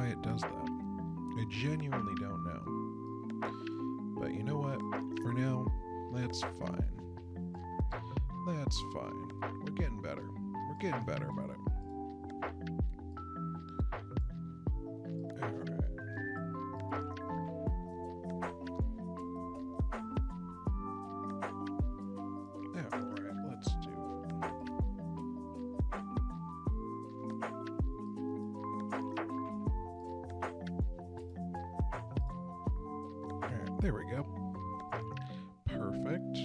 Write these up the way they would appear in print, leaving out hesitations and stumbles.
why it does that. I genuinely don't know. But you know what? For now, that's fine. That's fine. We're getting better. We're getting better about it. There we go. Perfect.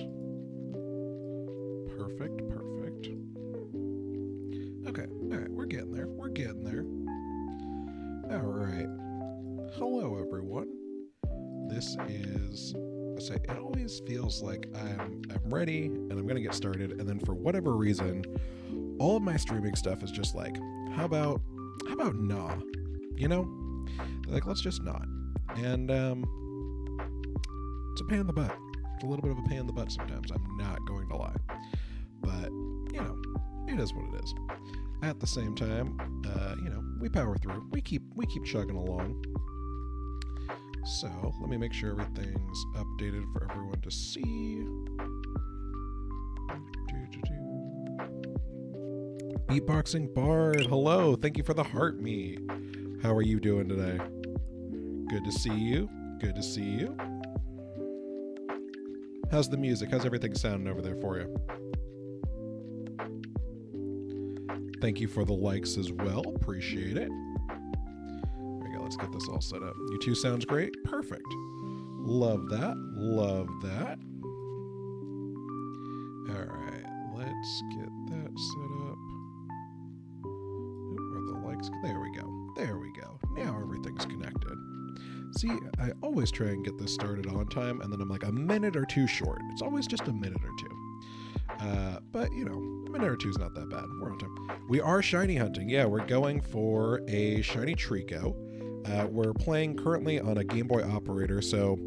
Perfect, perfect. Okay, alright, we're getting there. We're getting there. Alright. Hello, everyone. This is... it always feels like I'm ready and I'm gonna get started, and then for whatever reason, all of my streaming stuff is just like, how about nah? You know? Like, let's just not. And, it's a pain in the butt. It's a little bit of a pain in the butt sometimes. I'm not going to lie. But, you know, it is what it is. At the same time, you know, we power through. We keep chugging along. So, let me make sure everything's updated for everyone to see. Beatboxing Bard, hello. Thank you for the heart me. How are you doing today? Good to see you. Good to see you. How's the music? How's everything sounding over there for you? Thank you for the likes as well. Appreciate it. There we go. Let's get this all set up. You two sounds great. Perfect. Love that. Love that. All right. Let's get that set up. Where the likes? There we go. There we go. Now everything's connected. See, I always try and get this started on time, and then I'm like a minute or two short. It's always just a minute or two. But, you know, a minute or two is not that bad. We're on time. We are shiny hunting. Yeah, we're going for a shiny Treecko. We're playing currently on a Gameboy operator, so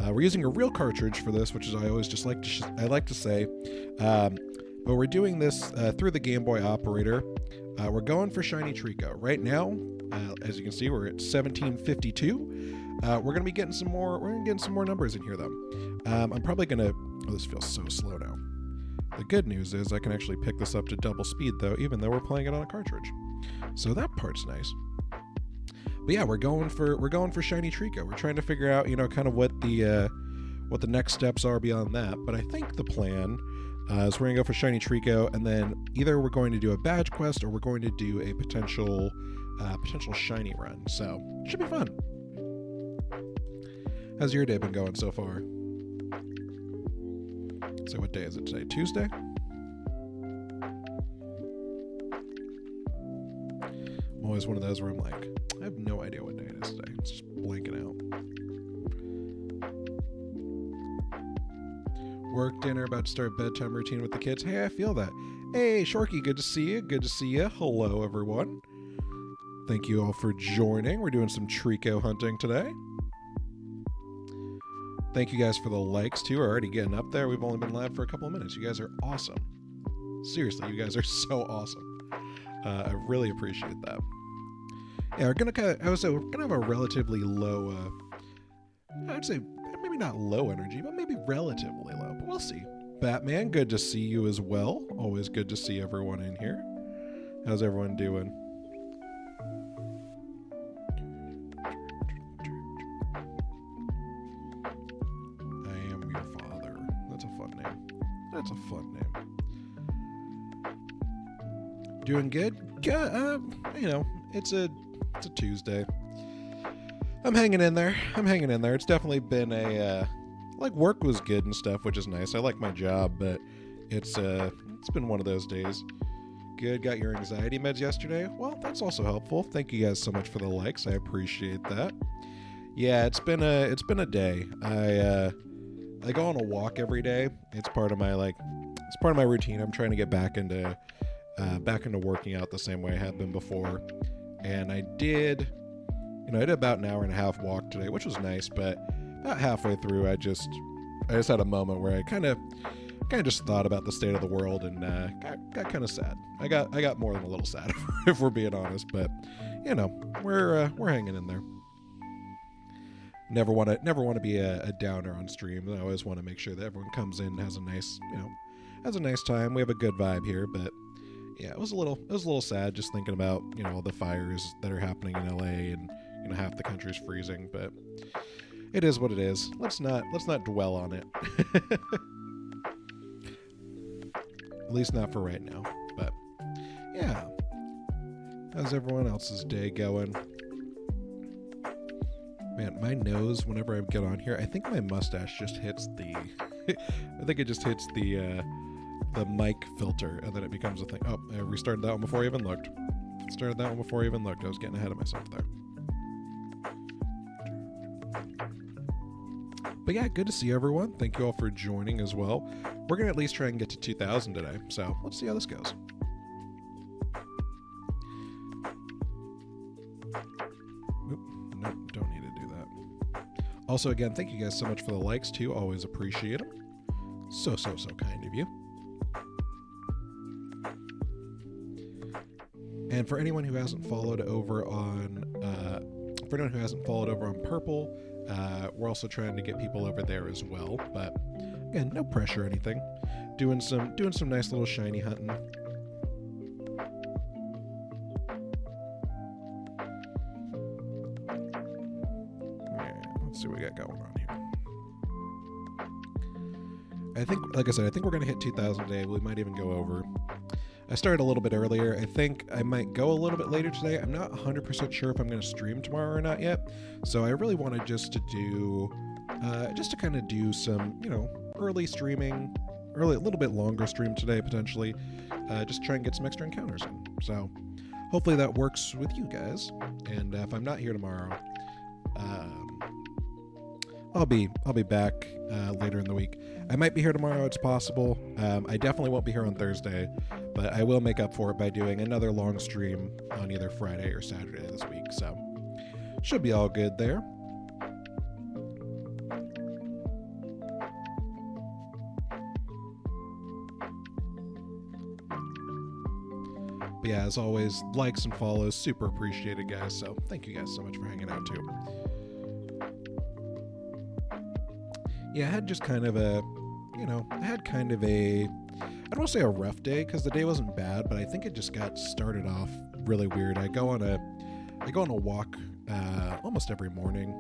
we're using a real cartridge for this, which is I always just like to say. But we're doing this through the Gameboy operator. We're going for shiny Treecko. Right now, as you can see, we're at 1752. We're gonna be getting some more. We're gonna get some more numbers in here, though. I'm probably gonna. Oh, this feels so slow now. The good news is I can actually pick this up to double speed, though, even though we're playing it on a cartridge. So that part's nice. But yeah, we're going for shiny Treecko. We're trying to figure out, you know, kind of what the next steps are beyond that. But I think the plan is we're gonna go for shiny Treecko, and then either we're going to do a badge quest or we're going to do a potential shiny run. So it should be fun. How's your day been going so far? So what day is it today? Tuesday? I'm always one of those where I'm like, I have no idea what day it is today. It's just blanking out. Work, dinner, about to start bedtime routine with the kids. Hey, I feel that. Hey, Shorky, good to see you. Good to see you. Hello, everyone. Thank you all for joining. We're doing some Treecko hunting today. Thank you guys for the likes, too. We're already getting up there. We've only been live for a couple of minutes. You guys are awesome. Seriously, you guys are so awesome. I really appreciate that. Yeah, we're gonna have a relatively low, I'd say maybe not low energy, but maybe relatively low, but we'll see. Batman, good to see you as well. Always good to see everyone in here. How's everyone doing? I am your father. That's a fun name. That's a fun name. Doing good? You know, it's a Tuesday. I'm hanging in there. It's definitely been like work was good and stuff, which is nice. I like my job, but it's been one of those days. Good. Got your anxiety meds yesterday? Well, that's also helpful. Thank you guys so much for the likes. I appreciate that. Yeah, it's been a day. I go on a walk every day. It's part of my routine. I'm trying to get back into working out the same way I have been before. And I did about an hour and a half walk today, which was nice, but about halfway through I just had a moment where I kind of just thought about the state of the world and got kind of sad. I got more than a little sad if we're being honest, but you know, we're hanging in there. Never want to be a downer on stream. I always want to make sure that everyone comes in and has a nice time. We have a good vibe here, but yeah, it was a little sad just thinking about, all the fires that are happening in LA, and half the country's freezing, but it is what it is. Let's not dwell on it. At least not for right now. But yeah. How's everyone else's day going? Man, my nose, whenever I get on here, I think my mustache just hits the I think it just hits the mic filter, and then it becomes a thing. Oh, I restarted that one before I even looked. I was getting ahead of myself there. But yeah, good to see everyone. Thank you all for joining as well. We're going to at least try and get to 2,000 today, so let's see how this goes. Oop, nope, don't need to do that. Also, again, thank you guys so much for the likes, too. Always appreciate them. So kind of you. And for anyone who hasn't followed over on Purple, we're also trying to get people over there as well. But again, no pressure or anything. Doing some nice little shiny hunting. Yeah, let's see what we got going on here. I think, like I said, we're gonna hit 2,000 today. We might even go over. I started a little bit earlier. I think I might go a little bit later today. I'm not 100% sure if I'm going to stream tomorrow or not yet. So I really wanted to kind of do some, early streaming, a little bit longer stream today potentially. Just try and get some extra encounters in. So hopefully that works with you guys. And if I'm not here tomorrow, I'll be back later in the week. I might be here tomorrow, it's possible. I definitely won't be here on Thursday, but I will make up for it by doing another long stream on either Friday or Saturday this week, so should be all good there. But yeah, as always, likes and follows, super appreciated, guys, so thank you guys so much for hanging out too. Yeah, I had just kind of a, I don't want to say a rough day, because the day wasn't bad, but I think it just got started off really weird. I go on a walk almost every morning.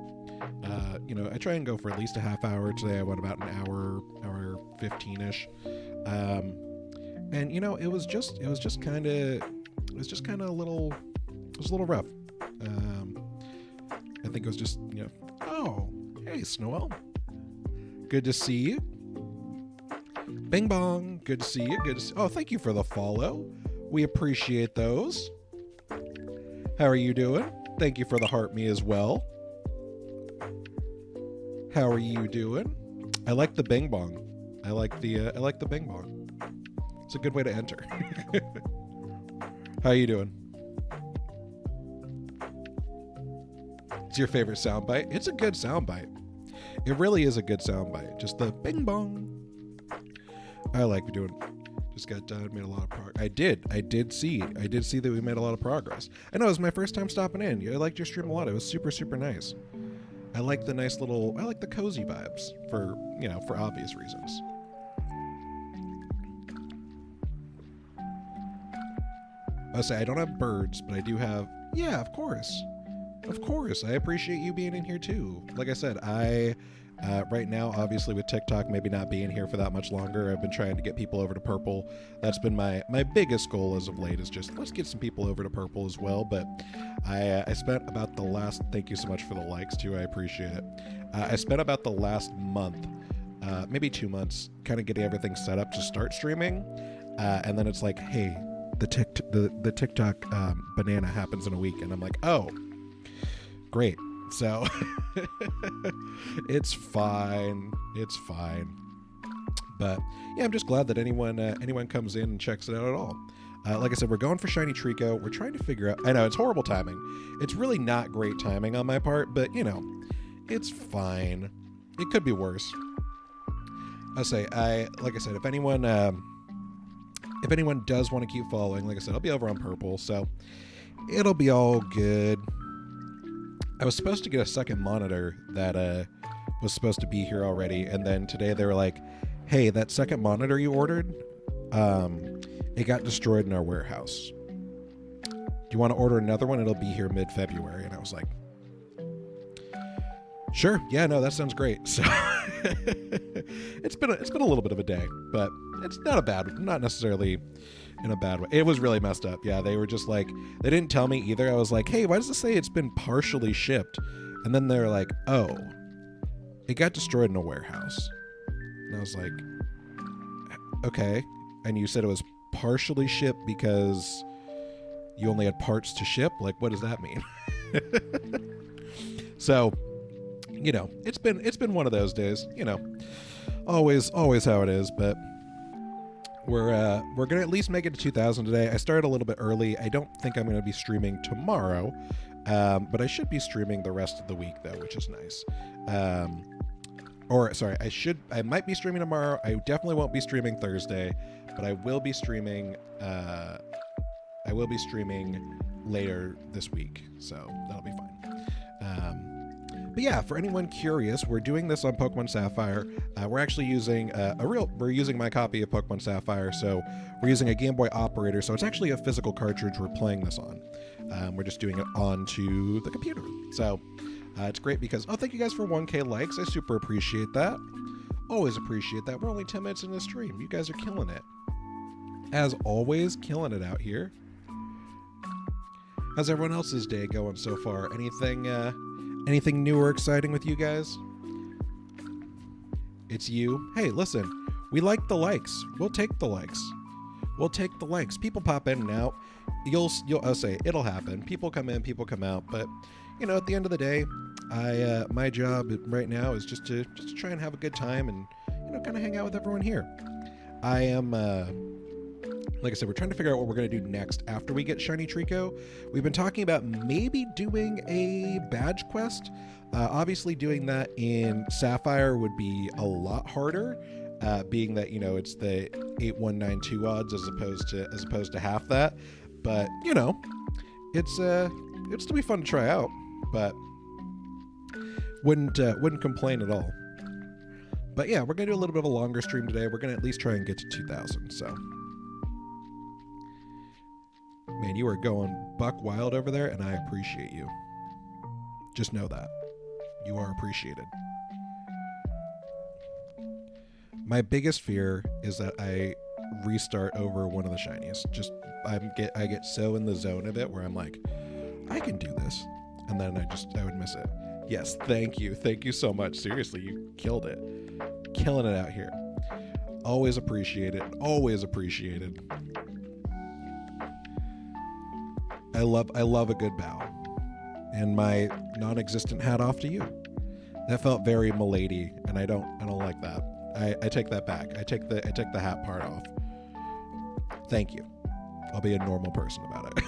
I try and go for at least a half hour. Today I went about an hour 15-ish. And it was just kind of a little rough. I think it was just, oh, hey, Snoel. Good to see you. Bing bong. Good to see you. Oh, thank you for the follow. We appreciate those. How are you doing? Thank you for the heart me as well. How are you doing? I like the bing bong. I like the bing bong. It's a good way to enter. How are you doing? It's your favorite soundbite? It's a good soundbite. It really is a good soundbite. Just the bing bong. I like doing. Just got done. Made a lot of progress. I did see that we made a lot of progress. I know it was my first time stopping in. I liked your stream a lot. It was super, super nice. I like the the cozy vibes for obvious reasons. I say I don't have birds, but I do have. Yeah, of course. Of course, I appreciate you being in here too. Like I said, right now, obviously with TikTok maybe not being here for that much longer, I've been trying to get people over to Purple. That's been my biggest goal as of late, is just let's get some people over to Purple as well. But I spent about the last, thank you so much for the likes too, I appreciate it. I spent about the last month, maybe 2 months, kind of getting everything set up to start streaming. And then it's like, hey, the TikTok banana happens in a week. And I'm like, oh, great. So it's fine. But yeah, I'm just glad that anyone comes in and checks it out at all. Like I said, we're going for shiny Treecko. We're trying to figure out. I know it's horrible timing. It's really not great timing on my part, but it's fine. It could be worse. Like I said, if anyone does want to keep following, like I said, I'll be over on Purple. So It'll be all good. I was supposed to get a second monitor that was supposed to be here already, and then today they were like, hey, that second monitor you ordered, it got destroyed in our warehouse. Do you want to order another one? It'll be here mid-February. And I was like, sure. Yeah, no, that sounds great. So it's been a little bit of a day, but it's not necessarily in a bad way. It was really messed up. Yeah, they were just like, they didn't tell me either. I was like, hey, why does it say it's been partially shipped? And then they're like, oh, it got destroyed in a warehouse. And I was like, okay. And you said it was partially shipped because you only had parts to ship? Like, what does that mean? So, you know, it's been one of those days, you know, always how it is, but we're going to at least make it to 2,000 today. I started a little bit early. I don't think I'm going to be streaming tomorrow, but I should be streaming the rest of the week though, which is nice. I might be streaming tomorrow. I definitely won't be streaming Thursday, but I will be streaming later this week, so that'll be fine. But yeah, for anyone curious, we're doing this on Pokemon Sapphire. We're actually using we're using my copy of Pokemon Sapphire, so we're using a Gameboy operator, so it's actually a physical cartridge we're playing this on. We're just doing it onto the computer. So it's great because, thank you guys for 1K likes. I super appreciate that. Always appreciate that. We're only 10 minutes in the stream. You guys are killing it. As always, killing it out here. How's everyone else's day going so far? Anything new or exciting with you guys? It's you. Hey, listen, we like the likes. We'll take the likes. People pop in and out. I'll say it'll happen. People come in, people come out. But you know, at the end of the day, my job right now is just to try and have a good time and, you know, kind of hang out with everyone here. I am. Like I said, we're trying to figure out what we're going to do next after we get Shiny Treecko. We've been talking about maybe doing a badge quest. Obviously, doing that in Sapphire would be a lot harder, being that, you know, it's the 8192 odds as opposed to half that. But you know, it's still be fun to try out. But wouldn't complain at all. But yeah, we're gonna do a little bit of a longer stream today. We're gonna at least try and get to 2,000. So. Man, you are going buck wild over there, and I appreciate you. Just know that. You are appreciated. My biggest fear is that I restart over one of the shinies. I get so in the zone of it where I'm like, I can do this. And then I would miss it. Yes, thank you. Thank you so much. Seriously, you killed it. Killing it out here. Always appreciate it. Always appreciated. I love a good bow. And my non-existent hat off to you. That felt very milady, and I don't like that. I take that back. I take the hat part off. Thank you. I'll be a normal person about it.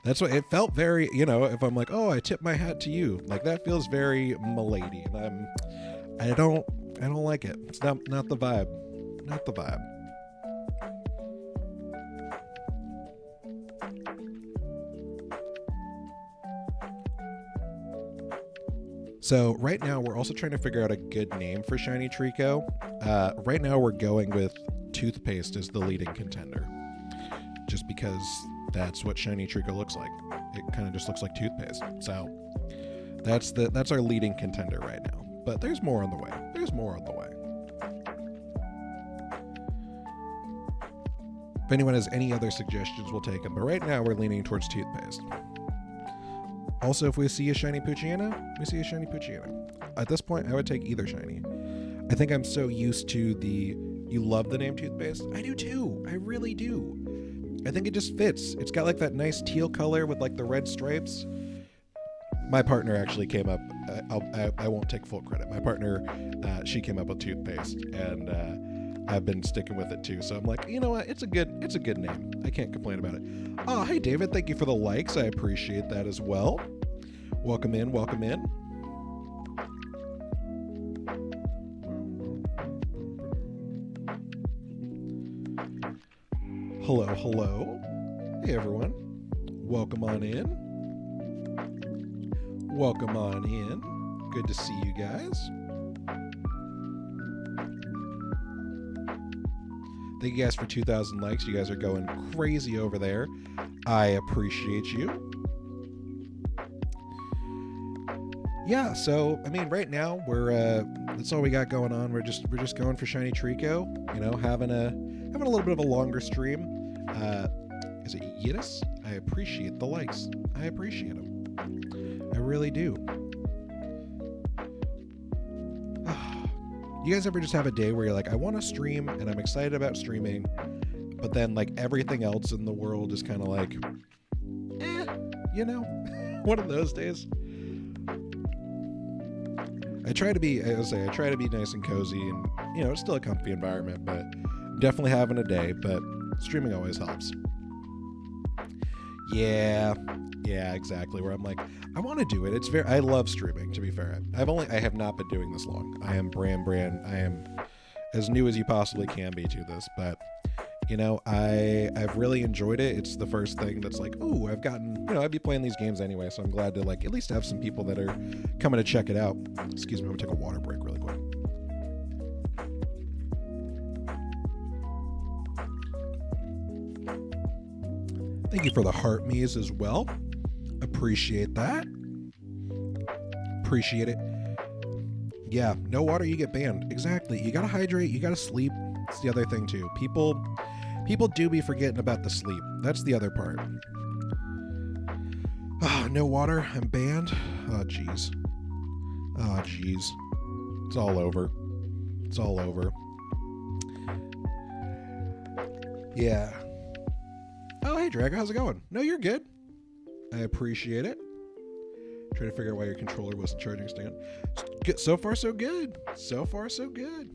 That's what it felt very, you know, if I'm like, oh, I tip my hat to you. Like that feels very milady, and I don't like it. It's not the vibe. Not the vibe. So right now we're also trying to figure out a good name for Shiny Treecko. Right now we're going with toothpaste as the leading contender. Just because that's what Shiny Treecko looks like. It kind of just looks like toothpaste. So that's our leading contender right now. But there's more on the way. If anyone has any other suggestions, we'll take them. But right now we're leaning towards toothpaste. Also, if we see a shiny Poochyena, we see a shiny Poochyena. At this point, I would take either shiny. I think I'm so used to you love the name toothpaste. I do too. I really do. I think it just fits. It's got like that nice teal color with like the red stripes. My partner actually came up, I won't take full credit. My partner, she came up with toothpaste, and I've been sticking with it too. So I'm like, you know what? It's a good name. I can't complain about it. Oh, hey David, thank you for the likes. I appreciate that as well. Welcome in. Hello, hello. Hey, everyone. Welcome on in. Welcome on in. Good to see you guys. Thank you guys for 2,000 likes. You guys are going crazy over there. I appreciate you. Yeah, so I mean, right now that's all we got going on. We're just going for shiny Treecko. You know, having a little bit of a longer stream. Is it Yidis? I appreciate the likes. I appreciate them. I really do. You guys ever just have a day where you're like, I want to stream and I'm excited about streaming, but then like everything else in the world is kind of like, you know, one of those days. I try to be nice and cozy and, you know, it's still a comfy environment, but I'm definitely having a day, but streaming always helps. Yeah, exactly. Where I'm like, I want to do it. I love streaming, to be fair. I have not been doing this long. I am I am as new as you possibly can be to this, but you know, I've really enjoyed it. It's the first thing that's like, oh, I'd be playing these games anyway, so I'm glad to like at least have some people that are coming to check it out. Excuse me, I'm gonna take a water break really quick. Thank you for the heart me's as well. Appreciate that. Appreciate it. Yeah, no water, you get banned. Exactly. You gotta hydrate, you gotta sleep. It's the other thing too. People do be forgetting about the sleep. That's the other part. Oh, no water, I'm banned. Oh, jeez. Oh, jeez. It's all over. It's all over. Yeah. Oh, hey, Treecko, how's it going? No, you're good. I appreciate it. Trying to figure out why your controller wasn't charging stand. So far, so good. So far, so good.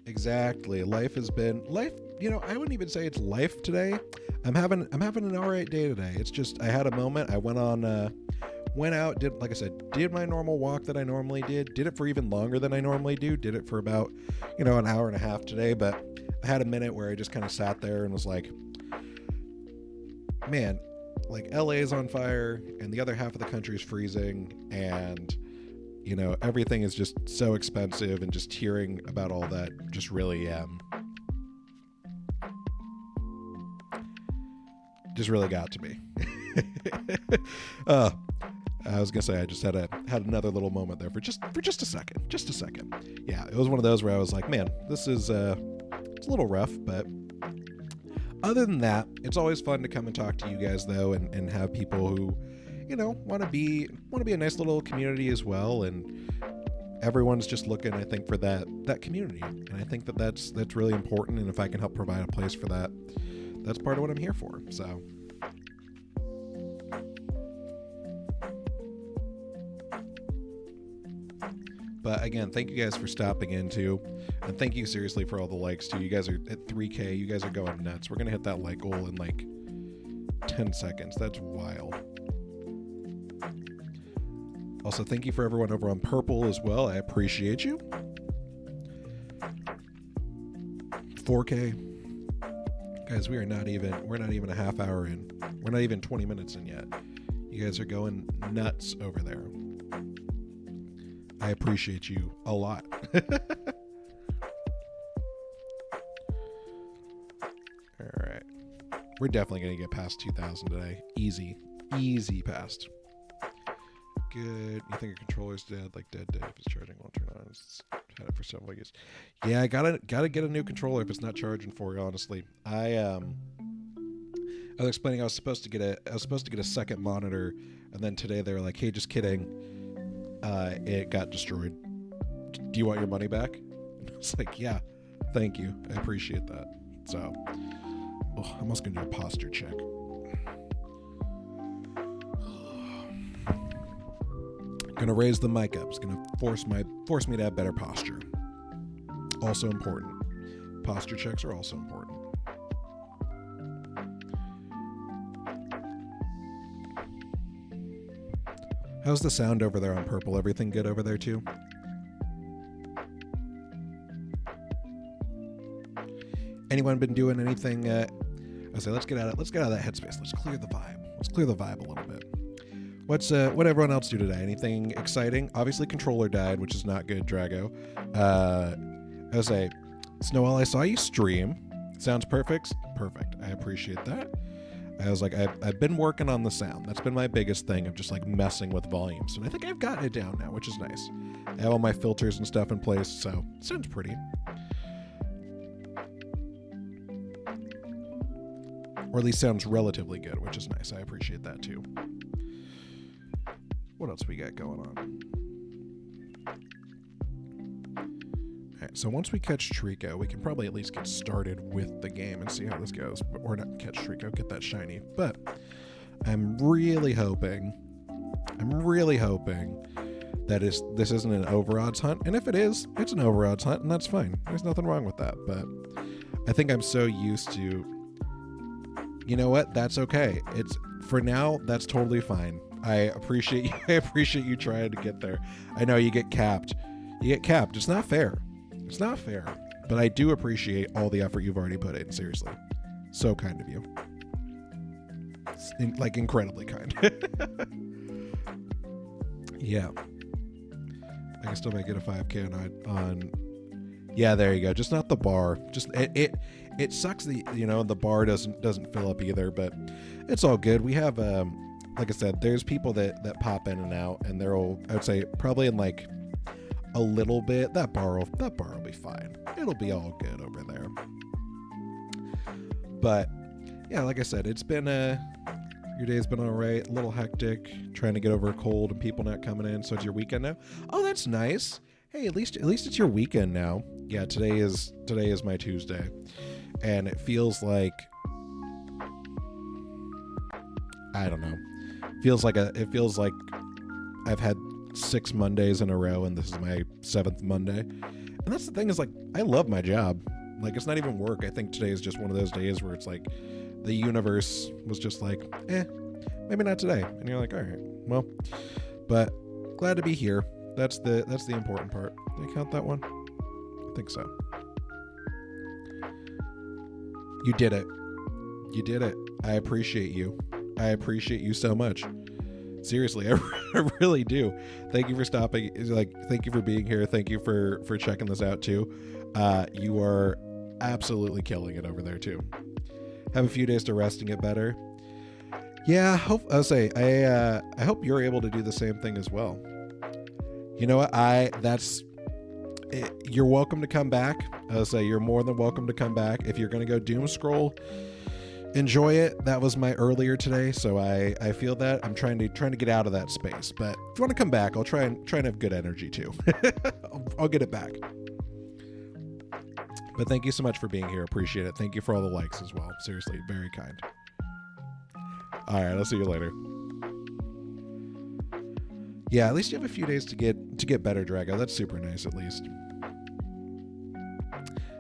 Exactly. Life, you know, I wouldn't even say it's life today. I'm having an alright day today. It's just, I had a moment. I went out, did my normal walk that I normally did it for even longer than I normally do. Did it for about, you know, an hour and a half today, but I had a minute where I just kind of sat there and was like, man, like LA is on fire and the other half of the country is freezing and, you know, everything is just so expensive, and just hearing about all that just really got to me. I was gonna say I just had another little moment there for just a second. Yeah, it was one of those where I was like, man, this is it's a little rough, but other than that, it's always fun to come and talk to you guys though, and have people who, you know, want to be a nice little community as well, and everyone's just looking, I think, for that community, and I think that's really important, and if I can help provide a place for that, that's part of what I'm here for. So but again, thank you guys for stopping in too, and thank you seriously for all the likes too. You guys are at 3K. You guys are going nuts. We're gonna hit that like goal in like 10 seconds. That's wild. Also, thank you for everyone over on Purple as well. I appreciate you. 4K. Guys, we're not even a half hour in. We're not even 20 minutes in yet. You guys are going nuts over there. I appreciate you a lot. All right. We're definitely going to get past 2,000 today. Easy past. Good. You think your controller's dead? Like dead. If it's charging, won't turn on. It's had it for several years. Yeah, I gotta get a new controller if it's not charging for you. Honestly, I was explaining I was supposed to get a second monitor, and then today they were like, "Hey, just kidding. It got destroyed. Do you want your money back?" And I was like, "Yeah, thank you. I appreciate that." So, I'm also gonna do a posture check. Gonna raise the mic up. It's gonna force me to have better posture. Also important. Posture checks are also important. How's the sound over there on Purple? Everything good over there too? Anyone been doing anything? I say let's get out of that headspace. Let's clear the vibe. Let's clear the vibe a little bit. What everyone else do today? Anything exciting? Obviously, controller died, which is not good, Drago. I say, Snowell, I saw you stream. Sounds perfect. Perfect. I appreciate that. I was like, I've been working on the sound. That's been my biggest thing of just like messing with volumes. And I think I've gotten it down now, which is nice. I have all my filters and stuff in place, so it sounds pretty. Or at least sounds relatively good, which is nice. I appreciate that too. What else we got going on? Alright, so once we catch Treecko, we can probably at least get started with the game and see how this goes. Or not catch Treecko, get that shiny. But I'm really hoping that this isn't an overodds hunt. And if it is, it's an overodds hunt, and that's fine. There's nothing wrong with that. But I think I'm so used to, you know what? That's okay. It's for now, that's totally fine. I appreciate you trying to get there. I know you get capped. It's not fair. It's not fair. But I do appreciate all the effort you've already put in. Seriously. So kind of you. Like incredibly kind. Yeah. I can still make it a 5K on yeah, there you go. Just not the bar. Just it sucks that, you know, the bar doesn't fill up either, but it's all good. We have like I said, there's people that pop in and out, and I would say probably in like a little bit, that bar will be fine. It'll be all good over there. But yeah, like I said, it's been your day's been all right, a little hectic, trying to get over a cold and people not coming in. So it's your weekend now. Oh, that's nice. Hey, at least it's your weekend now. Yeah, today is my Tuesday, and it feels like, I don't know. It feels like I've had 6 Mondays in a row, and this is my 7th Monday. And that's the thing, is like, I love my job. Like, it's not even work. I think today is just one of those days where it's like the universe was just like, maybe not today. And you're like, all right, well, but glad to be here. That's the important part. Did I count that one? I think so. You did it. You did it. I appreciate you. I appreciate you so much. Seriously, I really do. Thank you for stopping. Like, thank you for being here. Thank you for checking this out too. You are absolutely killing it over there too. Have a few days to rest and get better. Yeah, I hope you're able to do the same thing as well. You know what? You're welcome to come back. I'll say you're more than welcome to come back. If you're going to go doom scroll, enjoy it. That was my earlier today, so I feel that. I'm trying to get out of that space. But if you want to come back, I'll try and have good energy too. I'll get it back. But thank you so much for being here. Appreciate it. Thank you for all the likes as well. Seriously, very kind. All right, I'll see you later. Yeah, at least you have a few days to get better, Drago. That's super nice, at least.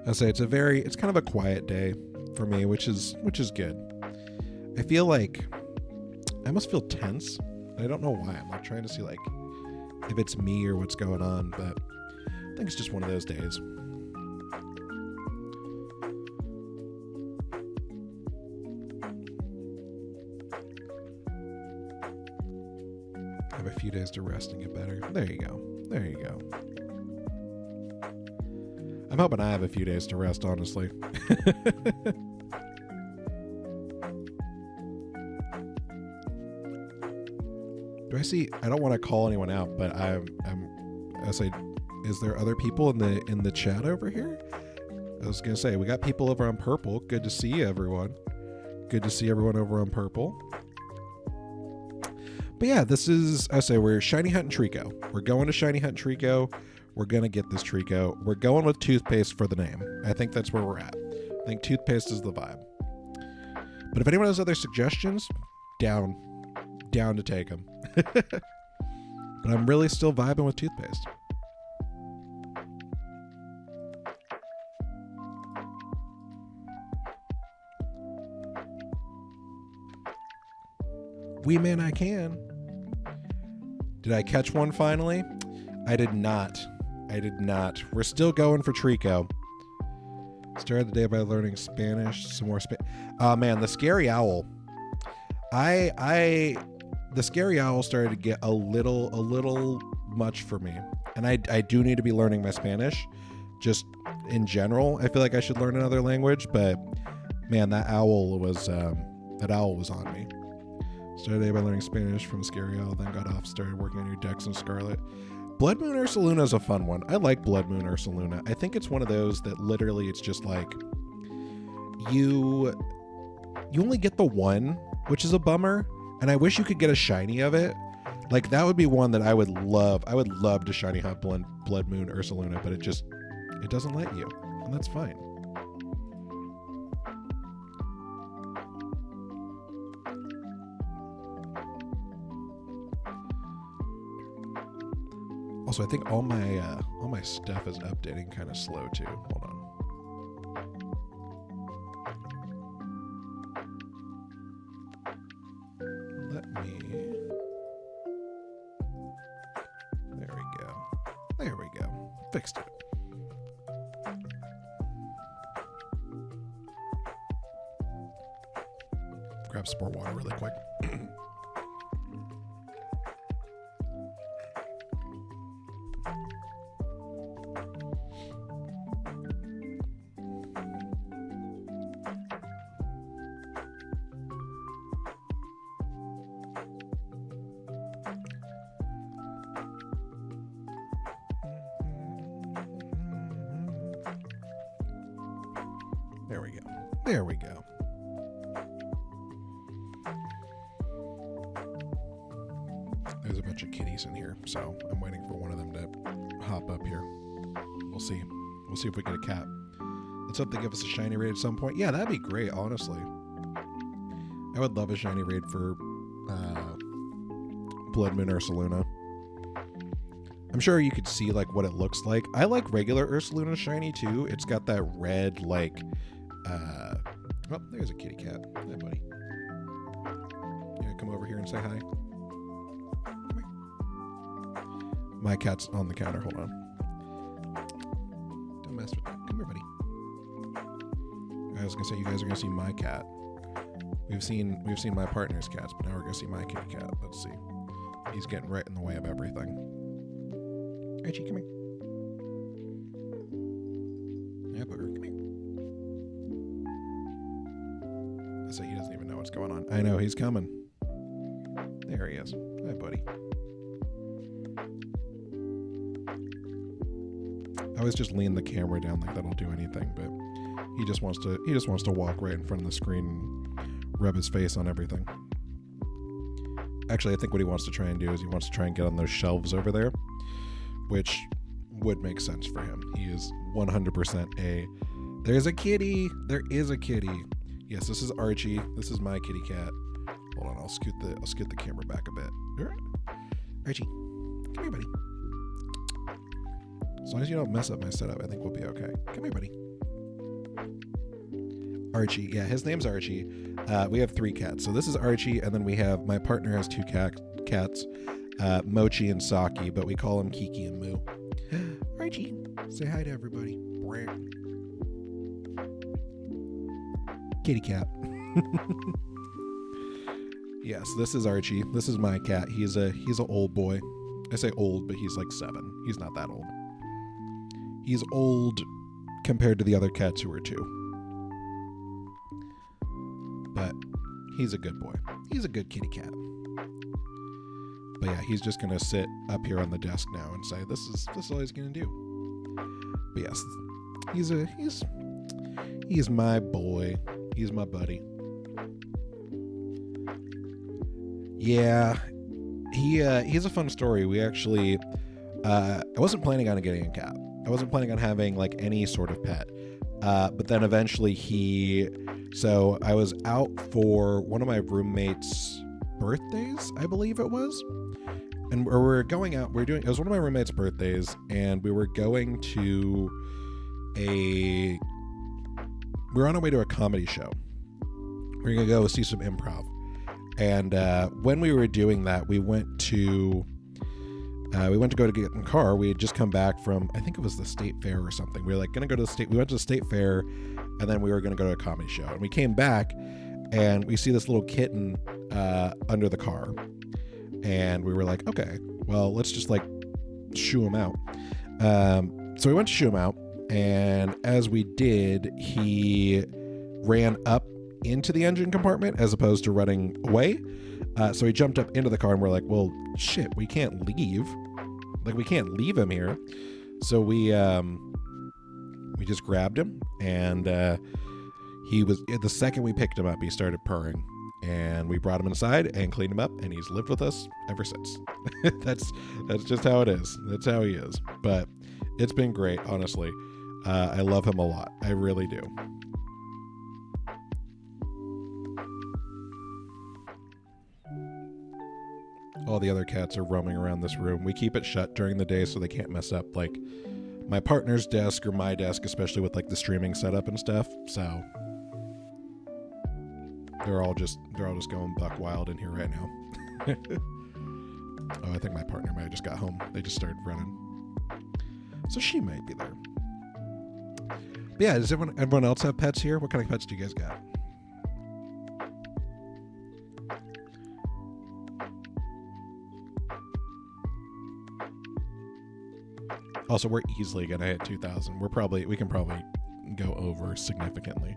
I'll say it's kind of a quiet day for me, which is good. I feel like I must feel tense. I don't know why. I'm like trying to see like if it's me or what's going on, but I think it's just one of those days. Have a few days to rest and get better. There you go. There you go. I'm hoping I have a few days to rest, honestly. I don't want to call anyone out, but I say, is there other people in the chat over here? I was gonna say, we got people over on Purple. Good to see you, everyone. Good to see everyone over on Purple. But yeah, we're shiny hunting Treecko. We're going to shiny hunt Treecko. We're going to get this Treecko. We're going with toothpaste for the name. I think that's where we're at. I think toothpaste is the vibe. But if anyone has other suggestions, down to take them. But I'm really still vibing with toothpaste. Wee man, I can. Did I catch one finally? I did not. We're still going for Treecko. Started the day by learning Spanish. Some more Oh man, the scary owl. The scary owl started to get a little much for me, and I do need to be learning my Spanish. Just in general, I feel like I should learn another language, but man, that owl was on me. Started the day by learning Spanish from Scary Owl, then got off, started working on your decks in Scarlet. Blood Moon Ursa Luna is a fun one. I like Blood Moon Ursa Luna. I think it's one of those that literally it's just like you only get the one, which is a bummer, and I wish you could get a shiny of it. Like that would be one that I would love. I would love to shiny hunt Blood Moon Ursa Luna, but it doesn't let you, and that's fine. Also, I think all my stuff is updating kind of slow too. Hold on. There we go. Fixed it. Grab some more water really quick. There we go. There's a bunch of kitties in here, so I'm waiting for one of them to hop up here. We'll see. We'll see if we get a cat. Let's hope they give us a shiny raid at some point. Yeah, that'd be great, honestly. I would love a shiny raid for Blood Moon Ursa Luna. I'm sure you could see like what it looks like. I like regular Ursa Luna shiny too. It's got that red like oh, there's a kitty cat. Hi, buddy. Yeah, come over here and say hi. Come here. My cat's on the counter. Hold on. Don't mess with that. Come here, buddy. I was gonna say you guys are gonna see my cat. We've seen my partner's cats, but now we're gonna see my kitty cat. Let's see. He's getting right in the way of everything. Archie, come here. Yeah, booger, come here. So he doesn't even know what's going on. I know, he's coming. There he is. Hi, buddy. I always just lean the camera down like that'll do anything, but he just wants to walk right in front of the screen and rub his face on everything. Actually, I think what he wants to try and do is he wants to try and get on those shelves over there, which would make sense for him. He is 100% there's a kitty. There is a kitty. Yes, this is Archie. This is my kitty cat. Hold on, I'll scoot the camera back a bit. Archie, come here, buddy. As long as you don't mess up my setup, I think we'll be okay. Come here, buddy. Archie, yeah, his name's Archie. We have 3 cats. So this is Archie, and then we have, my partner has 2 cats, Mochi and Saki, but we call them Kiki and Moo. Archie, say hi to everybody. Kitty cat. Yes, this is Archie. This is my cat. He's an old boy. I say old, but he's like 7. He's not that old. He's old compared to the other cats who are 2. But he's a good boy. He's a good kitty cat. But yeah, he's just gonna sit up here on the desk now and say, this is all he's gonna do. But yes, he's my boy. He's my buddy. Yeah, he's a fun story. We actually, I wasn't planning on getting a cat. I wasn't planning on having like any sort of pet. But then eventually so I was out for one of my roommates' birthdays, I believe it was. And we were going out, it was one of my roommates' birthdays, and we were going to we were on our way to a comedy show. We were going to go see some improv. And when we were doing that, we went to We went to go to get in the car. We had just come back from, I think it was the state fair or something. We were like going to go to the state. We went to the state fair, and then we were going to go to a comedy show. And we came back, and we see this little kitten under the car. And we were like, okay, well, let's just like shoo him out. So we went to shoo him out, and as we did, he ran up into the engine compartment as opposed to running away. So he jumped up into the car, and we're like, well, shit, we can't leave. Like, we can't leave him here. So we just grabbed him, and he was, the second we picked him up, he started purring. And we brought him inside and cleaned him up, and he's lived with us ever since. That's just how it is. That's how he is. But it's been great, honestly. I love him a lot. I really do. All the other cats are roaming around this room. We keep it shut during the day so they can't mess up, like, my partner's desk or my desk, especially with, like, the streaming setup and stuff. So they're all just going buck wild in here right now. Oh, I think my partner might have just got home. They just started running. So she might be there. But yeah, does everyone else have pets here? What kind of pets do you guys got? Also, we're easily gonna hit 2,000. We can probably go over significantly.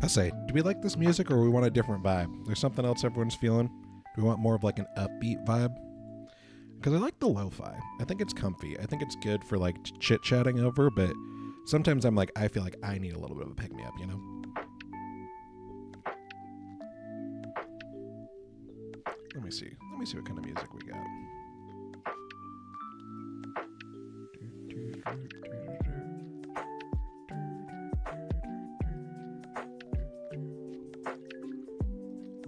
Say, do we like this music or we want a different vibe? There's something else everyone's feeling? Do we want more of like an upbeat vibe? Because I like the lo-fi. I think it's comfy. I think it's good for like chit-chatting over, but sometimes I'm like, I feel like I need a little bit of a pick-me-up, you know? Let me see what kind of music we got.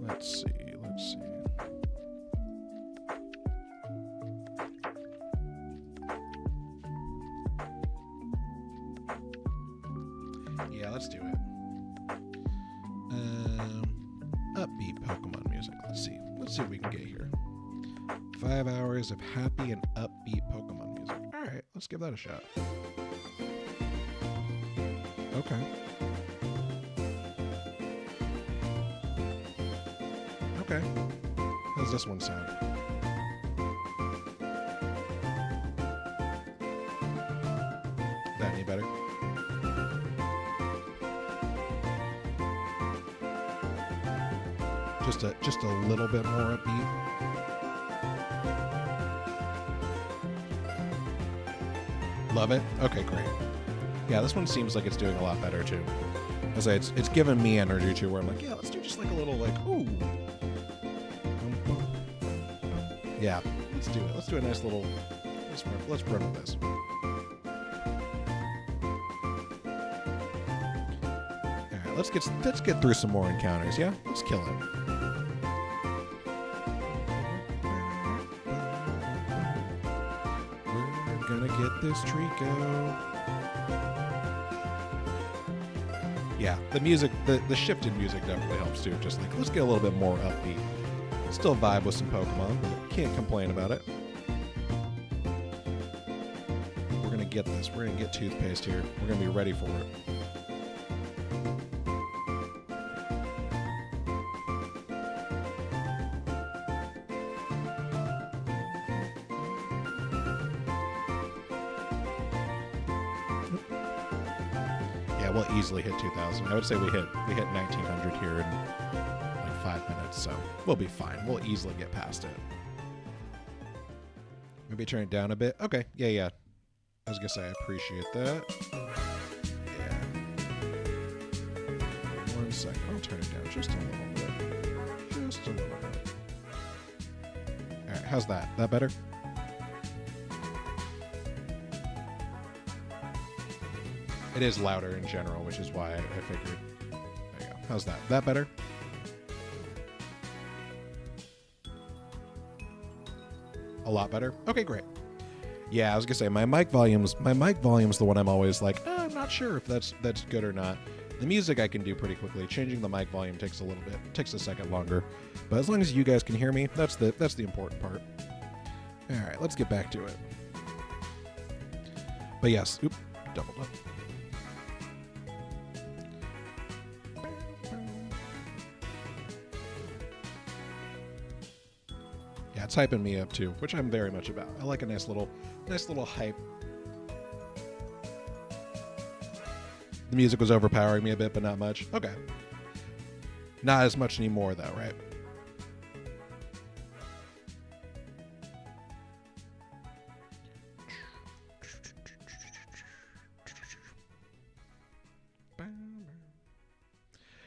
Let's see. Yeah, let's do it. Upbeat Pokemon music. Let's see what we can get here. 5 hours of happy and upbeat Pokemon music. All right, let's give that a shot. Okay. Okay. How's this one sound? That any better? Just a little bit more upbeat. Love it? Okay, great. Yeah, this one seems like it's doing a lot better too. I say it's giving me energy too, where I'm like, yeah, let's do just like a little like, ooh. Yeah, let's do it. Let's do a nice little. Let's run with this. All right, let's get through some more encounters. Yeah, let's kill it. We're gonna get this Treecko. Yeah, the music, the shifted music definitely helps too. Just like let's get a little bit more upbeat. Still vibe with some Pokemon, but can't complain about it. We're gonna get this. We're gonna get toothpaste here. We're gonna be ready for it. Yeah, we'll easily hit 2,000. I would say we hit 1,900 here in 5 minutes, so we'll be fine. We'll easily get past it. Maybe turn it down a bit. Okay, yeah. I was gonna say I appreciate that. Yeah. 1 second. I'll turn it down just a little bit. Just a little bit. All right, how's that? That better? It is louder in general, which is why I figured. There you go. How's that? That better? A lot better? Okay, great. Yeah, I was gonna say my mic volume's the one I'm always like, I'm not sure if that's good or not. The music I can do pretty quickly. Changing the mic volume takes a second longer. But as long as you guys can hear me, that's the important part. All right, let's get back to it. But yes, doubled up. Yeah, it's hyping me up too, which I'm very much about. I like a nice little hype. The music was overpowering me a bit, but not much. Okay. Not as much anymore though, right?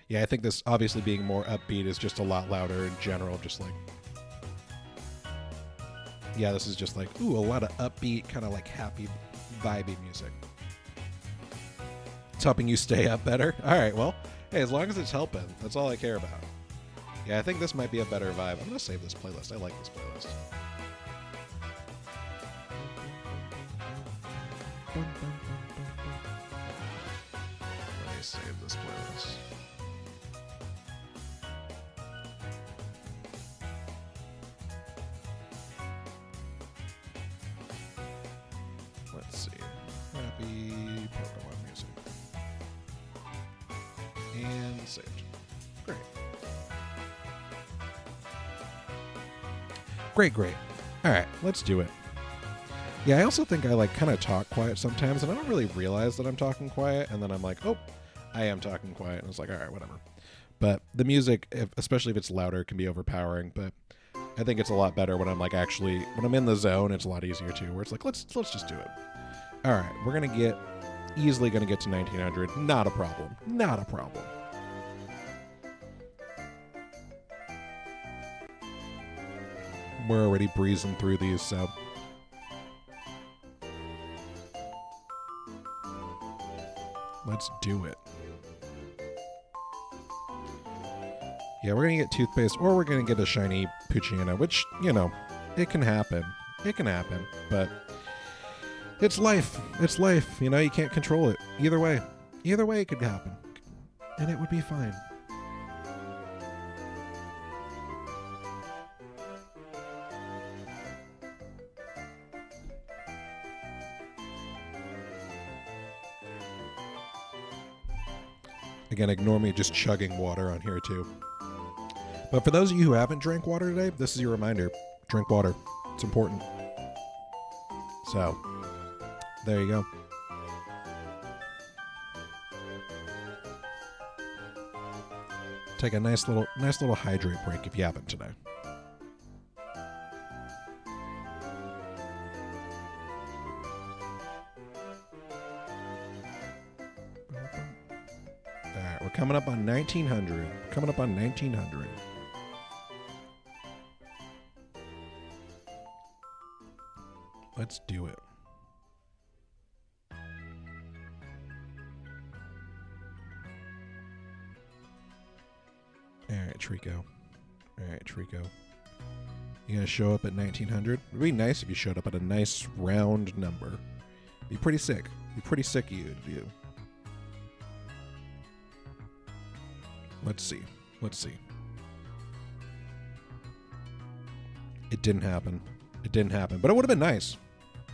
Yeah, I think this obviously being more upbeat is just a lot louder in general, just like... Yeah, this is just like, ooh, a lot of upbeat, kind of like happy, vibey music. It's helping you stay up better? Alright, well, hey, as long as it's helping, that's all I care about. Yeah, I think this might be a better vibe. I'm going to save this playlist. I like this playlist. Let me save this playlist. Let's see. Happy Pokemon music. And saved. Great. Great. All right, let's do it. Yeah, I also think I like kind of talk quiet sometimes, and I don't really realize that I'm talking quiet, and then I'm like, oh, I am talking quiet, and it's like, all right, whatever. But the music, especially if it's louder, can be overpowering, but I think it's a lot better when I'm like actually, when I'm in the zone, it's a lot easier too, where it's like, let's just do it. All right, we're easily gonna get to 1900. Not a problem. Not a problem. We're already breezing through these, so. Let's do it. Yeah, we're gonna get toothpaste, or we're gonna get a shiny Poochyena, which, you know, it can happen. It can happen, but it's life. It's life. You know, you can't control it. Either way it could happen, and it would be fine. Again, ignore me just chugging water on here too. But for those of you who haven't drank water today, this is your reminder. Drink water. It's important. So, there you go. Take a nice little hydrate break if you haven't today. Alright, we're coming up on 1900. Coming up on 1900. Let's do it. Alright, Treecko. Alright, Treecko. You gonna show up at 1900? It'd be nice if you showed up at a nice round number. Be pretty sick. Be pretty sick of you. Let's see. Let's see. It didn't happen. It didn't happen. But it would have been nice.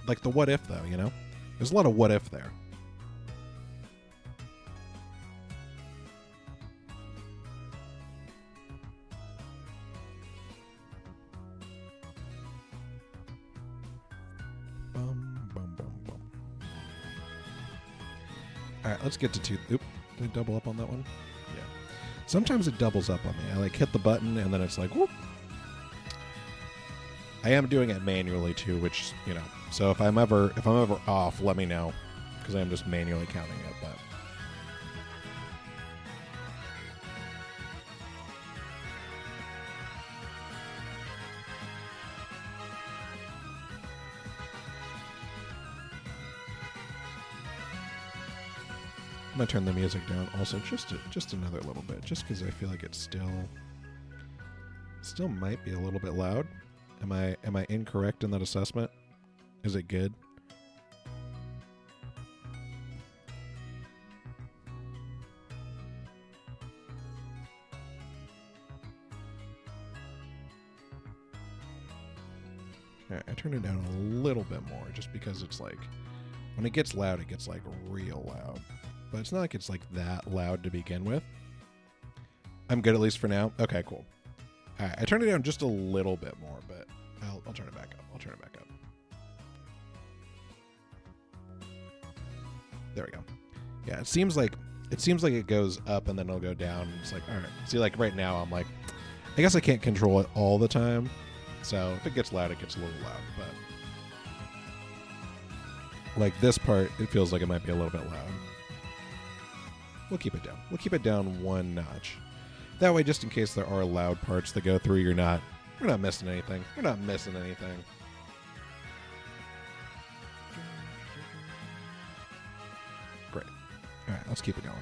Like the what if, though, you know? There's a lot of what if there. Alright, let's get to two. Oop. Did I double up on that one? Yeah. Sometimes it doubles up on me. I like hit the button and then it's like, whoop. I am doing it manually too, which, you know, so if I'm ever off, let me know, because I'm just manually counting it. But I'm gonna turn the music down also just another little bit, just because I feel like it's still might be a little bit loud. Am I incorrect in that assessment? Is it good? Alright, I turned it down a little bit more just because it's like, when it gets loud, it gets like real loud. But it's not like it's like that loud to begin with. I'm good at least for now. Okay, cool. Alright, I turned it down just a little bit more, but I'll turn it back up. I'll turn it back up. There we go. Yeah, it seems like it goes up and then it'll go down. It's like, all right. See, like right now, I'm like, I guess I can't control it all the time. So if it gets loud, it gets a little loud. But like this part, it feels like it might be a little bit loud. We'll keep it down. We'll keep it down one notch. That way, just in case there are loud parts that go through, we're not missing anything. We're not missing anything. Great. All right, let's keep it going.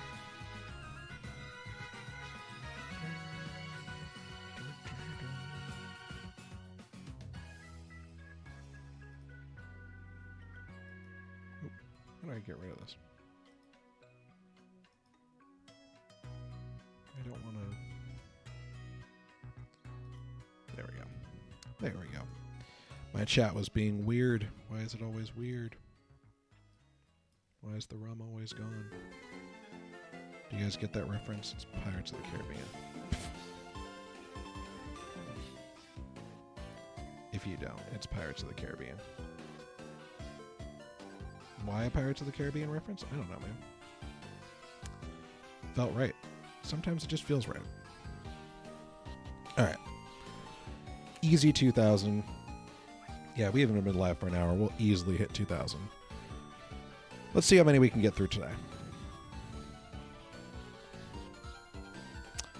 How do I get rid of this? I don't want to... There we go. There we go. My chat was being weird. Why is it always weird? Why is the rum always gone? Do you guys get that reference? It's Pirates of the Caribbean. If you don't, it's Pirates of the Caribbean. Why a Pirates of the Caribbean reference? I don't know, man. Felt right. Sometimes it just feels right. Alright. Easy 2,000. Yeah, we haven't been live for an hour. We'll easily hit 2,000. Let's see how many we can get through today.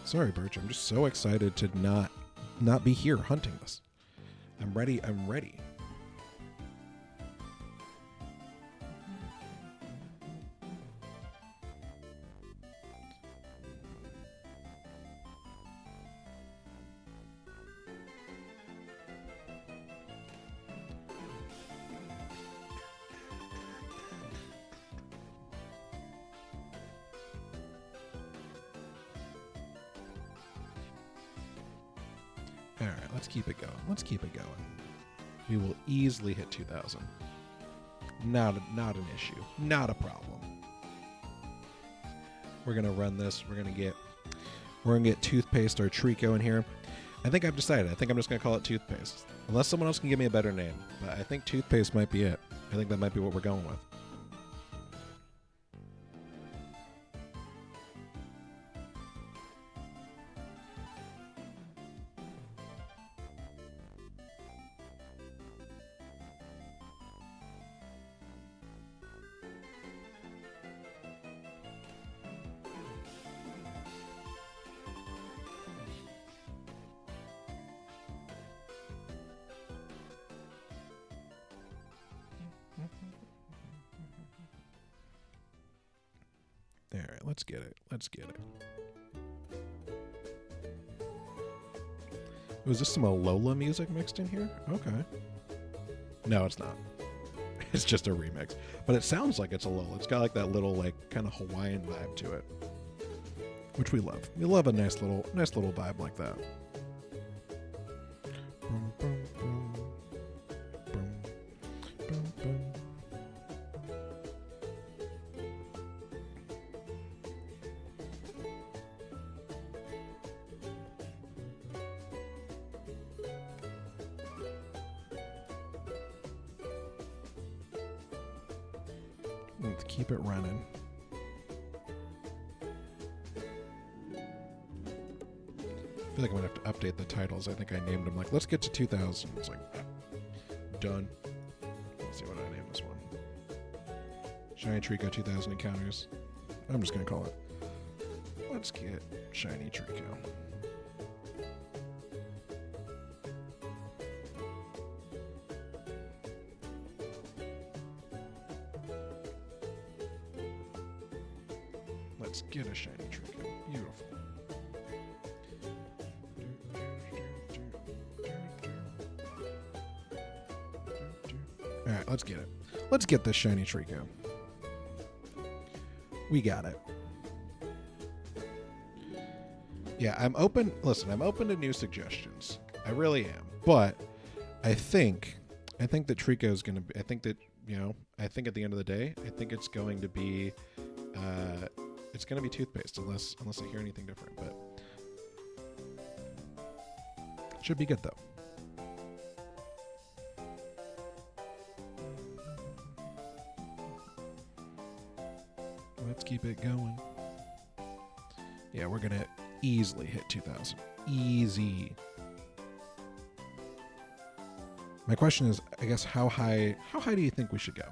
Sorry, Birch. I'm just so excited to not be here hunting this. I'm ready. I'm ready. Alright, let's keep it going. Let's keep it going. We will easily hit 2,000. Not an issue. Not a problem. We're gonna run this. We're gonna get Toothpaste or Treecko in here. I think I've decided. I think I'm just gonna call it Toothpaste. Unless someone else can give me a better name. But I think Toothpaste might be it. I think that might be what we're going with. Alright, let's get it. Let's get it. Was this some Alola music mixed in here? Okay. No, it's not. It's just a remix. But it sounds like it's Alola. It's got like that little like kind of Hawaiian vibe to it. Which we love. We love a nice little vibe like that. Boom, boom, boom. Boom, boom, boom. Let's keep it running. I feel like I'm gonna have to update the titles. I think I named them like, let's get to 2,000. It's like, done. Let's see what I named this one. Shiny Treecko 2,000 encounters. I'm just gonna call it, let's get Shiny Treecko. Let's get a shiny Treecko. Beautiful. Alright, let's get it. Let's get this shiny Treecko. We got it. Yeah, I'm open. Listen, I'm open to new suggestions. I really am. But I think that Treecko is going to be, I think that, I think at the end of the day, I think it's going to be toothpaste unless I hear anything different, but it should be good though. Let's keep it going. Yeah, we're going to easily hit 2,000. Easy. My question is, I guess, how high do you think we should go?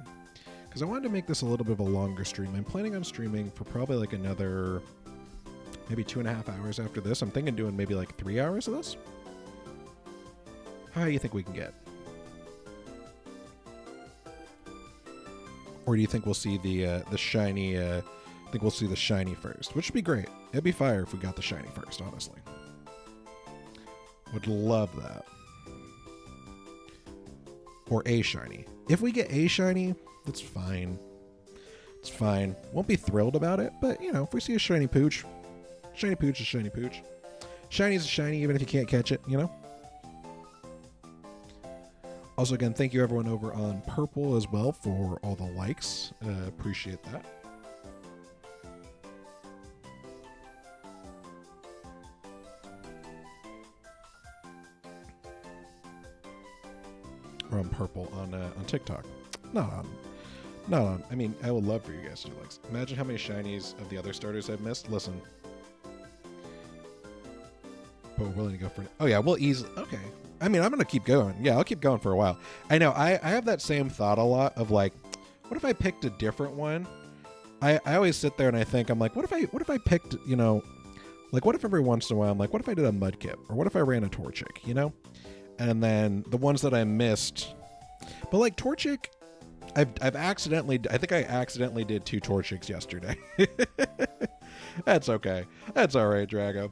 Because I wanted to make this a little bit of a longer stream. I'm planning on streaming for probably like another maybe 2.5 hours after this. I'm thinking doing maybe like 3 hours of this. How do you think we can get? Or do you think we'll see the shiny? I think we'll see the shiny first, which would be great. It'd be fire if we got the shiny first, honestly. Would love that. Or a shiny. If we get a shiny, that's fine. It's fine. Won't be thrilled about it, but if we see a shiny pooch is shiny pooch. Shiny is a shiny, even if you can't catch it, Also, again, thank you everyone over on Purple as well for all the likes. Appreciate that. Or on Purple on TikTok. Not on. I mean, I would love for you guys to do likes. Imagine how many shinies of the other starters I've missed. Listen. But we're willing to go for it. Oh yeah, we'll easily. Okay. I mean, I'm going to keep going. Yeah, I'll keep going for a while. I know. I have that same thought a lot of like, what if I picked a different one? I always sit there and I think, I'm like, what if I picked, like what if every once in a while I'm like, what if I did a Mudkip? Or what if I ran a Torchic, And then the ones that I missed, but like Torchic, I think I accidentally did 2 Torchics yesterday. That's okay. That's all right, Drago.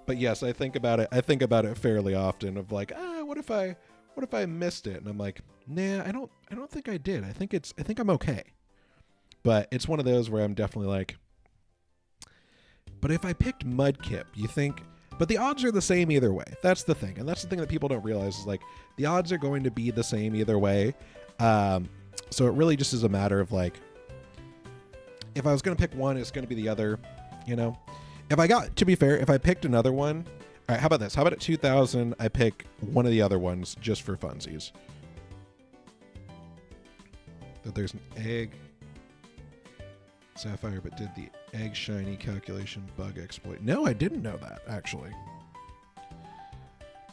But yes, I think about it fairly often of like, what if I missed it? And I'm like, nah, I don't think I did. I think I'm okay. But it's one of those where I'm definitely like, but if I picked Mudkip, you think, but the odds are the same either way. That's the thing. And that's the thing that people don't realize is like the odds are going to be the same either way. So it really just is a matter of like, if I was going to pick one, it's going to be the other, to be fair, if I picked another one, all right, how about this? How about at 2,000, I pick one of the other ones just for funsies? That there's an egg. Sapphire, but did the egg shiny calculation bug exploit? No, I didn't know that, actually.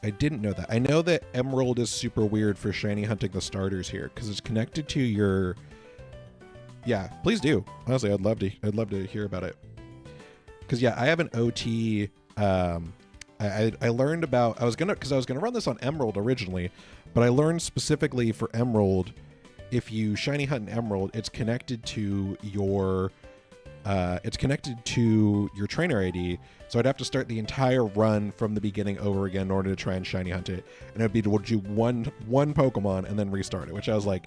I didn't know that. I know that Emerald is super weird for shiny hunting the starters here because it's connected to your... Yeah, please do. Honestly, I'd love to hear about it. Because yeah, I have an OT. I learned about. I was gonna run this on Emerald originally, but I learned specifically for Emerald, if you shiny hunt an Emerald, it's connected to your trainer ID. So I'd have to start the entire run from the beginning over again in order to try and shiny hunt it, and it'd be to do one Pokemon and then restart it. Which I was like,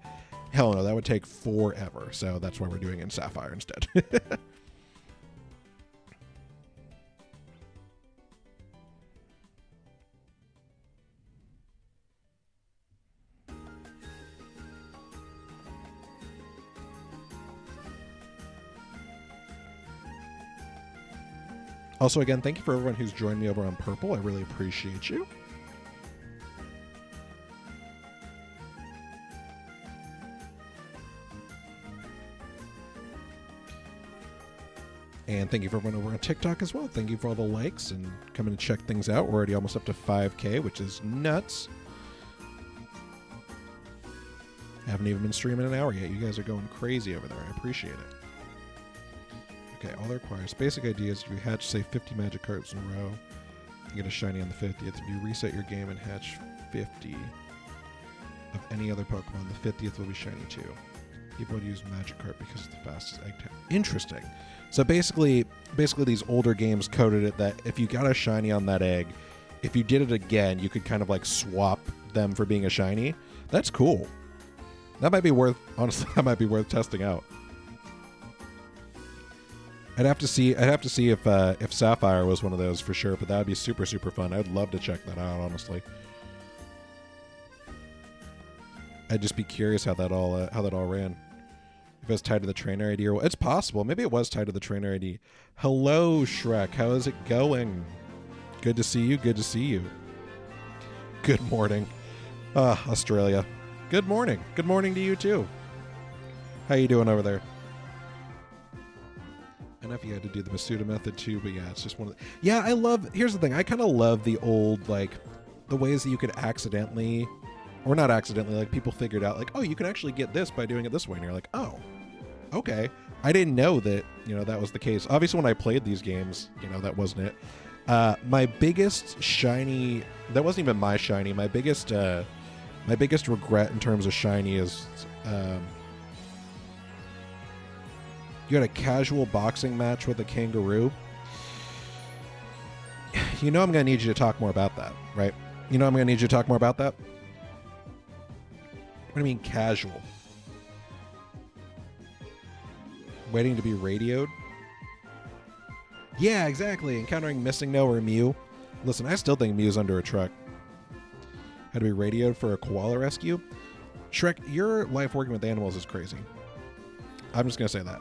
hell no, that would take forever. So that's why we're doing it in Sapphire instead. Also, again, thank you for everyone who's joined me over on Purple. I really appreciate you. And thank you for everyone over on TikTok as well. Thank you for all the likes and coming to check things out. We're already almost up to 5K, which is nuts. Haven't even been streaming an hour yet. You guys are going crazy over there. I appreciate it. Okay, all that requires basic ideas. If you hatch, say, 50 magic cards in a row, you get a shiny on the 50th. If you reset your game and hatch 50 of any other Pokemon, the 50th will be shiny too. People would use Magikarp because it's the fastest egg type. Interesting. So basically these older games coded it that if you got a shiny on that egg, if you did it again, you could kind of like swap them for being a shiny. That's cool. That might be worth, honestly, that might be worth testing out. I'd have to see if Sapphire was one of those for sure, but that would be super, super fun. I'd love to check that out, honestly. I'd just be curious how that all ran. If it was tied to the trainer ID or what. It's possible. Maybe it was tied to the trainer ID. Hello, Shrek. How is it going? Good to see you. Good to see you. Good morning. Australia. Good morning. Good morning to you too. How you doing over there? I don't know if you had to do the Masuda method too, but yeah, it's just one of the... Yeah, I love... Here's the thing. I kind of love the old, like, the ways that you could accidentally... Or not accidentally, like, people figured out, like, oh, you can actually get this by doing it this way. And you're like, oh, okay. I didn't know that, you know, that was the case. Obviously, when I played these games, you know, that wasn't it. My biggest shiny... That wasn't even my shiny. My biggest regret in terms of shiny is... You had a casual boxing match with a kangaroo. You know I'm going to need you to talk more about that, right? You know I'm going to need you to talk more about that? What do you mean casual? Waiting to be radioed? Yeah, exactly. Encountering Missing No or Mew. Listen, I still think Mew's under a truck. Had to be radioed for a koala rescue? Shrek, your life working with animals is crazy. I'm just going to say that.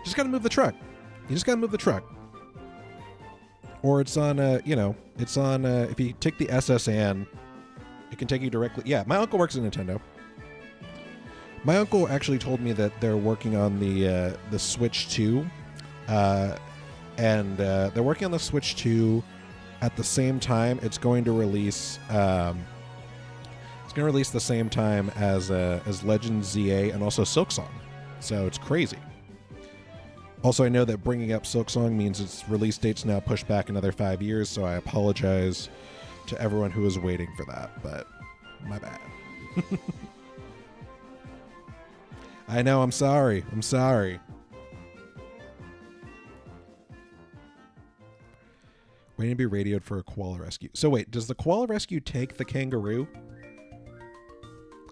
Just got to move the truck. You just got to move the truck. Or it's on, it's on, if you take the SSN, it can take you directly. Yeah, my uncle works at Nintendo. My uncle actually told me that they're working on the Switch 2. And they're working on the Switch 2 at the same time. It's going to release, the same time as Legend ZA and also Silksong. So it's crazy. Also, I know that bringing up Silksong means its release date's now pushed back another 5 years, so I apologize to everyone who was waiting for that, but my bad. I know, I'm sorry. I'm sorry. Waiting to be radioed for a koala rescue. So wait, does the koala rescue take the kangaroo?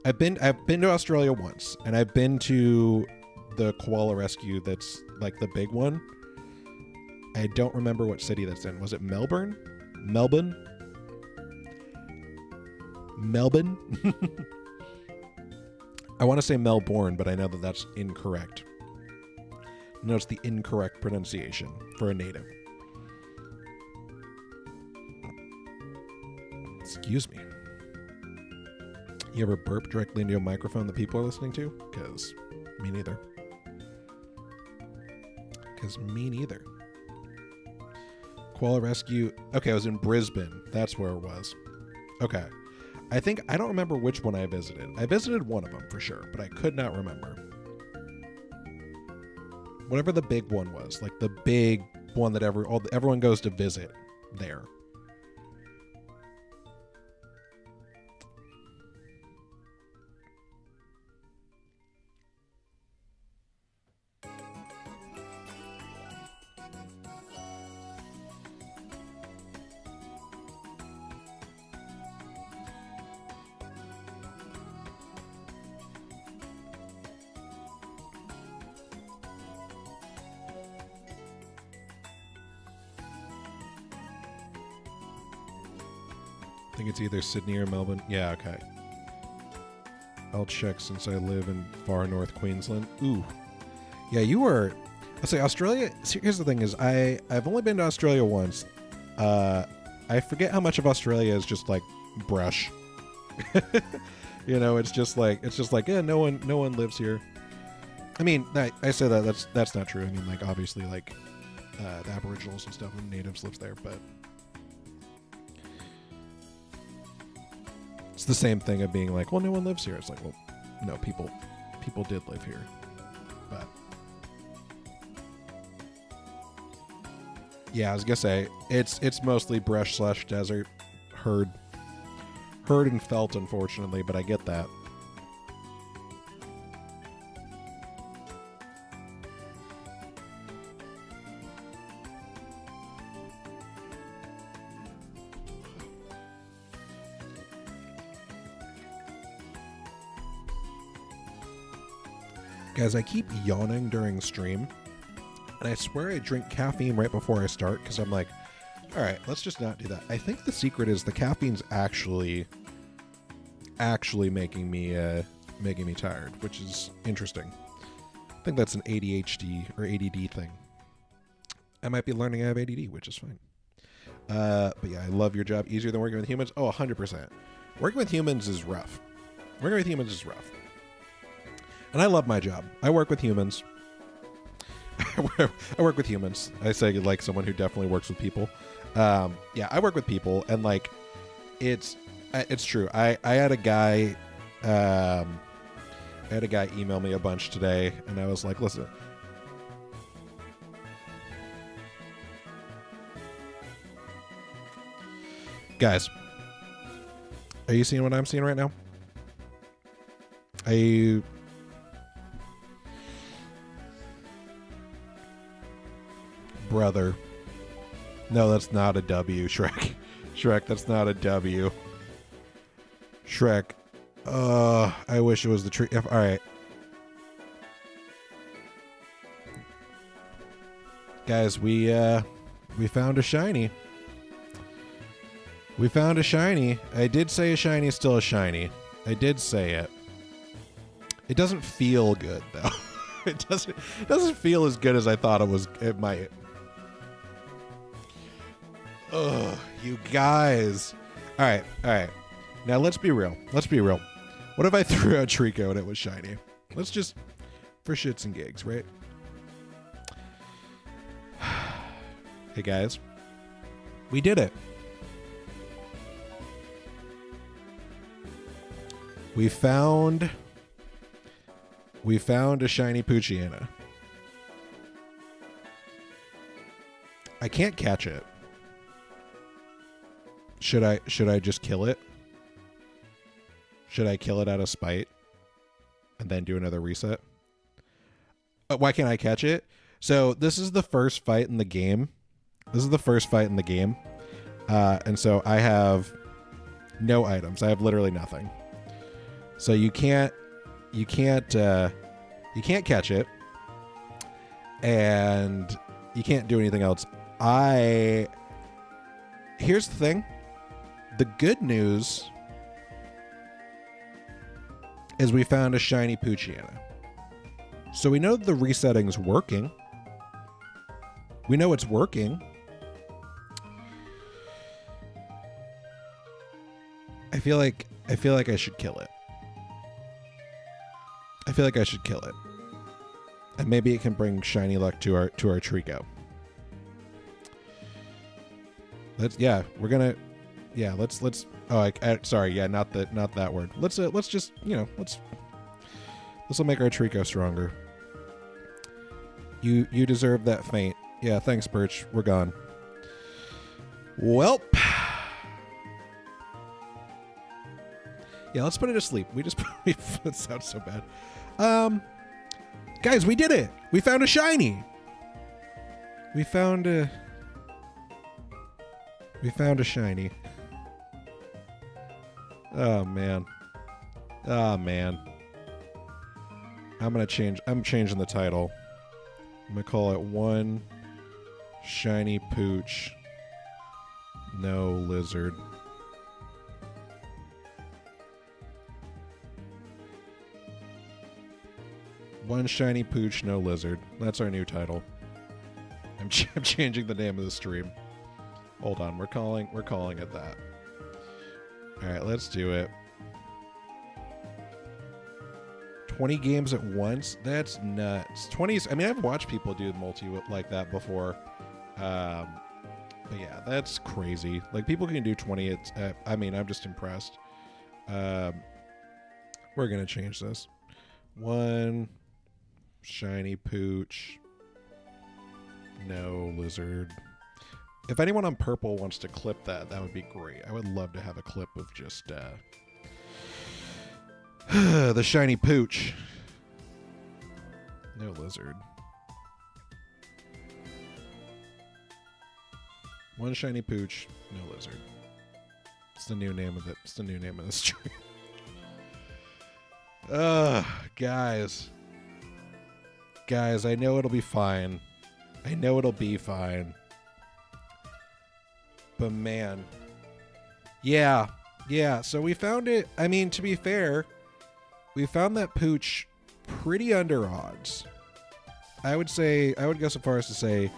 I've been to Australia once, and I've been to the koala rescue that's like the big one. I don't remember what city that's in. Was it Melbourne? Melbourne? I want to say Melbourne, but I know that that's incorrect. No, it's the incorrect pronunciation for a native. Excuse me. You ever burp directly into a microphone that people are listening to? Because me neither. Koala rescue. Okay, I was in Brisbane. That's where it was. Okay. I don't remember which one I visited. I visited one of them for sure, but I could not remember. Whatever the big one was, like the big one that everyone goes to visit there. I think it's either Sydney or Melbourne. Yeah, okay. I'll check since I live in far north Queensland. Ooh. Yeah, you were... I'll say Australia... Here's the thing is I've only been to Australia once. I forget how much of Australia is just like brush. You know, it's just like, yeah, no one lives here. I mean, I say that's not true. I mean, like, obviously, like, the Aboriginals and stuff and natives lives there, but... It's the same thing of being like, well, no one lives here. It's like, well, no, people did live here, but yeah, I was gonna say it's mostly brush / desert, herd and felt, unfortunately, but I get that. Guys, I keep yawning during stream, and I swear I drink caffeine right before I start because I'm like, all right, let's just not do that. I think the secret is the caffeine's actually making me tired, which is interesting. I think that's an ADHD or ADD thing. I might be learning I have ADD, which is fine. But yeah, I love your job. Easier than working with humans? Oh, 100%. Working with humans is rough. Working with humans is rough. And I love my job. I work with humans. I work with humans. I say like someone who definitely works with people. Yeah, I work with people, and like, it's true. I had a guy email me a bunch today, and I was like, listen. Guys, are you seeing what I'm seeing right now? Brother. No, that's not a W, Shrek. Shrek, that's not a W. Shrek. I wish it was the tree. All right. Guys, we found a shiny. We found a shiny. I did say a shiny is still a shiny. I did say it. It doesn't feel good though. It doesn't feel as good as I thought it might. Ugh, you guys. All right. Now let's be real. What if I threw out Treecko and it was shiny? Let's just, for shits and gigs, right? Hey guys, we did it. We found a shiny Poochyena. I can't catch it. Should I just kill it? Should I kill it out of spite and then do another reset? Why can't I catch it? So this is the first fight in the game. And so I have no items. I have literally nothing. So you can't catch it, and you can't do anything else. Here's the thing. The good news is we found a shiny Poochyena. So we know the resetting's working. We know it's working. I feel like I should kill it. And maybe it can bring shiny luck to our Treecko. Let's sorry, yeah, not that word. Let's just, this will make our Treecko stronger. You deserve that feint. Yeah, thanks, Birch. We're gone. Welp. Yeah, let's put it to sleep. That sounds so bad. Guys, we did it. We found a shiny. We found a shiny. Oh man. I'm changing the title. I'm gonna call it One Shiny Pooch, No Lizard. One Shiny Pooch, No Lizard. That's our new title. I'm changing the name of the stream. Hold on, we're calling it that. All right, let's do it. 20 games at once? That's nuts. 20s. I mean, I've watched people do multi like that before. But yeah, that's crazy. Like, people can do 20. I'm just impressed. We're gonna change this. One Shiny Pooch, No Lizard. If anyone on purple wants to clip that would be great. I would love to have a clip of just the Shiny Pooch, No Lizard. One Shiny Pooch, No Lizard. It's the new name of it. It's the new name of the stream. Guys. Guys, I know it'll be fine. I know it'll be fine. But man. Yeah. Yeah, so we found it. I mean, to be fair, we found that pooch pretty under odds. I would go so far as to say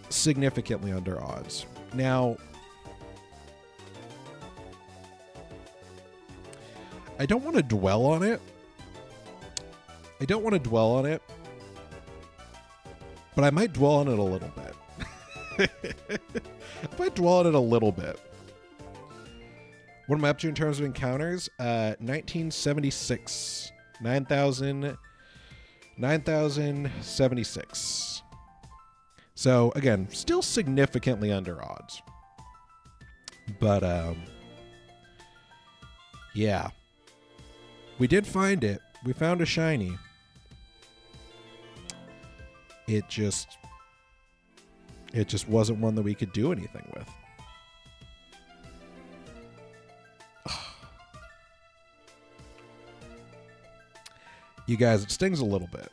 significantly under odds. Now, I don't want to dwell on it. But I might dwell on it a little bit. I might dwell on it a little bit. What am I up to in terms of encounters? 1976. 9,076. So, again, still significantly under odds. But, yeah. We did find it. We found a shiny. It just wasn't one that we could do anything with. You guys, it stings a little bit.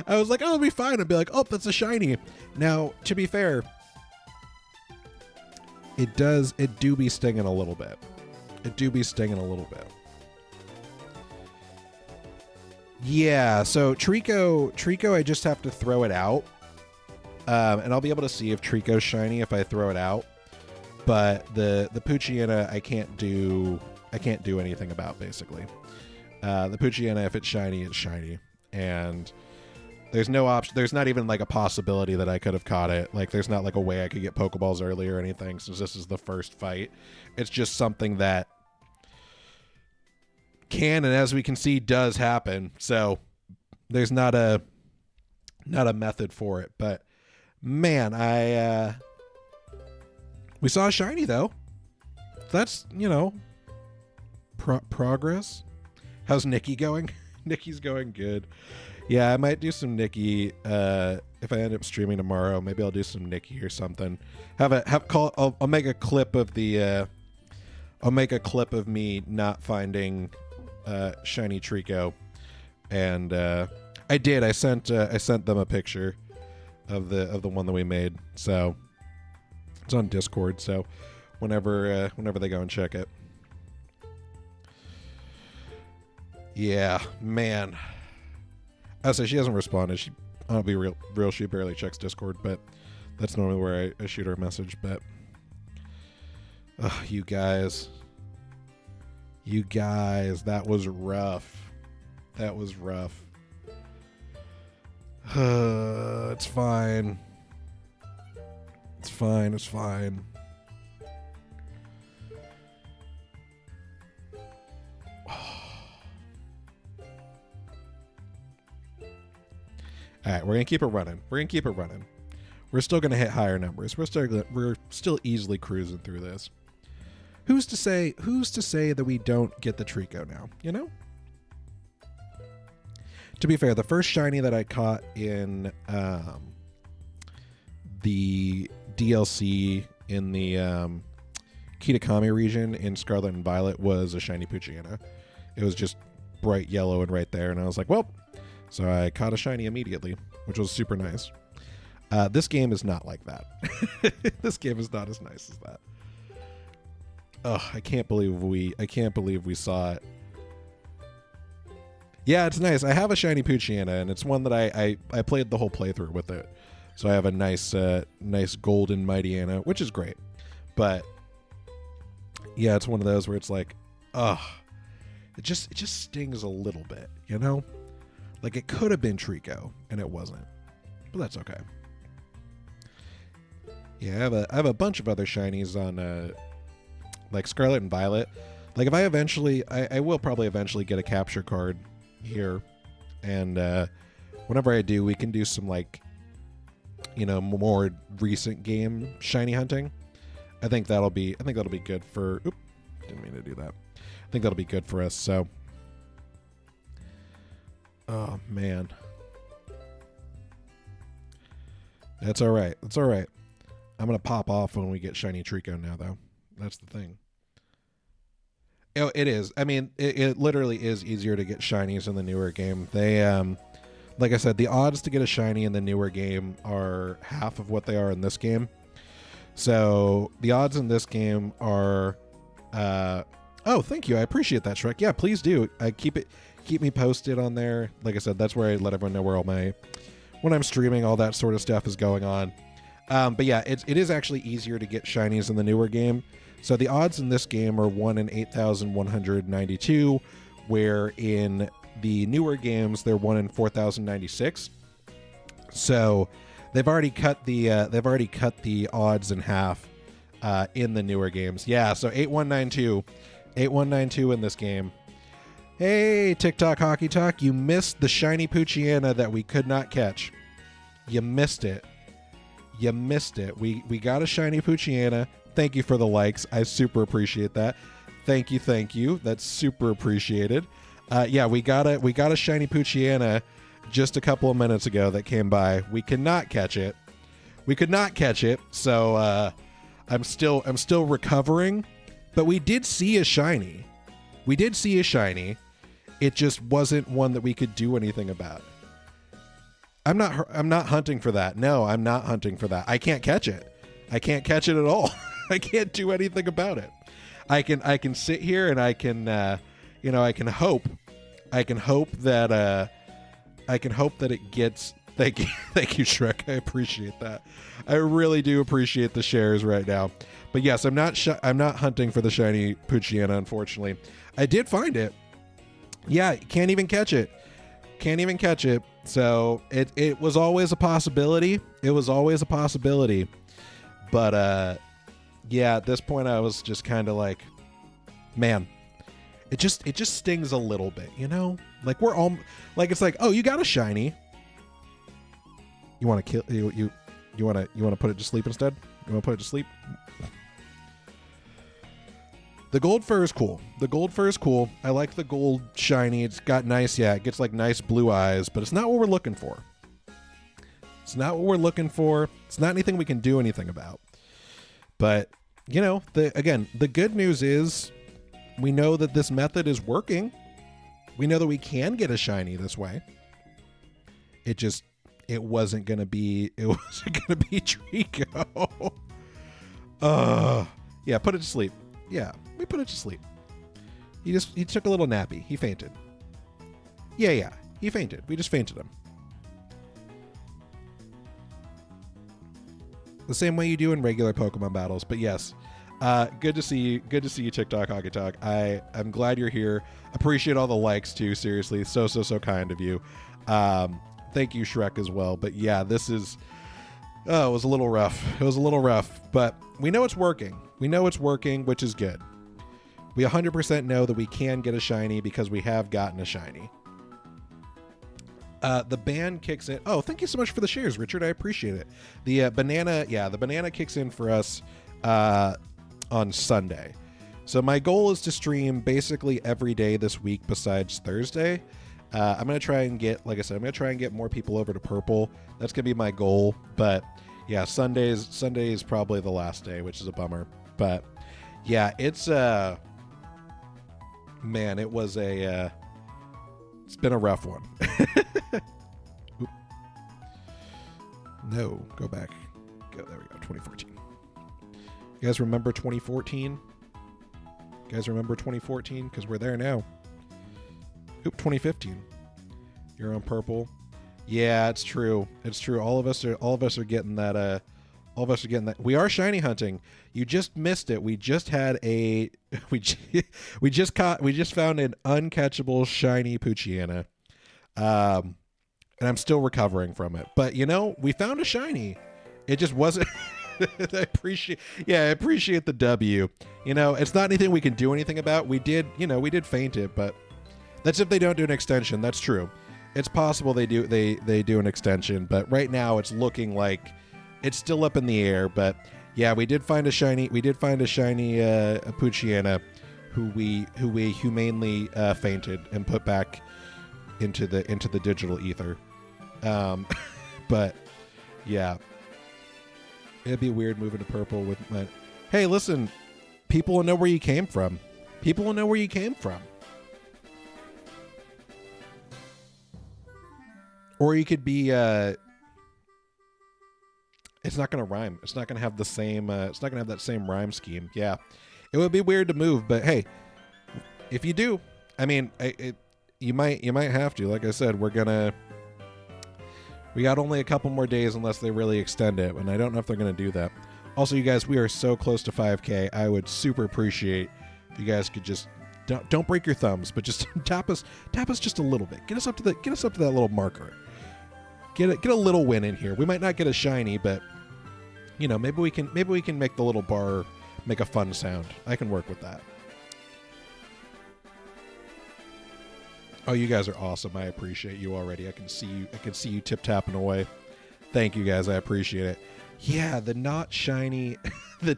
I was like, oh, it'll be fine. I'd be like, oh, that's a shiny. Now, to be fair, it do be stinging a little bit. Yeah, so Treecko, I just have to throw it out. And I'll be able to see if Treecko's shiny if I throw it out. But the Poochyena I can't do anything about, basically. The Poochyena, if it's shiny, it's shiny. And there's no option. There's not even like a possibility that I could have caught it. Like there's not like a way I could get Pokeballs early or anything, since this is the first fight. It's just something that can, and as we can see, does happen. So there's not a method for it. But man, we saw a shiny though. That's, progress. How's Nikki going? Nikki's going good. Yeah, I might do some Nikki if I end up streaming tomorrow. Maybe I'll do some Nikki or something. I'll make a clip of the I'll make a clip of me not finding shiny Treecko, and I did. I sent them a picture of the one that we made. So it's on Discord. So whenever they go and check it. Yeah, man. So she hasn't responded. I'll be real. She barely checks Discord, but that's normally where I shoot her a message. But you guys, that was rough. It's fine. It's fine. All right, we're gonna keep it running. We're still gonna hit higher numbers. We're still easily cruising through this. Who's to say that we don't get the Treecko now? To be fair, the first shiny that I caught in the DLC in the Kitakami region in Scarlet and Violet was a shiny Poochyena. It was just bright yellow and right there, and I was like, well. So I caught a shiny immediately, which was super nice. This game is not like that. This game is not as nice as that. Oh, I can't believe we saw it. Yeah, it's nice. I have a shiny Poochyena, and it's one that I played the whole playthrough with it. So I have a nice golden Mightyena, which is great. But yeah, it's one of those where it's like, it just stings a little bit, Like it could have been Treecko, and it wasn't. But that's okay. Yeah, I have a bunch of other shinies on like Scarlet and Violet. Like if I will probably eventually get a capture card here, and whenever I do, we can do some like more recent game shiny hunting. I think that'll be good for. Oop, didn't mean to do that. I think that'll be good for us. So. Oh, man. That's all right. I'm going to pop off when we get shiny Treecko now, though. That's the thing. Oh, it is. I mean, it literally is easier to get shinies in the newer game. They, like I said, the odds to get a shiny in the newer game are half of what they are in this game. So the odds in this game are, oh, thank you. I appreciate that, Shrek. Yeah, please do. Keep me posted on there. Like I said, that's where I let everyone know where all my, when I'm streaming, all that sort of stuff is going on. But yeah, it is actually easier to get shinies in the newer game. So the odds in this game are 1 in 8,192, where in the newer games they're 1 in 4,096. So they've already cut the odds in half in the newer games. Yeah, so 8192 in this game. Hey, TikTok Hockey Talk, you missed the shiny Poochyena that we could not catch. You missed it. We got a shiny Poochyena. Thank you for the likes. I super appreciate that. Thank you. That's super appreciated. Yeah, we got a shiny Poochyena just a couple of minutes ago that came by. We could not catch it. So I'm still recovering, but we did see a shiny. It just wasn't one that we could do anything about. I'm not hunting for that. No, I'm not hunting for that. I can't catch it. At all. I can't do anything about it. I can sit here and I can hope that it gets. Thank you, Shrek. I appreciate that. I really do appreciate the shares right now. But yes, I'm not hunting for the shiny Poochyena, unfortunately. I did find it. Yeah, can't even catch it. So it was always a possibility. But yeah, at this point I was just kind of like, man, it just stings a little bit, you know? Like we're all like, it's like, oh, you got a shiny. You want to kill you want to put it to sleep instead? You want to put it to sleep? The gold fur is cool. I like the gold shiny. It's got nice, it gets like nice blue eyes, but it's not what we're looking for. It's not anything we can do anything about. But, you know, the good news is we know that this method is working. We know that we can get a shiny this way. It wasn't going to be Treecko. Yeah, put it to sleep. Yeah, we put it to sleep. He took a little nappy. He fainted. Yeah, he fainted. We just fainted him. The same way you do in regular Pokemon battles, but yes. Good to see you. Good to see you, TikTok Hockey Talk. I'm glad you're here. Appreciate all the likes too. Seriously, so kind of you. Thank you, Shrek, as well. But yeah, it was a little rough. But we know it's working. Which is good. We 100% know that we can get a shiny because we have gotten a shiny. The ban kicks in. Oh, thank you so much for the shares, Richard. I appreciate it. The banana kicks in for us on Sunday. So my goal is to stream basically every day this week besides Thursday. I'm going to try and get, like I said, more people over to Purple. That's going to be my goal. But yeah, Sunday is probably the last day, which is a bummer. But yeah, it's man, it's been a rough one. No, go back. There we go. 2014. You guys remember 2014? Because we're there now. 2015. You're on Purple. Yeah, it's true. All of us are getting that. We are shiny hunting. You just missed it. We just found an uncatchable shiny Poochyena. And I'm still recovering from it. But you know, we found a shiny. It just wasn't. I appreciate the W. You know, it's not anything we can do anything about. We did faint it, but that's if they don't do an extension. That's true. It's possible they do an extension, but right now it's looking like it's still up in the air. But yeah, we did find a shiny Poochyena who we humanely fainted and put back into the digital ether. But yeah, it'd be weird moving to Purple with my. Hey, listen, people will know where you came from. People will know where you came from. Or you could be it's not going to rhyme. It's not going to have the same it's not going to have that same rhyme scheme. Yeah. It would be weird to move, but hey, if you do, I mean, you might have to. Like I said, we got only a couple more days unless they really extend it, and I don't know if they're going to do that. Also, you guys, we are so close to 5K. I would super appreciate if you guys could just don't break your thumbs, but just tap us just a little bit. Get us up to that little marker. Get a little win in here. We might not get a shiny, but you know, maybe we can make the little bar make a fun sound. I can work with that. Oh, you guys are awesome. I appreciate you already. I can see you tip tapping away. Thank you guys. I appreciate it. Yeah, the not shiny, the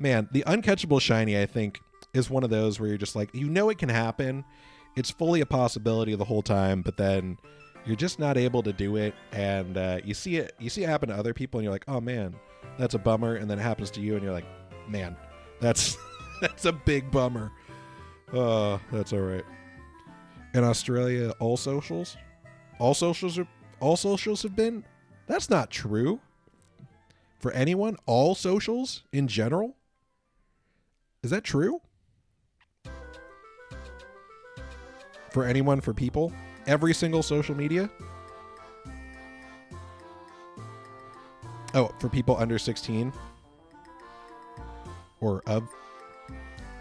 uncatchable shiny, I think, is one of those where you're just like, you know, it can happen. It's fully a possibility the whole time, but then you're just not able to do it, and you see it happen to other people, and you're like, oh man, that's a bummer, and then it happens to you, and you're like, man, that's a big bummer. Oh, that's all right. In Australia, all socials have been. That's not true. For anyone, all socials in general, is that true? For anyone, for people, every single social media. Oh, for people under 16, or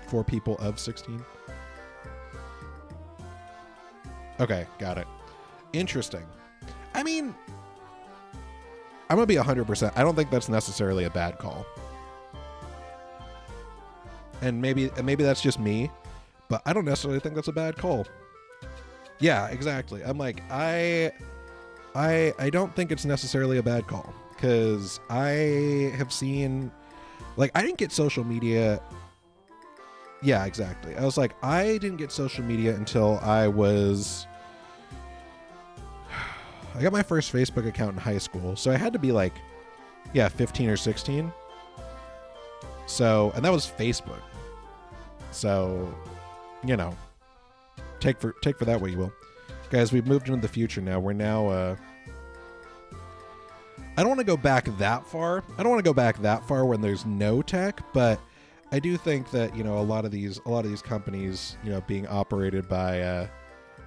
for people of 16. Okay, got it. Interesting. I mean, I'm going to be 100%. I don't think that's necessarily a bad call. And maybe that's just me, but I don't necessarily think that's a bad call. Yeah, exactly. I'm like, I don't think it's necessarily a bad call, because I have seen, like, I didn't get social media. Yeah, exactly. I was like, I didn't get social media until I got my first Facebook account in high school. So I had to be like, 15 or 16. So, and that was Facebook. So, you know, take for that what you will. Guys, we've moved into the future now. We're now, I don't want to go back that far. I don't want to go back that far when there's no tech, but I do think that, you know, a lot of these companies, you know, being operated by,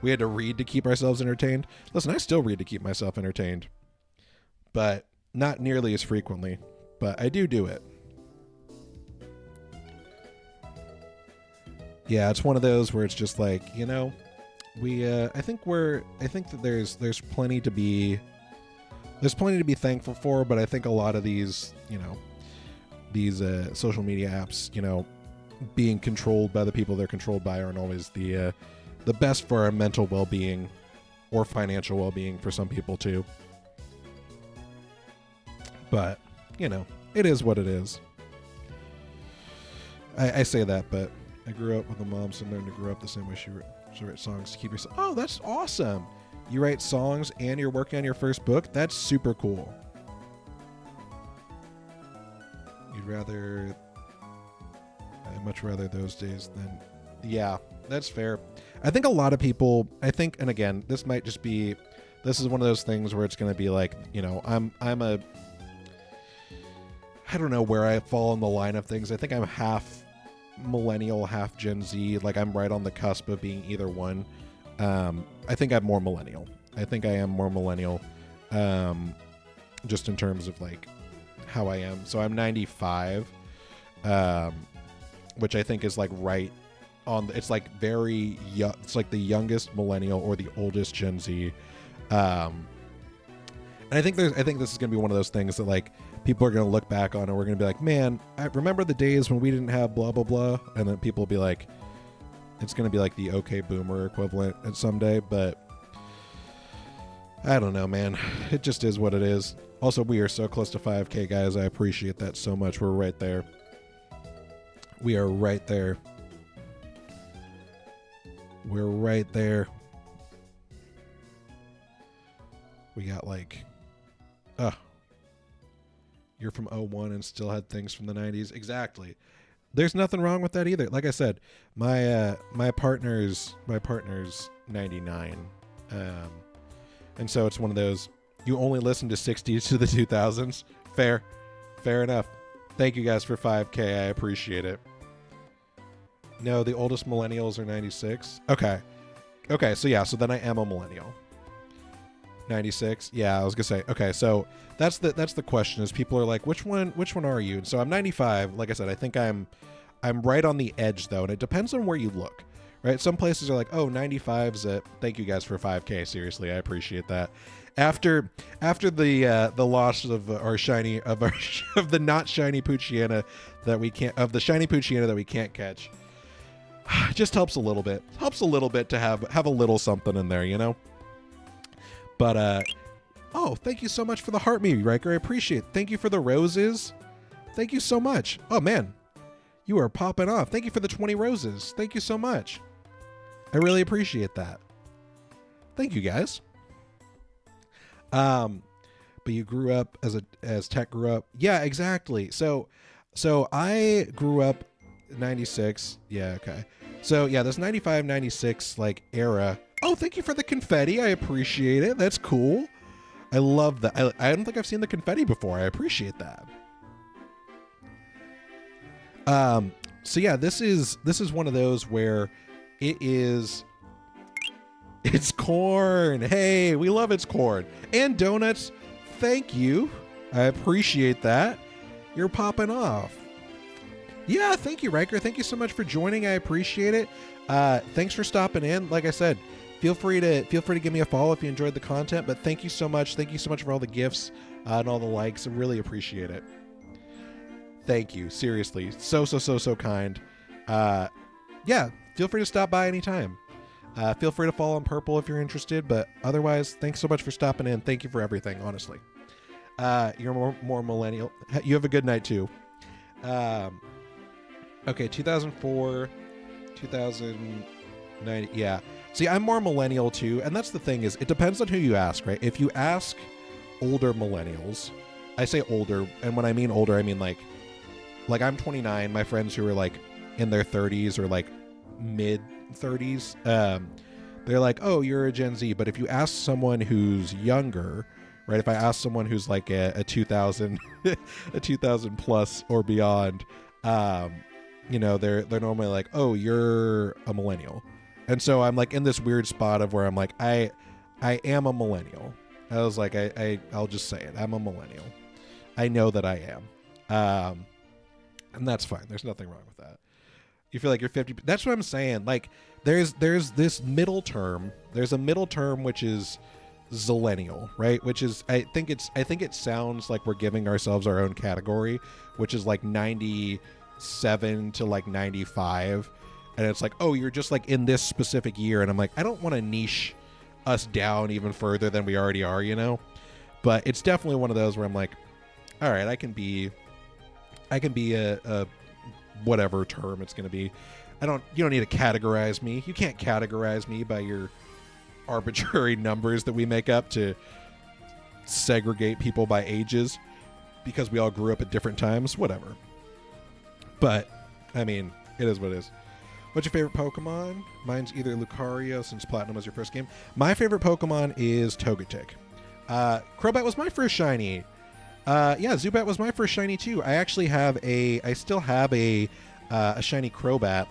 we had to read to keep ourselves entertained. Listen, I still read to keep myself entertained, but not nearly as frequently, but I do it. Yeah, it's one of those where it's just like, you know, I think that there's plenty to be thankful for, but I think a lot of these, you know, these social media apps, you know, being controlled by the people they're controlled by aren't always the best for our mental well-being or financial well-being for some people too. But, you know, it is what it is. I say that, but I grew up with a mom similar to grow up the same way she writes songs to keep yourself. Oh, that's awesome. You write songs and you're working on your first book? That's super cool. I'd much rather those days than... Yeah, that's fair. I think a lot of people, and again, this is one of those things where it's going to be like, you know, I don't know where I fall on the line of things. I think I'm half millennial, half Gen Z. Like, I'm right on the cusp of being either one. I think I'm more millennial. Just in terms of like how I am. So I'm 95, which I think is like right on. It's like very young. It's like the youngest millennial or the oldest Gen Z. And I think this is going to be one of those things that like people are going to look back on and we're going to be like, man, I remember the days when we didn't have blah, blah, blah. And then people will be like, it's going to be like the okay boomer equivalent at someday, but I don't know, man. It just is what it is. Also, we are so close to 5K, guys. I appreciate that so much. We're right there. We are right there. We're right there. We got like, you're from 01 and still had things from the 90s. Exactly. There's nothing wrong with that either. Like I said, my partner's 99, and so it's one of those, you only listen to 60s to the 2000s. Fair enough. Thank you guys for 5K. I appreciate it. No, the oldest millennials are 96. Okay. So yeah, so then I am a millennial. 96. Yeah, I was gonna say. Okay, so that's the question. Is people are like, which one are you? And so I'm 95. Like I said, I think I'm right on the edge though, and it depends on where you look. Right? Some places are like, oh, 95's it. Thank you guys for 5K. Seriously, I appreciate that. After the loss of our shiny of the not shiny Poochyena that we can't, of the shiny Poochyena that we can't catch, it just helps a little bit. Helps a little bit to have a little something in there, you know. But oh, thank you so much for the heart me, Riker. I appreciate it. Thank you for the roses. Thank you so much. Oh man, you are popping off. Thank you for the 20 roses. Thank you so much. I really appreciate that. Thank you guys. But you grew up as Tech grew up. Yeah, exactly. So I grew up 96. Yeah, okay. So yeah, this 95, 96 like era. Oh, thank you for the confetti. I appreciate it. That's cool. I love that. I don't think I've seen the confetti before. I appreciate that. So yeah, this is one of those where it's corn. Hey, we love it's corn. And donuts. Thank you. I appreciate that. You're popping off. Yeah, thank you, Riker. Thank you so much for joining. I appreciate it. Thanks for stopping in. Like I said, feel free to give me a follow if you enjoyed the content. But thank you so much. Thank you so much for all the gifts and all the likes. I really appreciate it. Thank you. Seriously. So kind. Yeah, feel free to stop by anytime. Feel free to follow on Purple if you're interested. But otherwise, thanks so much for stopping in. Thank you for everything, honestly. You're more millennial. You have a good night, too. Okay, 2004, 2009. Yeah. See, I'm more millennial, too. And that's the thing is, it depends on who you ask, right? If you ask older millennials, I say older. And when I mean older, I mean like I'm 29. My friends who are like in their 30s or like mid 30s, they're like, oh, you're a Gen Z. But if you ask someone who's younger, right? If I ask someone who's like a 2000, a 2000 plus or beyond, you know, they're normally like, oh, you're a millennial. And so I'm like in this weird spot of where I'm like, I am a millennial. I was like, I'll just say it. I'm a millennial. I know that I am. And that's fine. There's nothing wrong with that. You feel like you're 50. That's what I'm saying. Like there's this middle term. There's a middle term, which is zillennial, right? Which is, I think it sounds like we're giving ourselves our own category, which is like 97 to like 95. And it's like, oh, you're just like in this specific year. And I'm like, I don't want to niche us down even further than we already are, you know? But it's definitely one of those where I'm like, all right, I can be a whatever term it's going to be. You don't need to categorize me. You can't categorize me by your arbitrary numbers that we make up to segregate people by ages because we all grew up at different times, whatever. But, I mean, it is what it is. What's your favorite Pokemon? Mine's either Lucario, since Platinum was your first game. My favorite Pokemon is Togetic. Crobat was my first shiny. Yeah, Zubat was my first shiny too. I still have a shiny Crobat.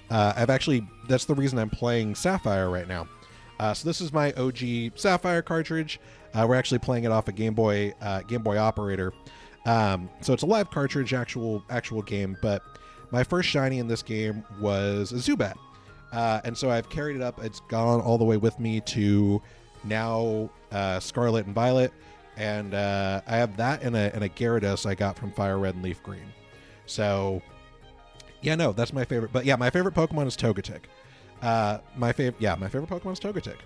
That's the reason I'm playing Sapphire right now. So this is my OG Sapphire cartridge. We're actually playing it off a Gameboy operator. So it's a live cartridge, actual game, but my first shiny in this game was a Zubat. And so I've carried it up. It's gone all the way with me to now Scarlet and Violet. And I have that in a Gyarados I got from Fire Red and Leaf Green. So, yeah, no, that's my favorite. But yeah, my favorite Pokemon is Togetic. My favorite Pokemon is Togetic.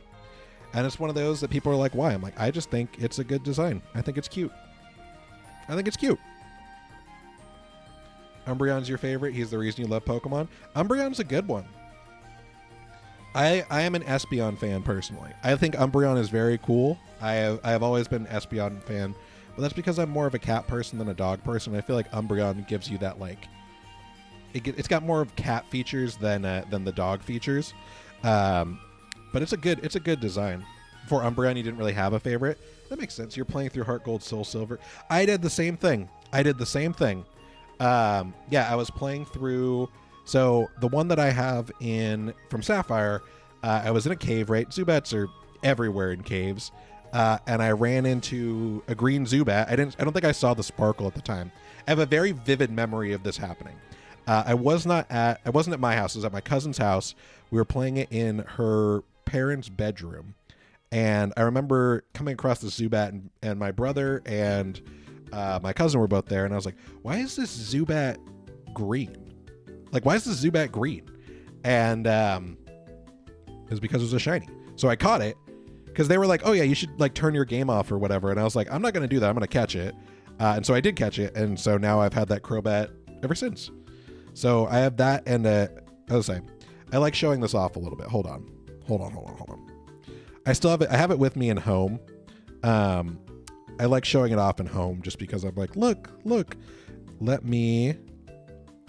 And it's one of those that people are like, why? I'm like, I just think it's a good design. I think it's cute. Umbreon's your favorite. He's the reason you love Pokemon. Umbreon's a good one. I am an Espeon fan personally. I think Umbreon is very cool. I have always been an Espeon fan, but that's because I'm more of a cat person than a dog person. I feel like Umbreon gives you that like it's got more of cat features than the dog features, but it's a good design. For Umbreon, you didn't really have a favorite. That makes sense. You're playing through Heart Gold, Soul Silver. I did the same thing. Yeah, I was playing through. So the one that I have from Sapphire, I was in a cave, right? Zubats are everywhere in caves. And I ran into a green Zubat. I don't think I saw the sparkle at the time. I have a very vivid memory of this happening. I wasn't at my house. I was at my cousin's house. We were playing it in her parents' bedroom. And I remember coming across this Zubat, and my brother and my cousin were both there. And I was like, why is this Zubat green? Like, why is this Zubat green? And it was because it was a shiny. So I caught it. Because they were like, oh yeah, you should like turn your game off or whatever. And I was like, I'm not going to do that. I'm going to catch it. And so I did catch it. And so now I've had that Crobat ever since. So I have that. And I was saying, I like showing this off a little bit. Hold on. I still have it. I have it with me in home. I like showing it off in home just because I'm like, look, let me,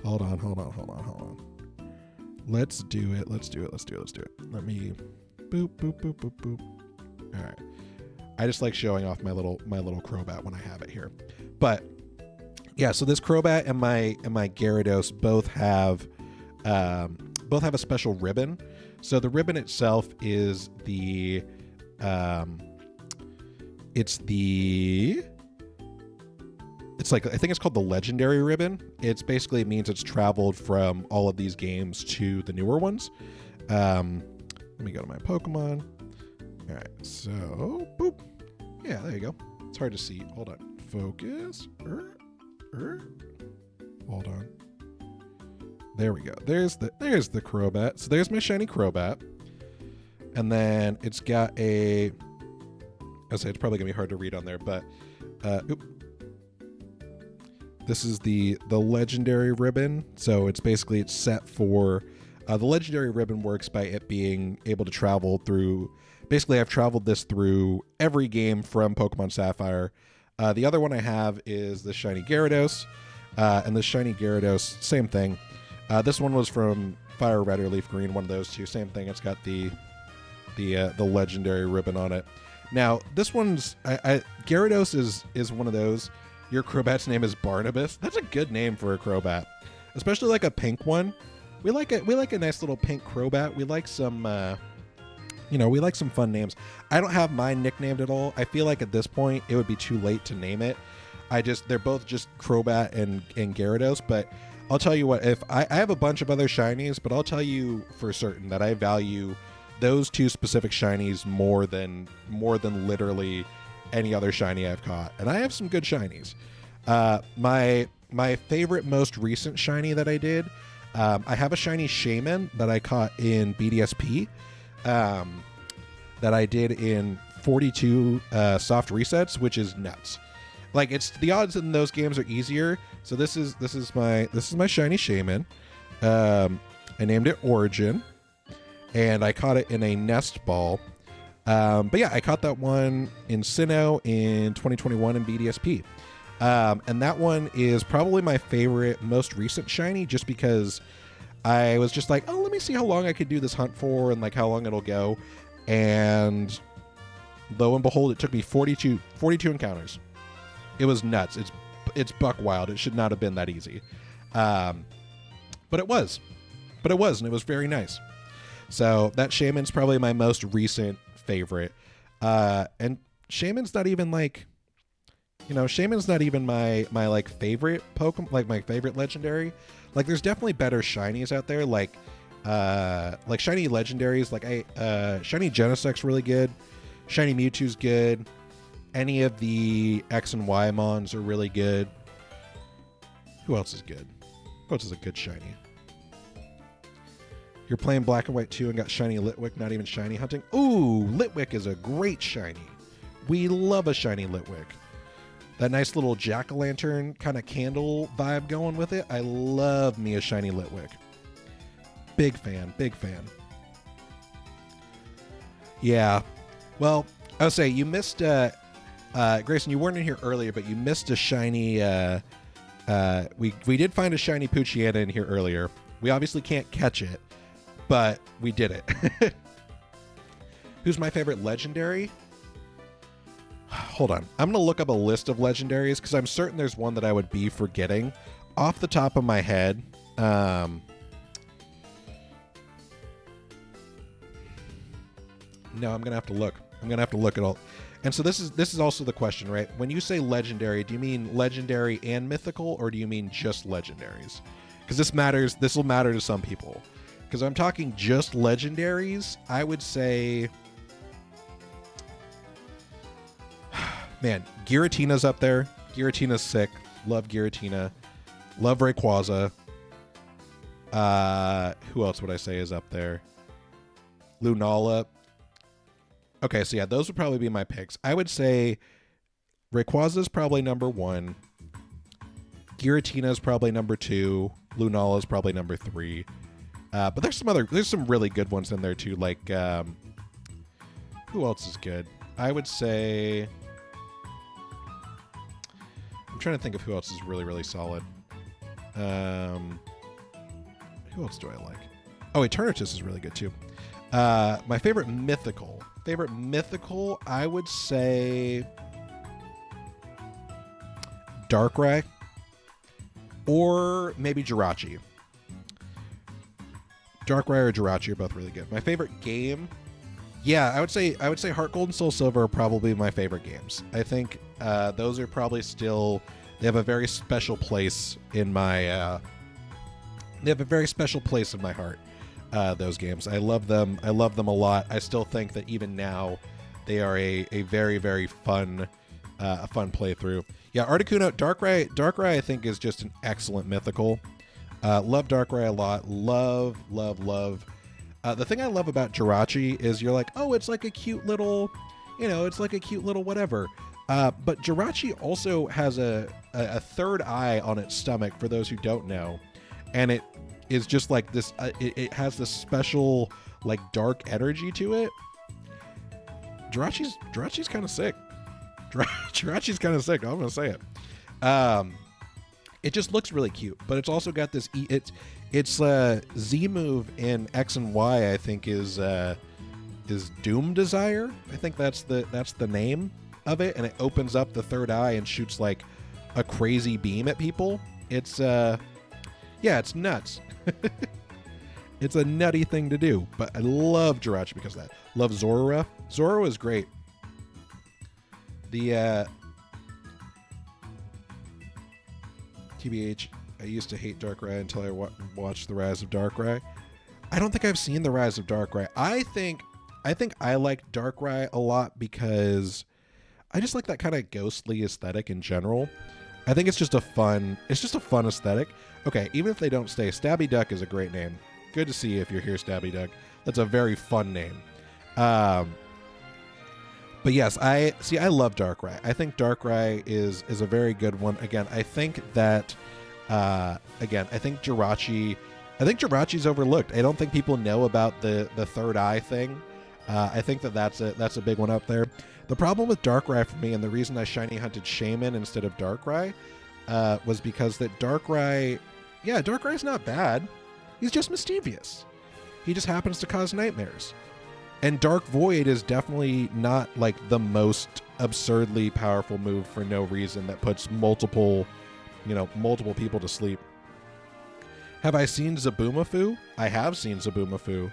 hold on. Let's do it. Let me boop. All right. I just like showing off my little Crobat when I have it here. But yeah, so this Crobat and my Gyarados both have a special ribbon. So the ribbon itself is it's like, I think it's called the legendary ribbon. It's basically, it means it's traveled from all of these games to the newer ones. Let me go to my Pokemon. All right, so boop. Yeah, there you go. It's hard to see. Hold on. Focus. Hold on. There we go. There's the Crobat. So there's my shiny Crobat. And then it's got I say it's probably gonna be hard to read on there, but this is the legendary ribbon. So it's set for the legendary ribbon works by it being able to travel through. Basically, I've traveled this through every game from Pokemon Sapphire. The other one I have is the shiny Gyarados, and the shiny Gyarados, same thing. This one was from Fire Red or Leaf Green, one of those two. Same thing. It's got the legendary ribbon on it. Now this one's Gyarados is one of those. Your Crobat's name is Barnabas. That's a good name for a Crobat, especially like a pink one. We like a nice little pink Crobat. We like some we like some fun names. I don't have mine nicknamed at all. I feel like at this point it would be too late to name it. They're both just Crobat and Gyarados, but I'll tell you what, if I have a bunch of other shinies, but I'll tell you for certain that I value those two specific shinies more than literally any other shiny I've caught. And I have some good shinies. My favorite most recent shiny that I did, I have a shiny Shaman that I caught in BDSP. That I did in 42 soft resets, which is nuts. Like, it's the odds in those games are easier. So this is my shiny Shaman. I named it Origin, and I caught it in a nest ball. But yeah, I caught that one in Sinnoh in 2021 in BDSP. And that one is probably my favorite, most recent shiny, just because I was just like, oh, let me see how long I could do this hunt for and like how long it'll go. And lo and behold, it took me 42 encounters. It was nuts. It's buck wild. It should not have been that easy. But it was. And it was very nice. So that Shaman's probably my most recent favorite. And Shaman's not even like, Shaman's not even my like favorite Pokemon, like my favorite legendary. Like, there's definitely better shinies out there, like shiny legendaries. Like shiny Genesec's really good. Shiny Mewtwo's good. Any of the X and Y mons are really good. Who else is good? Who else is a good shiny? You're playing Black and White 2 and got shiny Litwick, not even shiny hunting. Ooh, Litwick is a great shiny. We love a shiny Litwick. That nice little jack-o'-lantern kind of candle vibe going with it. I love me a shiny Litwick. Big fan. Yeah. Well, I would say you missed, Grayson, you weren't in here earlier, but you missed a shiny We did find a shiny Poochyena in here earlier. We obviously can't catch it, but we did it. Who's my favorite legendary? Hold on. I'm going to look up a list of legendaries because I'm certain there's one that I would be forgetting. Off the top of my head, no, I'm going to have to look. I'm going to have to look at all. And so this is also the question, right? When you say legendary, do you mean legendary and mythical, or do you mean just legendaries? Because this matters. This will matter to some people. Because I'm talking just legendaries, I would say, man, Giratina's up there. Giratina's sick. Love Giratina. Love Rayquaza. Who else would I say is up there? Lunala. Okay, so yeah, those would probably be my picks. I would say Rayquaza's probably number 1. Giratina's probably number 2. Lunala's probably number 3. But there's some really good ones in there too. Like, who else is good? I would say, I'm trying to think of who else is really, really solid. Who else do I like? Oh, Eternatus is really good too. My favorite mythical, I would say Darkrai or maybe Jirachi. Darkrai or Jirachi are both really good. My favorite game, yeah, I would say Heart Gold and Soul Silver are probably my favorite games. I think those are probably still, they have a very special place in my heart. Those games, I love them a lot. I still think that even now they are a very, very fun playthrough. Yeah, Articuno, Darkrai I think is just an excellent mythical. Love Darkrai a lot. Love. The thing I love about Jirachi is you're like, oh, it's like a cute little, whatever. But Jirachi also has a third eye on its stomach, for those who don't know. And it is just like this, it has this special, like, dark energy to it. Jirachi's kind of sick. Jirachi's kind of sick, I'm going to say it. It just looks really cute, but it's also got this, its Z move in X and Y, I think, is Doom Desire. I think that's the name of it, and it opens up the third eye and shoots like a crazy beam at people. It's it's nuts. It's a nutty thing to do, but I love Jirachi because of that. Love Zorora. Zorora is great. The TBH, I used to hate Darkrai until I watched The Rise of Darkrai. I don't think I've seen The Rise of Darkrai. I think I like Darkrai a lot because I just like that kind of ghostly aesthetic in general. I think it's just a fun aesthetic. Okay, even if they don't stay, Stabby Duck is a great name. Good to see you if you're here, Stabby Duck. That's a very fun name. But yes, I love Darkrai. I think Darkrai is a very good one. Again, I think that I think Jirachi's overlooked. I don't think people know about the third eye thing. I think that's a big one up there. The problem with Darkrai for me, and the reason I shiny hunted Shaman instead of Darkrai, was because that Darkrai's not bad. He's just mischievous. He just happens to cause nightmares. And Dark Void is definitely not like the most absurdly powerful move for no reason that puts multiple people to sleep. Have I seen Zaboomafoo? I have seen Zaboomafoo.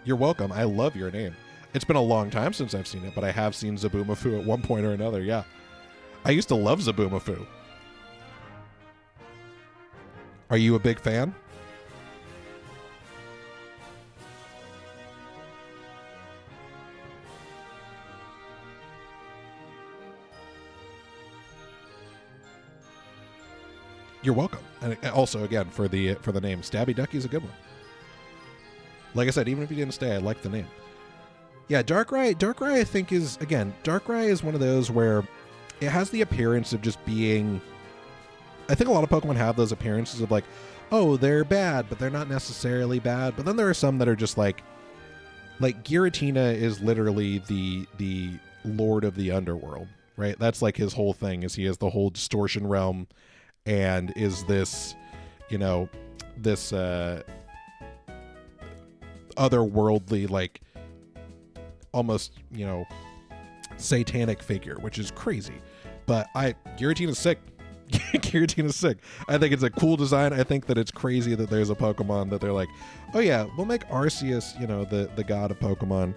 You're welcome. I love your name. It's been a long time since I've seen it, but I have seen Zaboomafoo at one point or another, yeah. I used to love Zaboomafoo. Are you a big fan? You're welcome. And also, again, for the name, Stabby Ducky's a good one. Like I said, even if you didn't stay, I like the name. Yeah, Darkrai I think Darkrai is one of those where it has the appearance of just being, I think a lot of Pokemon have those appearances of like, oh, they're bad, but they're not necessarily bad. But then there are some that are just like Giratina is literally the Lord of the Underworld, right? That's like his whole thing, is he has the whole distortion realm. and is this, this otherworldly, like almost, satanic figure, which is crazy. But Giratina's sick. Giratina's sick. I think it's a cool design. I think that it's crazy that there's a Pokemon that they're like, oh yeah, we'll make Arceus, the god of Pokemon.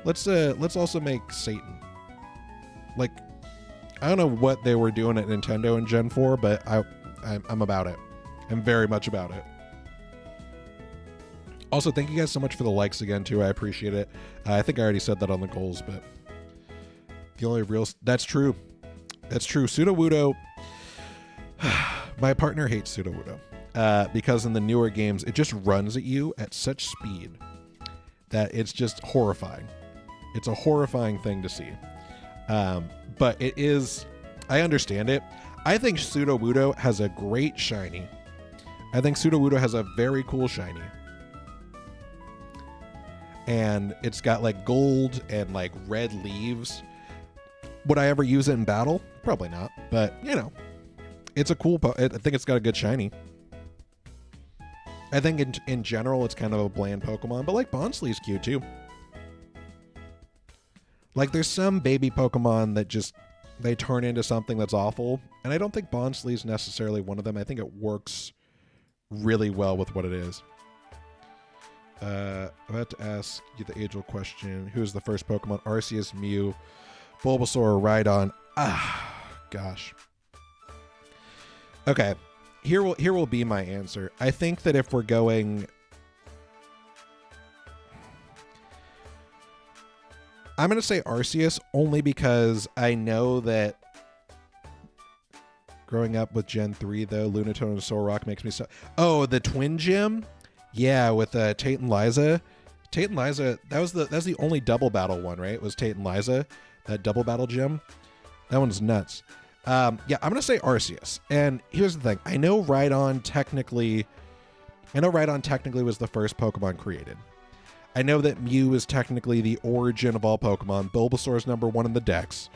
Let's also make Satan. Like, I don't know what they were doing at Nintendo in Gen 4, but I'm about it. I'm very much about it. Also, thank you guys so much for the likes again, too. I appreciate it. I think I already said that on the goals, but the only real... That's true. That's true. Sudowoodo... My partner hates Sudowoodo because in the newer games, it just runs at you at such speed that it's just horrifying. It's a horrifying thing to see. But it is... I understand it. I think Sudowoodo has a great shiny. I think Sudowoodo has a very cool shiny. And it's got like gold and like red leaves. Would I ever use it in battle? Probably not. But, it's a cool... I think it's got a good shiny. I think in general, it's kind of a bland Pokemon. But like Bonsly's cute too. Like there's some baby Pokemon that just... they turn into something that's awful. And I don't think Bonsly's necessarily one of them. I think it works really well with what it is. I'm about to ask you the age-old question. Who is the first Pokemon? Arceus, Mew, Bulbasaur, or Rhydon? Gosh. Okay. Here will be my answer. I think that if we're going... I'm going to say Arceus only because I know that growing up with Gen 3, though, Lunatone and Solrock makes me so... Oh, the Twin Gym? Yeah, with Tate and Liza. Tate and Liza, that's the only double battle one, right? It was Tate and Liza, that double battle gym. That one's nuts. Yeah, I'm going to say Arceus. And here's the thing. I know Rhydon technically was the first Pokemon created. I know that Mew is technically the origin of all Pokemon. Bulbasaur is number 1 in the Dex.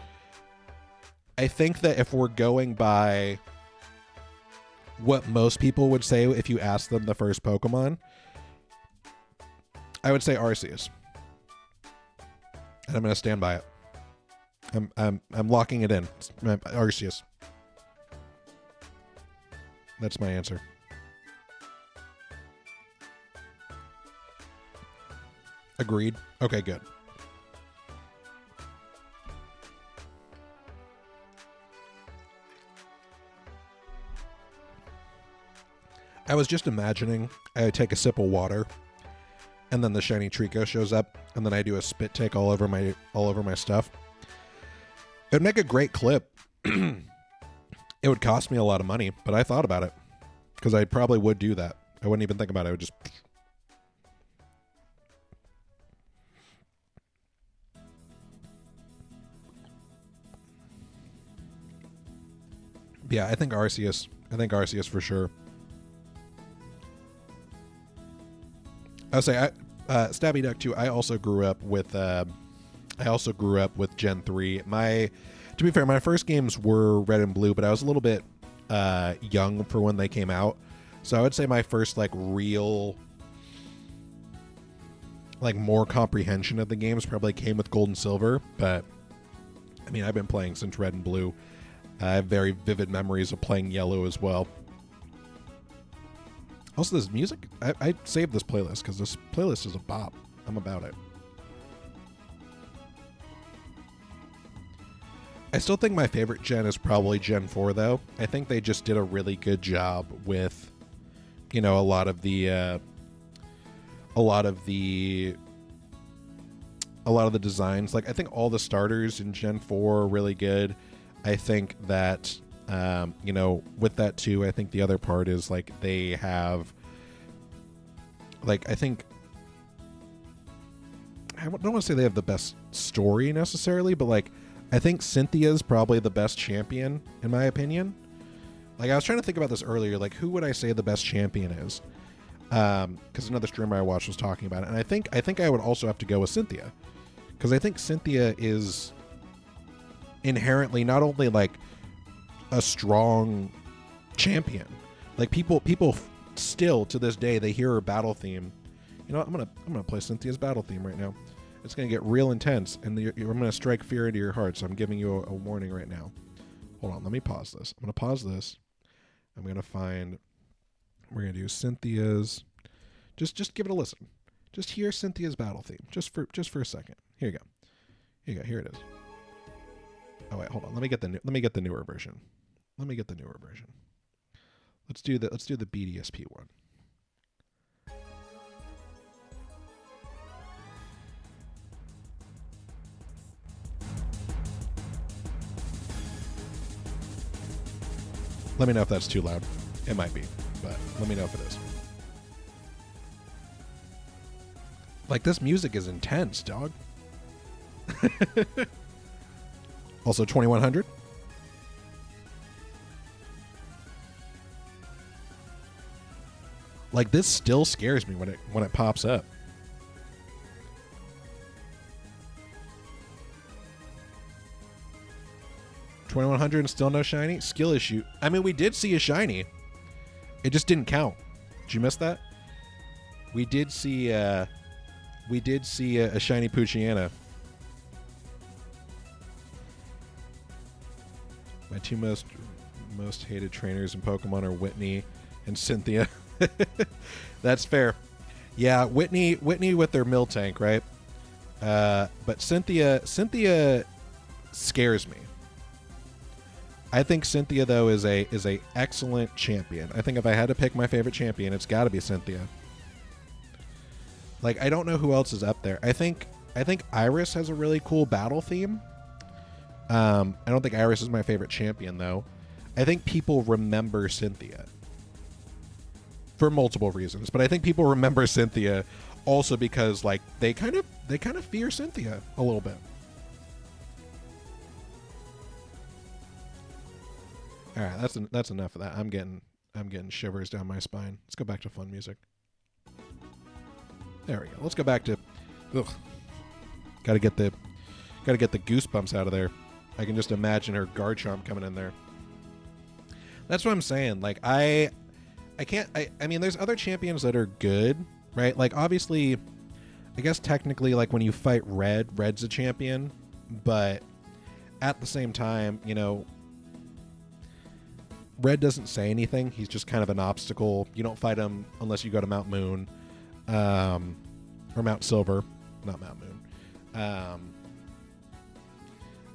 I think that if we're going by what most people would say if you ask them the first Pokemon, I would say Arceus. And I'm going to stand by it. I'm locking it in. It's Arceus. That's my answer. Agreed. Okay, good. I was just imagining I take a sip of water and then the shiny Treecko shows up and then I do a spit take all over my stuff. It would make a great clip. It would cost me a lot of money, but I thought about it because I probably would do that. I wouldn't even think about it. I would just... Yeah, I think Arceus. I think Arceus for sure. I'll say, Stabby Duck too. I also grew up with Gen 3. To be fair, my first games were Red and Blue, but I was a little bit young for when they came out. So I would say my first real more comprehension of the games probably came with Gold and Silver. But I mean, I've been playing since Red and Blue. I have very vivid memories of playing Yellow as well. Also, this music, I saved this playlist because this playlist is a bop. I'm about it. I still think my favorite gen is probably Gen 4, though. I think they just did a really good job with, a lot of the designs. I think all the starters in Gen 4 are really good. I think that, with that too, I think the other part is they have, I think, I don't want to say they have the best story necessarily, but I think Cynthia's probably the best champion in my opinion. I was trying to think about this earlier, who would I say the best champion is? Because another streamer I watched was talking about it, and I think I would also have to go with Cynthia, because I think Cynthia is inherently not only a strong champion. Like people still to this day, they hear her battle theme. You know what? I'm gonna play Cynthia's battle theme right now. It's gonna get real intense, and I'm gonna strike fear into your heart. So I'm giving you a warning right now. Hold on, let me pause this. I'm gonna pause this. I'm gonna find. We're gonna do Cynthia's. Just give it a listen. Just hear Cynthia's battle theme. Just for a second. Here you go. Here you go. Here it is. Oh wait, hold on. Let me get the newer version. Let's do the BDSP one. Let me know if that's too loud. It might be, but let me know if it is. Like, this music is intense, dog. Also 2100. Like, this still scares me when it pops up. $2,100 and still no shiny? Skill issue. I mean, we did see a shiny. It just didn't count. Did you miss that? We did see a shiny Poochyena. My two most hated trainers in Pokemon are Whitney and Cynthia. That's fair. Yeah, Whitney with their Miltank, right? But Cynthia scares me. I think Cynthia, though, is a excellent champion. I think if I had to pick my favorite champion, it's got to be Cynthia. Like, I don't know who else is up there. I think Iris has a really cool battle theme. I don't think Iris is my favorite champion, though. I think people remember Cynthia for multiple reasons, but I think people remember Cynthia also because, like, they kind of fear Cynthia a little bit. All right, that's enough of that. I'm getting shivers down my spine. Let's go back to fun music. There we go. Let's go back to. Ugh. Got to get the goosebumps out of there. I can just imagine her Garchomp coming in there. That's what I'm saying. Like, I mean, there's other champions that are good, right? Like, obviously, I guess technically, like, when you fight Red's a champion, but at the same time, you know, Red doesn't say anything. He's just kind of an obstacle. You don't fight him unless you go to Mount Moon, or Mount Silver, not Mount Moon.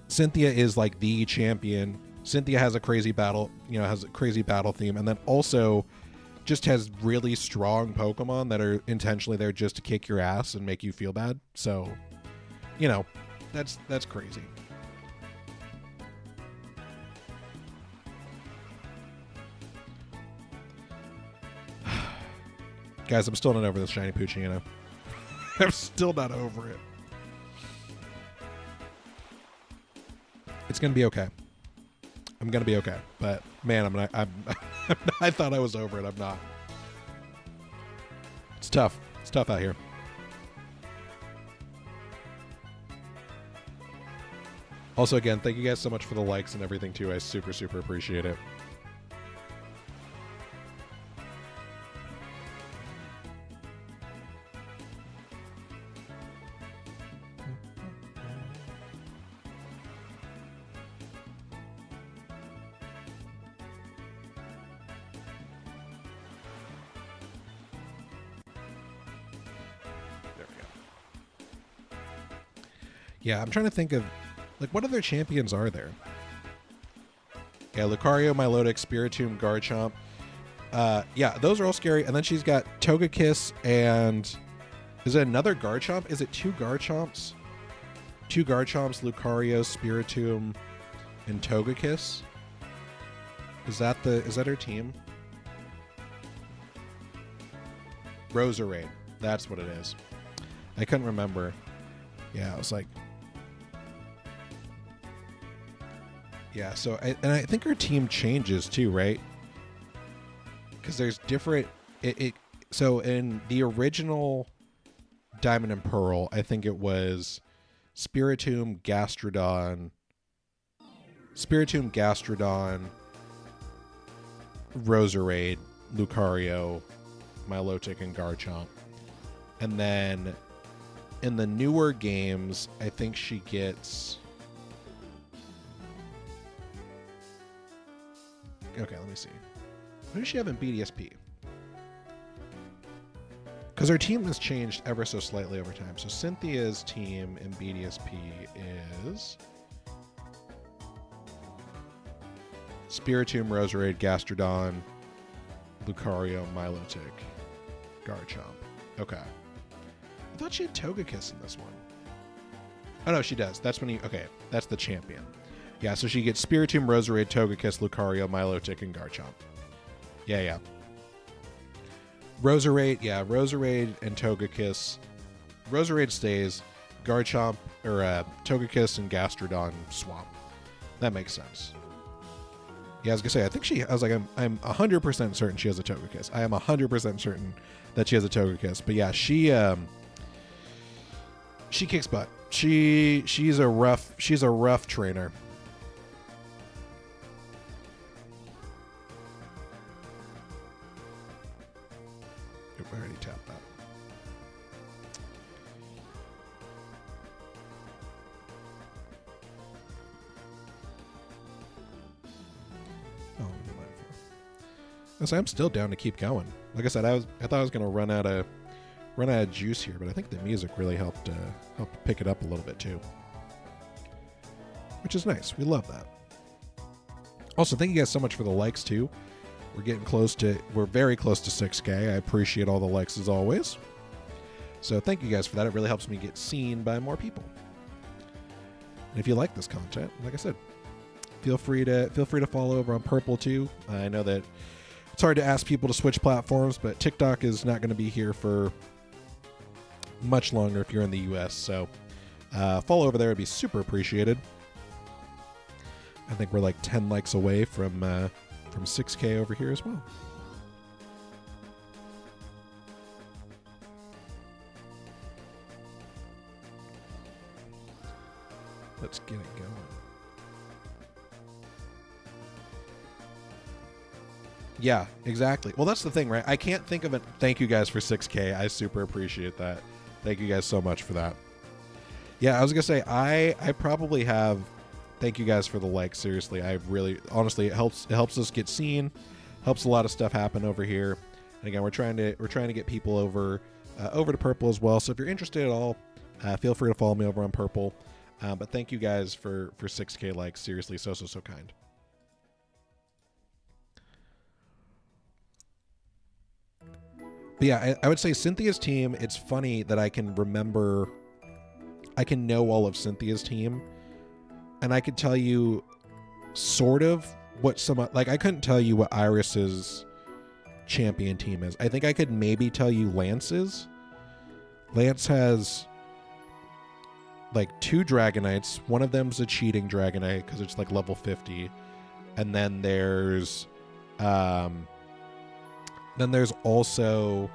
Cynthia is like the champion. Cynthia has a crazy battle, theme, and then also just has really strong Pokemon that are intentionally there just to kick your ass and make you feel bad. So, you know, that's crazy. Guys, I'm still not over this shiny Poochyena. I'm still not over it. It's gonna be okay. I'm gonna be okay, but man, I thought I was over it. I'm not. It's tough. It's tough out here. Also, again, thank you guys so much for the likes and everything too. I super appreciate it. Yeah, I'm trying to think of, like, what other champions are there? Yeah, Lucario, Milotic, Spiritomb, Garchomp. Yeah, those are all scary. And then she's got Togekiss and... Is it another Garchomp? Is it two Garchomps? Two Garchomps, Lucario, Spiritomb, and Togekiss? Is that her team? Roserade. That's what it is. I couldn't remember. Yeah, I was like... Yeah, so I think her team changes too, right? Because there's different. So in the original Diamond and Pearl, I think it was Spiritomb, Gastrodon, Roserade, Lucario, Milotic, and Garchomp. And then in the newer games, I think she gets... Okay, let me see. Who does she have in BDSP? Because her team has changed ever so slightly over time. So Cynthia's team in BDSP is Spiritomb, Roserade, Gastrodon, Lucario, Milotic, Garchomp. Okay. I thought she had Togekiss in this one. Oh, no, she does. That's when you... Okay, that's the champion. Yeah, so she gets Spiritomb, Roserade, Togekiss, Lucario, Milotic, and Garchomp. Yeah. Roserade and Togekiss. Roserade stays. Garchomp, or Togekiss and Gastrodon swap. That makes sense. Yeah, I was gonna say, I'm 100% certain she has a Togekiss. I am 100% certain that she has a Togekiss. But yeah, she kicks butt. She's a rough trainer. I already tapped that. Oh, I'm still down to keep going. Like I said, I thought I was gonna run out of juice here, but I think the music really helped pick it up a little bit too, which is nice. We love that. Also, thank you guys so much for the likes too. We're very close to 6K. I appreciate all the likes as always. So thank you guys for that. It really helps me get seen by more people. And if you like this content, like I said, feel free to follow over on Purple too. I know that it's hard to ask people to switch platforms, but TikTok is not going to be here for much longer if you're in the US. So follow over there would be super appreciated. I think we're like 10 likes away from 6K over here as well. Let's get it going. Yeah, exactly. Well, that's the thing, right? I can't think of it. Thank you guys for 6K. I super appreciate that. Thank you guys so much for that. Yeah, I was going to say, I probably have... Thank you guys for the like. Seriously, honestly, it helps us get seen, helps a lot of stuff happen over here. And again, we're trying to get people over to Purple as well. So if you're interested at all, feel free to follow me over on Purple. But thank you guys for 6K likes. Seriously, so kind. But yeah, I would say Cynthia's team. It's funny that I can know all of Cynthia's team. And I could tell you sort of what I couldn't tell you what Iris's champion team is. I think I could maybe tell you Lance's. Lance has like 2 Dragonites. One of them's a cheating Dragonite because it's like level 50. And then there's also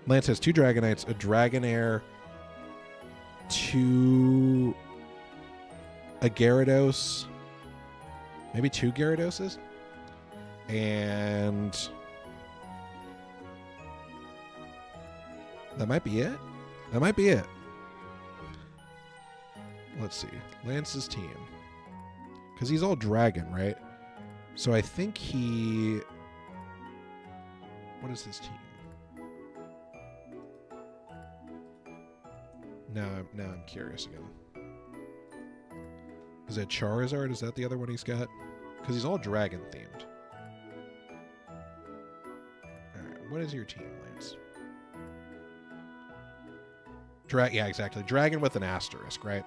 Lance has 2 Dragonites, a Dragonair, a Gyarados, maybe 2 Gyaradoses, and that might be it. Let's see. Lance's team. Because he's all dragon, right? So I think what is his team? Now I'm curious again. Is it Charizard? Is that the other one he's got? Because he's all dragon themed. Alright, what is your team, Lance? Yeah, exactly. Dragon with an asterisk, right?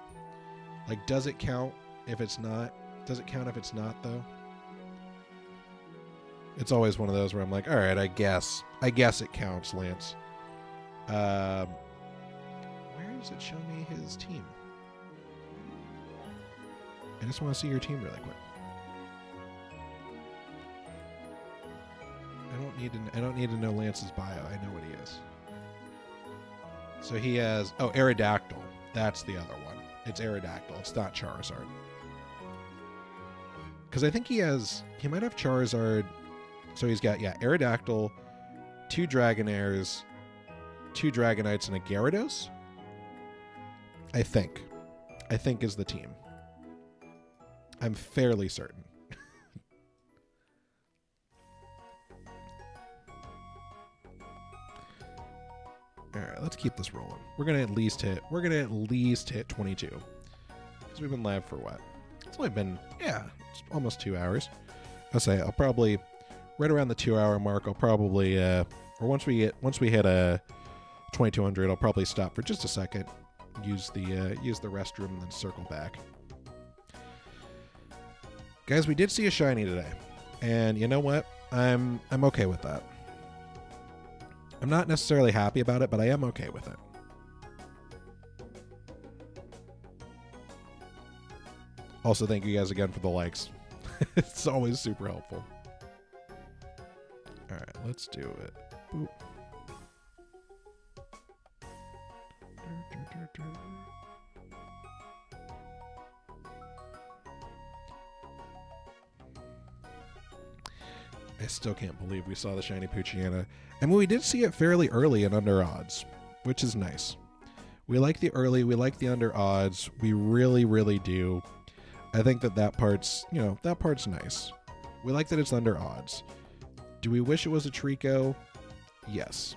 Like, does it count if it's not? Does it count if it's not, though? It's always one of those where I'm like, alright, I guess it counts, Lance. Where does it show me his team? I just want to see your team really quick. I don't need to know Lance's bio. I know what he is. So he has Aerodactyl. That's the other one. It's Aerodactyl. It's not Charizard. because I think he might have Charizard. So he's got, Aerodactyl, 2 Dragonairs, 2 Dragonites, and a Gyarados. I think is the team. I'm fairly certain. All right, let's keep this rolling. We're gonna at least hit 22, because we've been live for what? It's only been it's almost 2 hours. I'll say I'll probably right around the 2 hour mark. I'll probably or once we hit a 2200, I'll probably stop for just a second, use the restroom, and then circle back. Guys, we did see a shiny today, and you know what? I'm okay with that. I'm not necessarily happy about it, but I am okay with it. Also, thank you guys again for the likes. It's always super helpful. All right, let's do it. Boop. I still can't believe we saw the shiny Poochyena. I mean, we did see it fairly early and under odds, which is nice. We like the early, we like the under odds. We really, really do. I think that part's, that part's nice. We like that it's under odds. Do we wish it was a Treecko? Yes.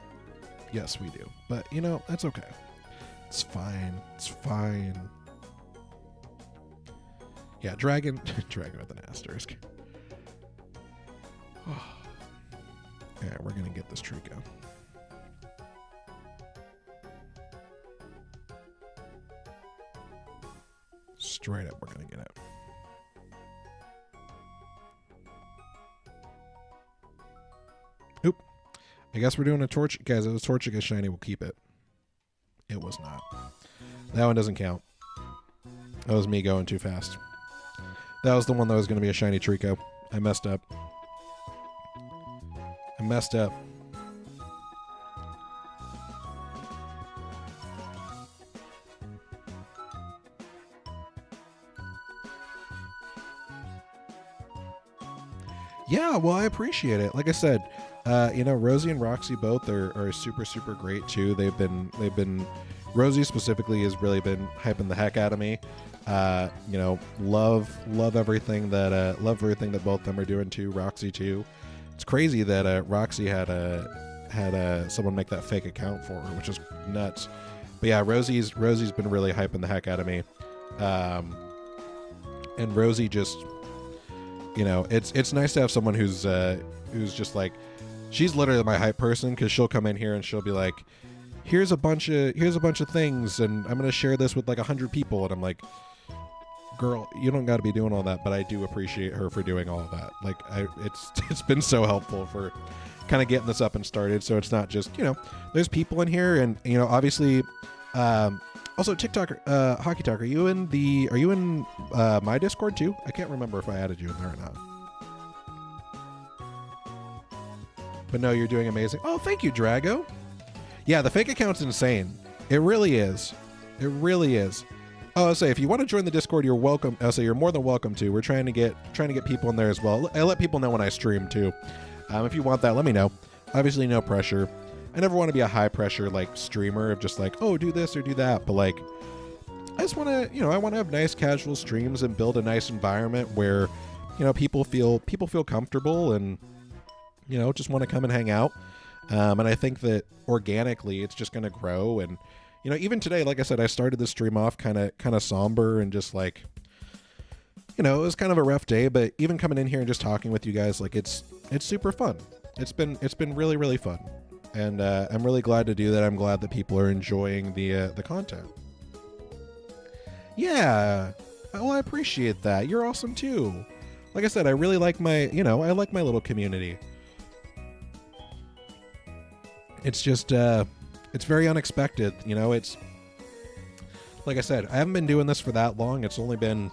Yes, we do. But, that's okay. It's fine. It's fine. Yeah, Dragon with an asterisk. Yeah, we're going to get this Treecko. Straight up, we're going to get it. Oop. I guess we're doing a torch. Guys, if the Torchic is shiny, we'll keep it. It was not. That one doesn't count. That was me going too fast. That was the one that was going to be a shiny Treecko. I messed up. Yeah, well, I appreciate it. Like I said, Rosie and Roxy both are super, super great too. They've been Rosie specifically has really been hyping the heck out of me. Love everything that both of them are doing too. Roxy too. It's crazy that Roxy had someone make that fake account for her, which is nuts. But yeah, Rosie's been really hyping the heck out of me. And Rosie just, it's nice to have someone who's just like, she's literally my hype person, because she'll come in here and she'll be like, here's a bunch of things, and I'm gonna share this with like 100 people, and I'm like, girl, you don't got to be doing all that, but I do appreciate her for doing all of that. Like, it's been so helpful for kind of getting this up and started. So it's not just, there's people in here, and obviously, also TikTok, Hockey Talk. Are you in my Discord too? I can't remember if I added you in there or not. But no, you're doing amazing. Oh, thank you, Drago. Yeah, the fake account's insane. It really is. It really is. Oh, I'll say, if you want to join the Discord, you're welcome. I'll say you're more than welcome to. We're trying to get people in there as well. I let people know when I stream too. If you want that, let me know. Obviously, no pressure. I never want to be a high pressure streamer of just oh, do this or do that. But I just want to, I want to have nice casual streams and build a nice environment where, people feel comfortable and, just want to come and hang out. And I think that organically, it's just going to grow. And even today, like I said, I started the stream off kind of somber and just it was kind of a rough day, but even coming in here and just talking with you guys, it's super fun. It's been really, really fun. And I'm really glad to do that. I'm glad that people are enjoying the content. Yeah. Well, I appreciate that. You're awesome too. Like I said, I really like I like my little community. It's just, it's very unexpected. It's like I said, I haven't been doing this for that long. It's only been,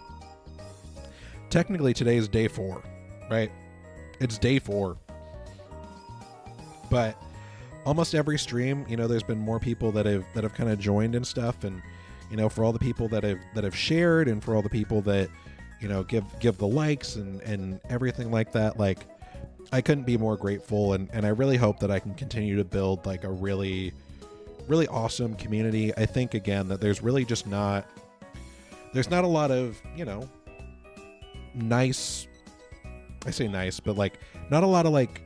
technically today's day 4, right? It's day 4. But almost every stream, there's been more people that have kind of joined and stuff. And, for all the people that have shared, and for all the people that, give the likes and everything like that. Like, I couldn't be more grateful, and I really hope that I can continue to build like a really, really awesome community. I think again that there's really just not a lot of, nice, I say nice, but like not a lot of like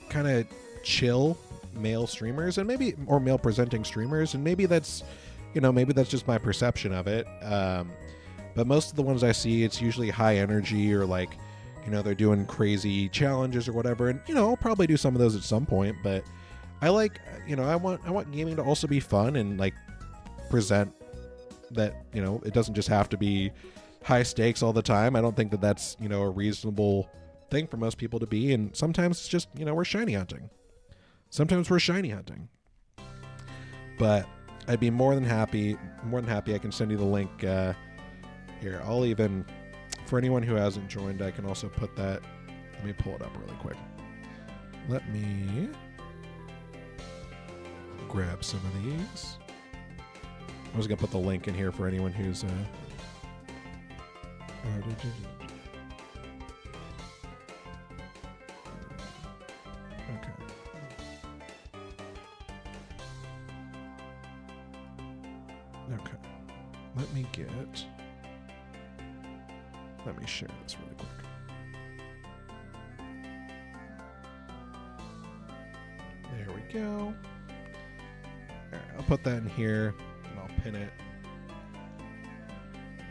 kind of chill male streamers, and maybe, or male presenting streamers, and maybe that's just my perception of it. But most of the ones I see, it's usually high energy, or like, they're doing crazy challenges or whatever. And, I'll probably do some of those at some point, but I like, I want gaming to also be fun and like present that, it doesn't just have to be high stakes all the time. I don't think that that's, a reasonable thing for most people to be. And sometimes it's just, we're shiny hunting. But I'd be more than happy. I can send you the link here. I'll even, for anyone who hasn't joined, I can also put that. Let me pull it up really quick. Let me grab some of these. I was going to put the link in here for anyone who's... Okay. Let me share this really quick. There we go. All right, I'll put that in here, and I'll pin it.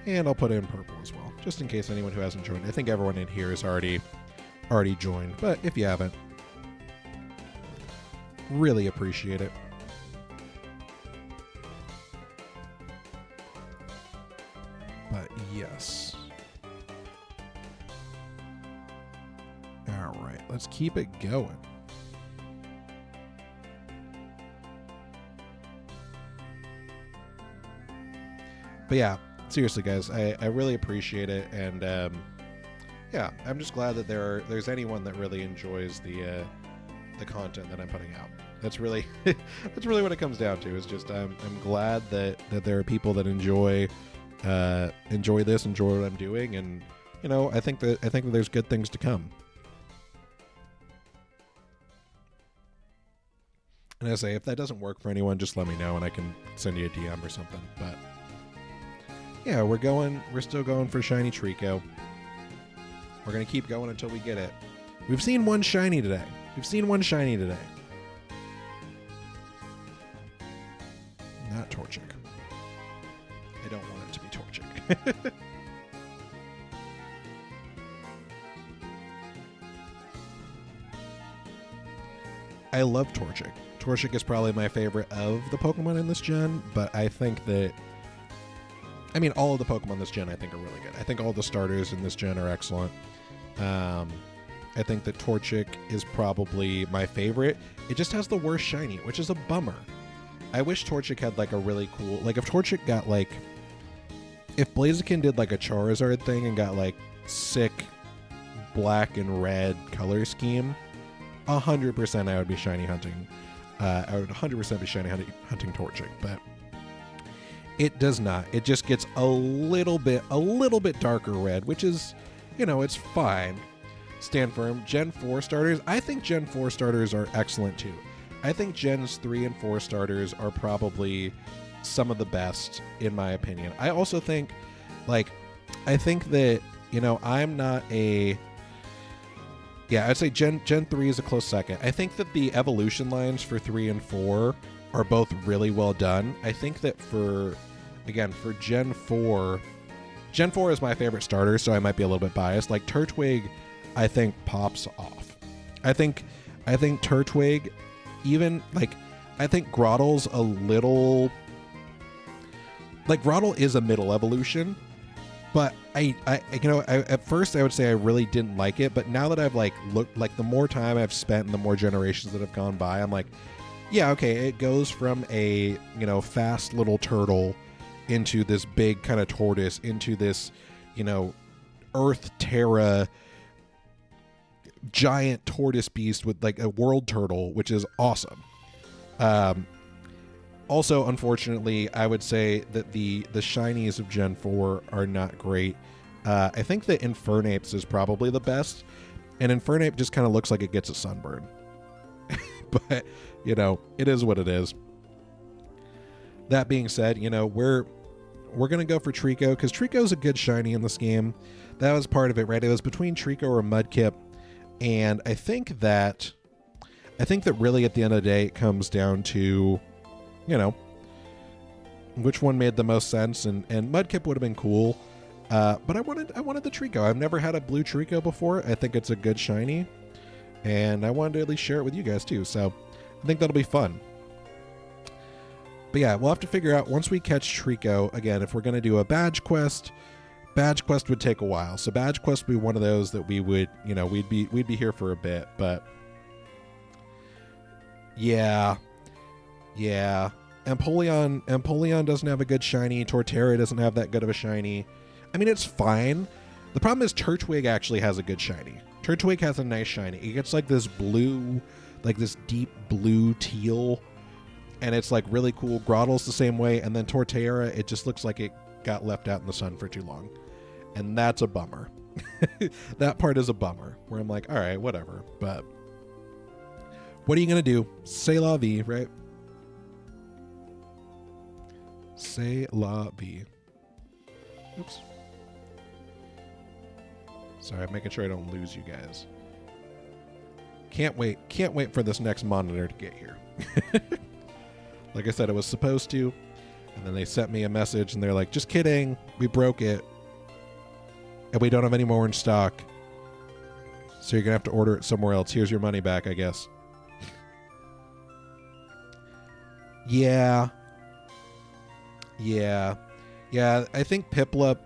And I'll put it in purple as well, just in case anyone who hasn't joined. I think everyone in here is already joined, but if you haven't, really appreciate it. But yes. All right, let's keep it going. But yeah, seriously, guys, I really appreciate it, and yeah, I'm just glad that there's anyone that really enjoys the content that I'm putting out. That's really what it comes down to. Is just I'm glad that there are people that enjoy this, enjoy what I'm doing, and I think that there's good things to come. And I say, if that doesn't work for anyone, just let me know and I can send you a DM or something. But yeah, we're still going for shiny Treecko. We're gonna keep going until we get it. We've seen one shiny today. Not Torchic. I don't want it to be Torchic. I love Torchic. Torchic is probably my favorite of the Pokemon in this gen, but I think that, all of the Pokemon in this gen I think are really good. I think all the starters in this gen are excellent. I think that Torchic is probably my favorite. It just has the worst shiny, which is a bummer. I wish Torchic had like a really cool, like if Torchic got like, if Blaziken did like a Charizard thing and got like sick black and red color scheme, 100% I would be shiny hunting. I would 100% be shiny hunting Torchic, but it does not. It just gets a little bit darker red, which is, it's fine. Stand firm. Gen 4 starters, I think Gen 4 starters are excellent too. I think Gens 3 and 4 starters are probably some of the best, in my opinion. I also think, I think that, I'm not a... Yeah, I'd say Gen 3 is a close second. I think that the evolution lines for 3 and 4 are both really well done. I think that for Gen 4 is my favorite starter, so I might be a little bit biased. Like Turtwig, I think pops off. I think Turtwig, even I think Grottle's a little, Grottle is a middle evolution, but I at first I would say I really didn't like it, but now that I've looked, the more time I've spent and the more generations that have gone by, I'm like, yeah, okay, it goes from a fast little turtle into this big kind of tortoise, into this Earth Terra giant tortoise beast with a world turtle, which is awesome. Also, unfortunately, I would say that the shinies of Gen 4 are not great. I think that Infernape's is probably the best, and Infernape just kind of looks like it gets a sunburn. But, you know, it is what it is. That being said, you know, we're going to go for Treecko, because Treecko's a good shiny in this game. That was part of it, right? It was between Treecko or Mudkip, and I think that really at the end of the day it comes down to, you know, which one made the most sense, and Mudkip would have been cool, but I wanted the Treecko. I've never had a blue Treecko before. I think it's a good shiny, and I wanted to at least share it with you guys too, so I think that'll be fun. But yeah, we'll have to figure out once we catch Treecko, again, if we're going to do a badge quest would take a while. So badge quest would be one of those that we would, you know, we'd be here for a bit, but yeah. Empoleon doesn't have a good shiny. Torterra doesn't have that good of a shiny. I mean, it's fine. The problem is Turtwig actually has a good shiny. Turtwig has a nice shiny. It gets like this blue, like this deep blue teal, and it's like really cool. Grottle's the same way, and then Torterra, it just looks like it got left out in the sun for too long, and that's a bummer. That part is a bummer, where I'm like, all right, whatever, but what are you gonna do? C'est la vie, right? C'est la vie. Oops. Sorry, I'm making sure I don't lose you guys. Can't wait for this next monitor to get here. Like I said, it was supposed to, and then they sent me a message and they're like, just kidding, we broke it, and we don't have any more in stock, so you're gonna have to order it somewhere else. Here's your money back, I guess. Yeah, I think Piplup,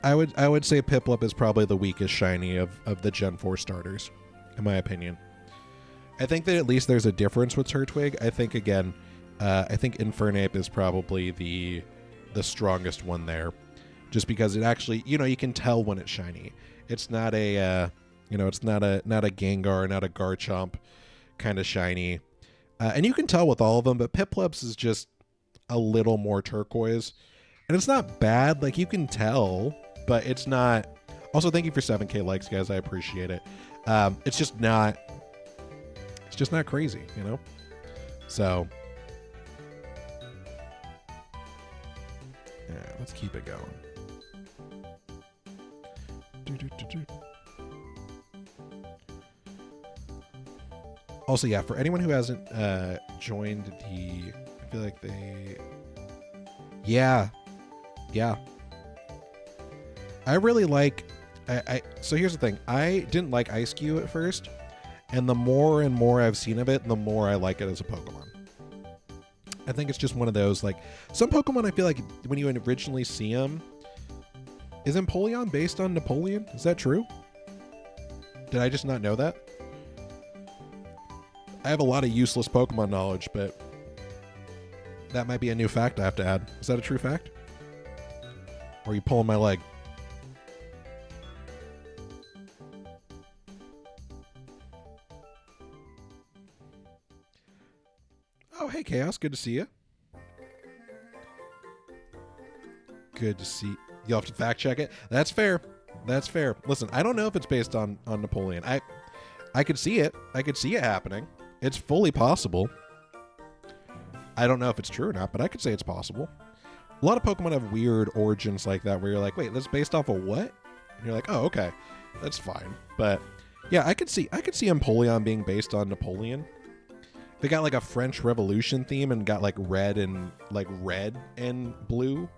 I would say Piplup is probably the weakest shiny of the Gen 4 starters, in my opinion. I think that at least there's a difference with Turtwig. I think, again, I think Infernape is probably the strongest one there, just because it actually, you know, you can tell when it's shiny. It's not a, you know, it's not a Gengar, not a Garchomp kind of shiny. And you can tell with all of them, but Piplup's is just a little more turquoise. And it's not bad, like you can tell, but it's not. Also, thank you for 7K likes, guys. I appreciate it. It's just not crazy, you know? So, yeah, let's keep it going. Also, yeah, for anyone who hasn't joined the, I feel like they, yeah. I really like, so here's the thing. I didn't like Ice Cube at first, and the more and more I've seen of it, the more I like it as a Pokemon. I think it's just one of those, like, some Pokemon I feel like when you originally see them, is Empoleon based on Napoleon? Is that true? Did I just not know that? I have a lot of useless Pokemon knowledge, but that might be a new fact I have to add. Is that a true fact? Or are you pulling my leg? Oh, hey, Chaos. Good to see you. Good to see. You'll have to fact check it. That's fair. That's fair. Listen, I don't know if it's based on Napoleon. I could see it. I could see it happening. It's fully possible. I don't know if it's true or not, but I could say it's possible. A lot of Pokemon have weird origins like that where you're like, wait, that's based off of what? And you're like, oh, okay. That's fine. But yeah, I could see Empoleon being based on Napoleon. They got like a French Revolution theme and got like red and blue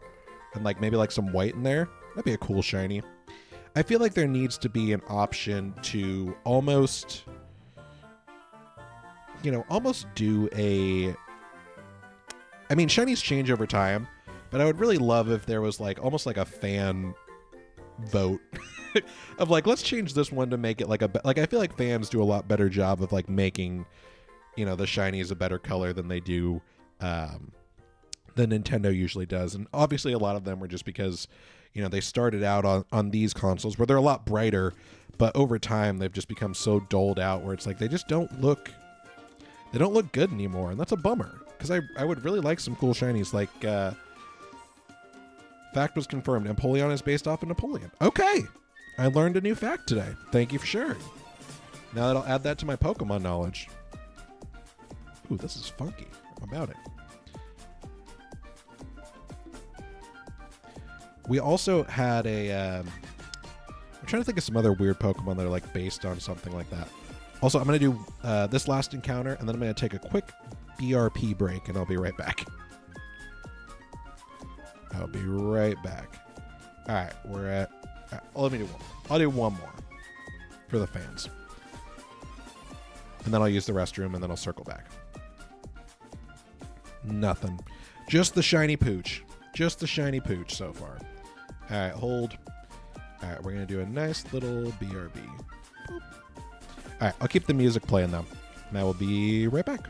and like maybe like some white in there. That'd be a cool shiny. I feel like there needs to be an option to almost do a, I mean, shinies change over time, but I would really love if there was like almost like a fan vote of like, let's change this one to make it like I feel like fans do a lot better job of like making, you know, the shinies a better color than they do than Nintendo usually does. And obviously a lot of them were just because, you know, they started out on these consoles where they're a lot brighter, but over time they've just become so dulled out where it's like they just don't look good anymore, and that's a bummer because I would really like some cool shinies. Like, fact was confirmed. Empoleon is based off of Napoleon. Okay. I learned a new fact today. Thank you for sharing. Now that I'll add that to my Pokemon knowledge. Ooh, this is funky. How about it? We also had a... I'm trying to think of some other weird Pokemon that are like based on something like that. Also, I'm going to do this last encounter, and then I'm going to take a quick BRP break, and I'll be right back. I'll be right back. All right, we're at... let me do one more. I'll do one more for the fans. And then I'll use the restroom, and then I'll circle back. Nothing. Just the shiny pooch. Just the shiny pooch so far. All right, hold. All right, we're going to do a nice little BRB. Boop. All right, I'll keep the music playing, though. And I will be right back.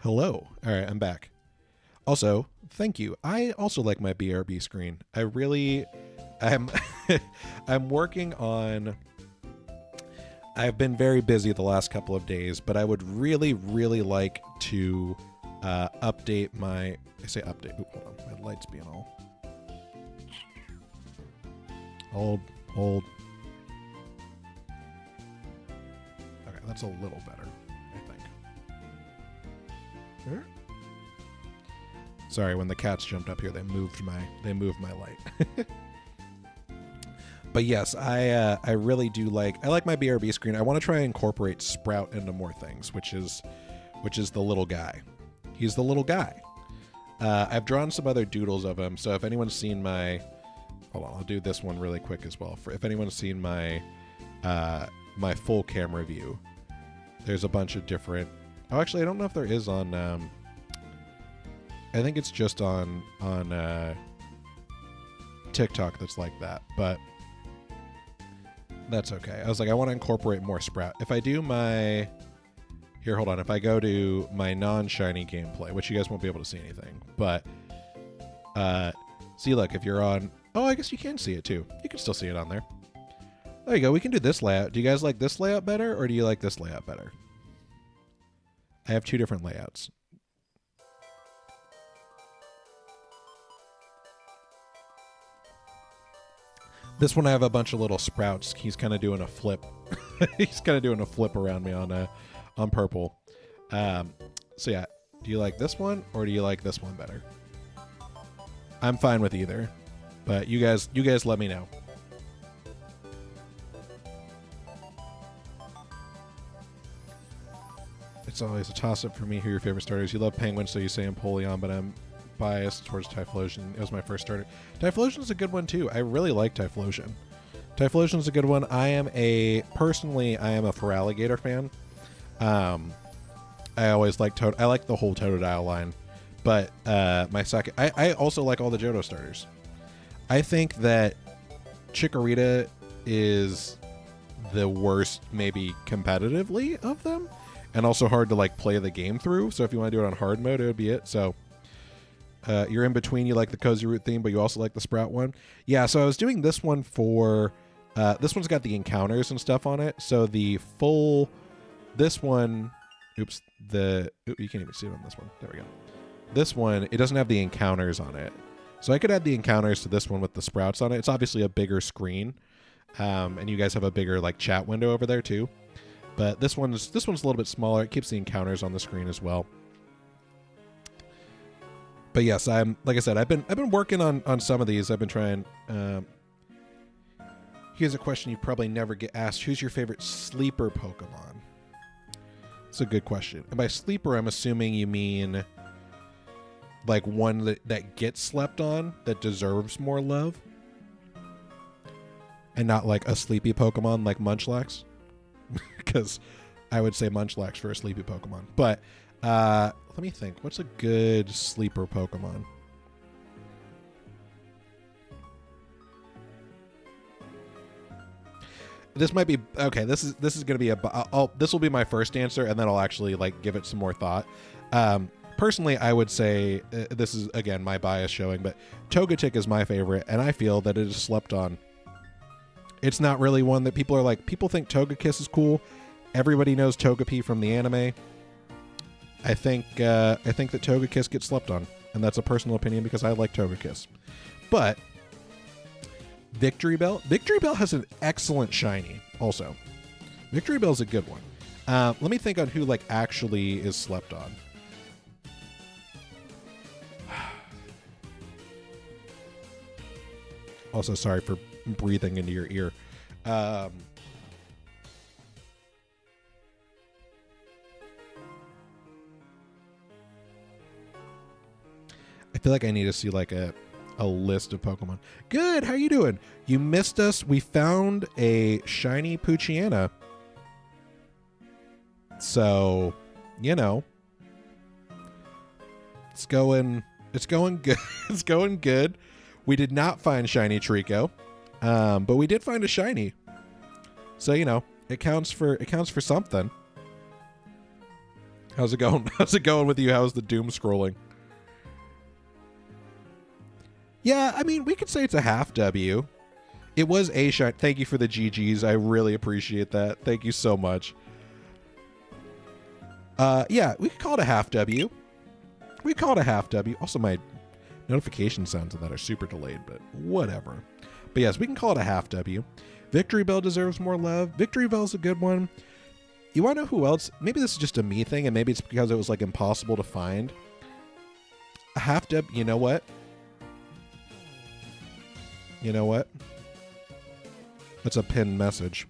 Hello. All right, I'm back. Also, thank you. I also like my BRB screen. I'm I'm working on. I've been very busy the last couple of days, but I would really, really like to update my. I say update. Ooh, hold on, my lights being all. Hold. Okay, that's a little better, I think. There. Sorry, when the cats jumped up here, they moved my light. But yes, I really do like my BRB screen. I want to try and incorporate Sprout into more things, which is the little guy. He's the little guy. I've drawn some other doodles of him, so if anyone's seen my, hold on, I'll do this one really quick as well. If anyone's seen my my full camera view, there's a bunch of different. Oh, actually, I don't know if there is on. I think it's just on TikTok that's like that, but that's okay. I was like, I want to incorporate more Sprout. If I do my... Here, hold on. If I go to my non-shiny gameplay, which you guys won't be able to see anything, but see, look, if you're on... Oh, I guess you can see it too. You can still see it on there. There you go. We can do this layout. Do you guys like this layout better, or do you like this layout better? I have two different layouts. This one I have a bunch of little sprouts. He's kind of doing a flip. He's kind of doing a flip around me on purple. So yeah, do you like this one or do you like this one better? I'm fine with either, but you guys let me know. It's always a toss-up for me who your favorite starters. You love Penguin, so you say Empoleon, but I'm biased towards Typhlosion. It was my first starter. Typhlosion is a good one too. I really like Typhlosion. Typhlosion is a good one. I am a Feraligatr fan. I always like I like the whole Totodile line, but my second, I also like all the Johto starters. I think that Chikorita is the worst, maybe competitively, of them, and also hard to like play the game through. So if you want to do it on hard mode, it would be it. So you're in between. You like the Cozy Root theme, but you also like the Sprout one. Yeah, so I was doing this one for... this one's got the encounters and stuff on it. So the full... This one... Oops. You can't even see it on this one. There we go. This one, it doesn't have the encounters on it. So I could add the encounters to this one with the Sprouts on it. It's obviously a bigger screen. And you guys have a bigger like chat window over there too. But this one's a little bit smaller. It keeps the encounters on the screen as well. But yes, like I said, I've been working on some of these. I've been trying. Here's a question you probably never get asked: who's your favorite sleeper Pokemon? It's a good question. And by sleeper, I'm assuming you mean like one that gets slept on, that deserves more love, and not like a sleepy Pokemon like Munchlax, because I would say Munchlax for a sleepy Pokemon. But let me think. What's a good sleeper Pokemon? This might be okay. This is going to be this will be my first answer, and then I'll actually like give it some more thought. Personally, I would say this is again my bias showing, but Togetic is my favorite, and I feel that it is slept on. It's not really one that people are like. People think Togekiss is cool. Everybody knows Togepi from the anime. I think that Togekiss gets slept on, and that's a personal opinion because I like Togekiss. But Victory Bell has an excellent shiny. Also, Victory Bell's a good one. Let me think on who like actually is slept on. Also, sorry for breathing into your ear. I feel like I need to see like a list of Pokemon. Good, how you doing? You missed us. We found a shiny Poochyena. So, you know, it's going good. It's going good. We did not find shiny Treecko, but we did find a shiny. So, you know, it counts for something. How's it going? How's it going with you? How's the doom scrolling? Yeah, I mean, we could say it's a half W. It was a shot. Thank you for the GGs. I really appreciate that. Thank you so much. Yeah, we could call it a half W. We call it a half W. Also, my notification sounds of that are super delayed, but whatever. But yes, we can call it a half W. Victory Bell deserves more love. Victory Bell's a good one. You want to know who else? Maybe this is just a me thing, and maybe it's because it was like impossible to find. A half W. You know what? You know what? That's a pinned message.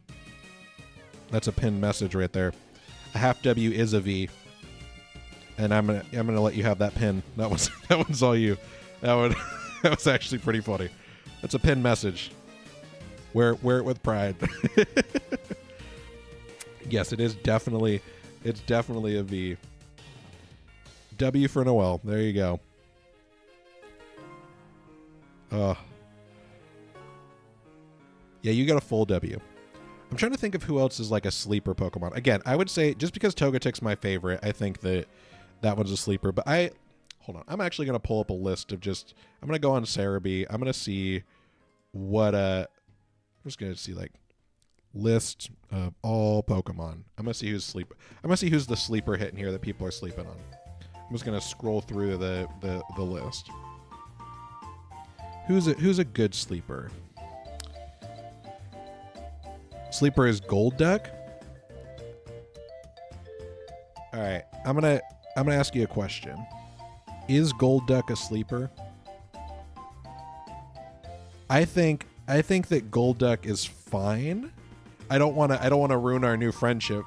That's a pinned message right there. A half W is a V. And I'm gonna let you have that pin. That one's all you. That was actually pretty funny. That's a pinned message. Wear it with pride. Yes, it's definitely a V. W for Noel. There you go. Yeah, you got a full W. I'm trying to think of who else is like a sleeper Pokemon. Again, I would say just because Togetic's my favorite, I think that one's a sleeper. But hold on. I'm actually going to pull up a list of I'm going to go on Cerebi. I'm going to see what, I'm just going to see like list of all Pokemon. I'm going to see who's the sleeper hit in here that people are sleeping on. I'm just going to scroll through the list. Who's a good sleeper? Sleeper is Golduck. All right, I'm gonna ask you a question. Is Golduck a sleeper? I think that Golduck is fine. I don't want to ruin our new friendship.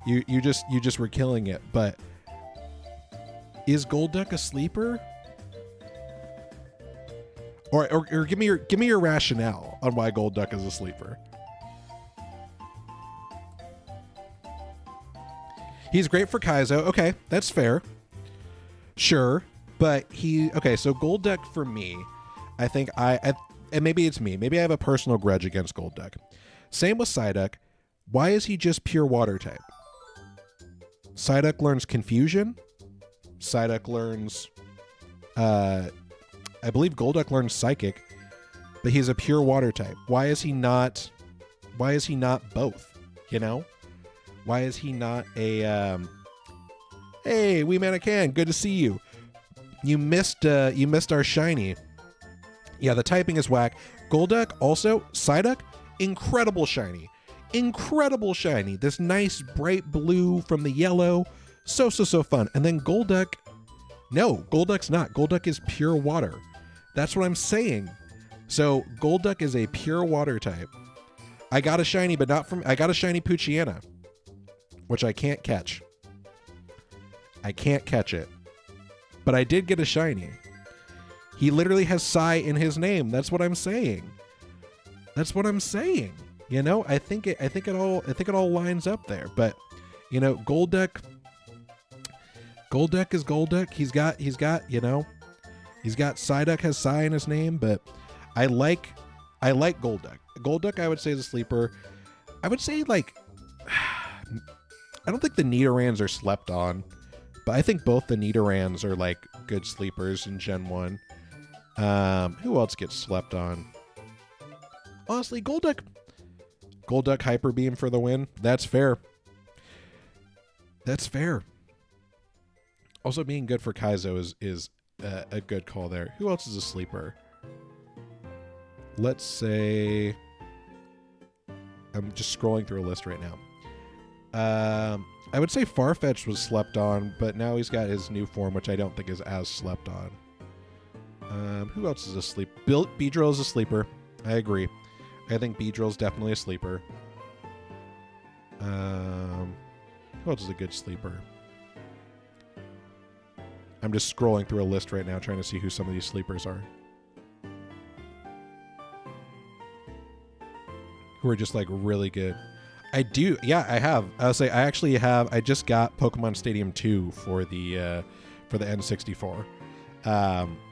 You just were killing it, but is Golduck a sleeper? Or give me your rationale on why Golduck is a sleeper. He's great for Kaizo. Okay, that's fair. Sure, but so Golduck for me, I think and maybe it's me. Maybe I have a personal grudge against Golduck. Same with Psyduck. Why is he just pure water type? Psyduck learns Confusion. Psyduck learns, I believe Golduck learns Psychic, but he's a pure water type. Why is he not both? You know? Why is he not a, hey, Wee Mannequin, good to see you. You missed our shiny. Yeah, the typing is whack. Golduck, also, Psyduck, incredible shiny. Incredible shiny. This nice bright blue from the yellow. So fun. And then Golduck, no, Golduck's not. Golduck is pure water. That's what I'm saying. So Golduck is a pure water type. I got a shiny, but I got a shiny Poochyena, which I can't catch. I can't catch it. But I did get a shiny. He literally has Psy in his name. That's what I'm saying. You know, I think it all lines up there. But, you know, Golduck is Golduck. He's got, you know, he's got Psyduck has Psy in his name, but I like Golduck. Golduck, I would say, is a sleeper. I would say, like, I don't think the Nidorans are slept on, but I think both the Nidorans are like good sleepers in Gen 1. Who else gets slept on? Honestly, Golduck Hyper Beam for the win. That's fair. Also, being good for Kaizo is a good call there. Who else is a sleeper? Let's say, I'm just scrolling through a list right now. I would say Farfetch'd was slept on, but now he's got his new form, which I don't think is as slept on. Who else is a sleep? Beedrill is a sleeper. I agree. I think Beedrill's definitely a sleeper. Who else is a good sleeper? I'm just scrolling through a list right now, trying to see who some of these sleepers are. Who are just like really good. I do. Yeah, I have. I'll say I actually have. I just got Pokemon Stadium 2 for the N64.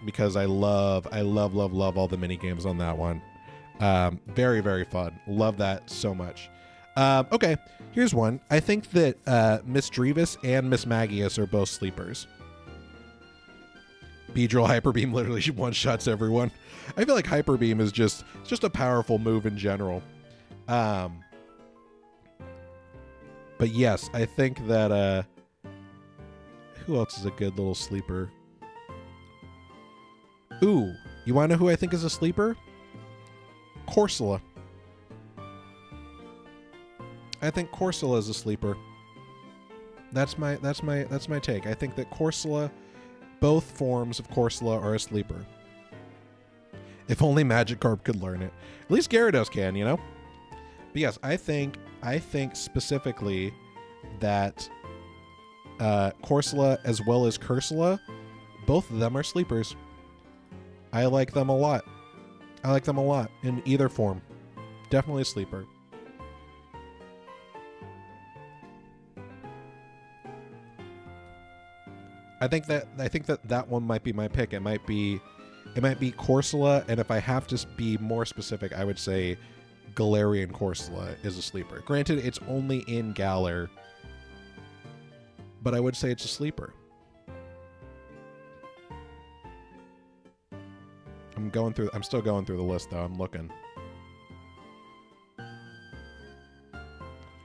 Because I love all the mini games on that one. Very, very fun. Love that so much. Okay, here's one. I think that Miss Drevis and Miss Magius are both sleepers. Beedrill Hyper Beam literally one-shots everyone. I feel like Hyper Beam is just a powerful move in general. But yes, I think that who else is a good little sleeper? Ooh, you want to know who I think is a sleeper? Corsola. I think Corsola is a sleeper. That's my take. I think that Corsola, both forms of Corsola are a sleeper. If only Magikarp could learn it. At least Gyarados can, you know? But yes, I think specifically that Corsola as well as Cursola, both of them are sleepers. I like them a lot. I like them a lot in either form. Definitely a sleeper. I think that one might be my pick. It might be Corsola, and if I have to be more specific, I would say Galarian Corsola is a sleeper. Granted, it's only in Galar, but I would say it's a sleeper. I'm still going through the list though. I'm looking.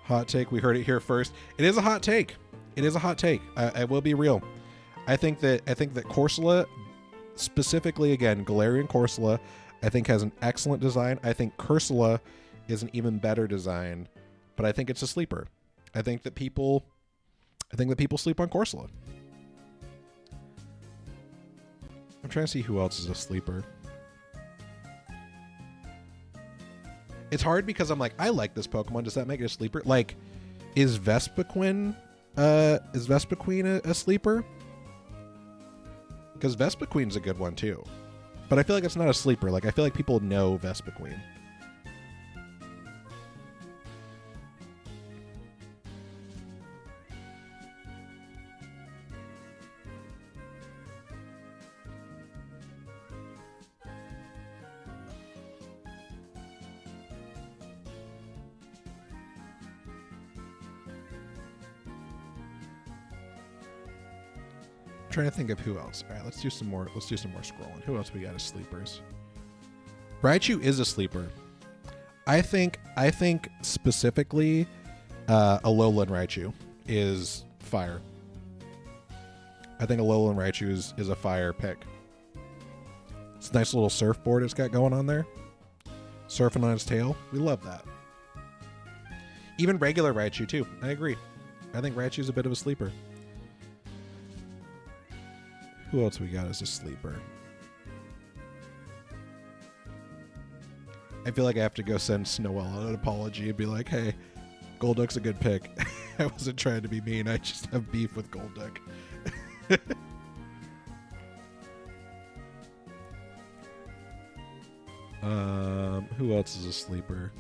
Hot take. We heard it here first. It is a hot take. It is a hot take. I will be real. I think that Corsola, specifically again, Galarian Corsola, I think has an excellent design. I think Cursola is an even better design, but I think it's a sleeper. I think that people sleep on Corsola. I'm trying to see who else is a sleeper. It's hard because I'm like, I like this Pokemon. Does that make it a sleeper? Like, is Vespiquen a sleeper? Because Vespiquen's a good one too. But I feel like it's not a sleeper. Like, I feel like people know Vespiquen. Trying to think of who else. All right, let's do some more scrolling. Who else we got as sleepers? Raichu is a sleeper. I think specifically Alolan Raichu is fire. I think Alolan Raichu is a fire pick. It's a nice little surfboard it's got going on there. Surfing on its tail. We love that. Even regular Raichu too. I agree. I think Raichu's a bit of a sleeper. Who else we got as a sleeper? I feel like I have to go send Snowella an apology and be like, hey, Golduck's a good pick. I wasn't trying to be mean. I just have beef with Golduck. Who else is a sleeper?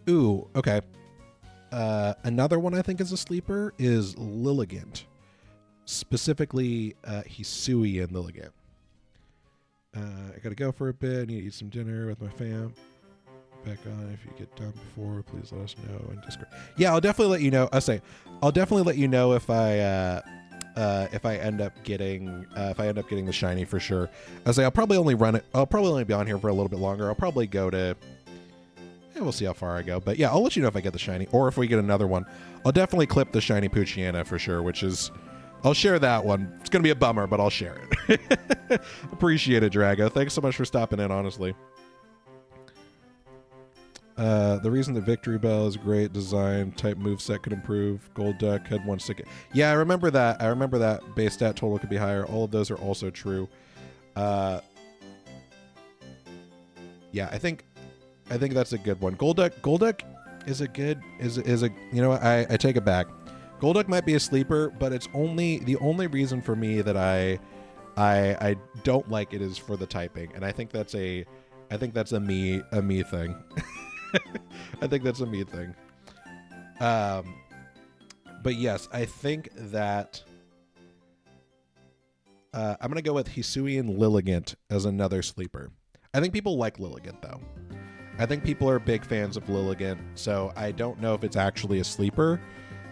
Ooh, okay. Another one I think is a sleeper is Lilligant. Specifically, Hisui and Lilligant. I gotta go for a bit. I need to eat some dinner with my fam. Back on. If you get done before, please let us know in Discord. Yeah, I'll definitely let you know. I'll definitely let you know if I end up getting the shiny for sure. I'll probably only run it. I'll probably only be on here for a little bit longer. I'll probably go to. Yeah, we'll see how far I go. But yeah, I'll let you know if I get the shiny or if we get another one. I'll definitely clip the shiny Poochyena for sure, which is... I'll share that one. It's going to be a bummer, but I'll share it. Appreciate it, Drago. Thanks so much for stopping in, honestly. The reason the Victory Bell is a great design, type moveset could improve. Golduck had one stick. Yeah, I remember that. Base stat total could be higher. All of those are also true. Yeah, I think that's a good one. Golduck is a you know what, I take it back. Golduck might be a sleeper, but it's the only reason for me that I don't like it is for the typing, and I think that's a me thing. I think that's a me thing. But yes, I think that I'm going to go with Hisuian Lilligant as another sleeper. I think people like Lilligant, though. I think people are big fans of Lilligant, so I don't know if it's actually a sleeper,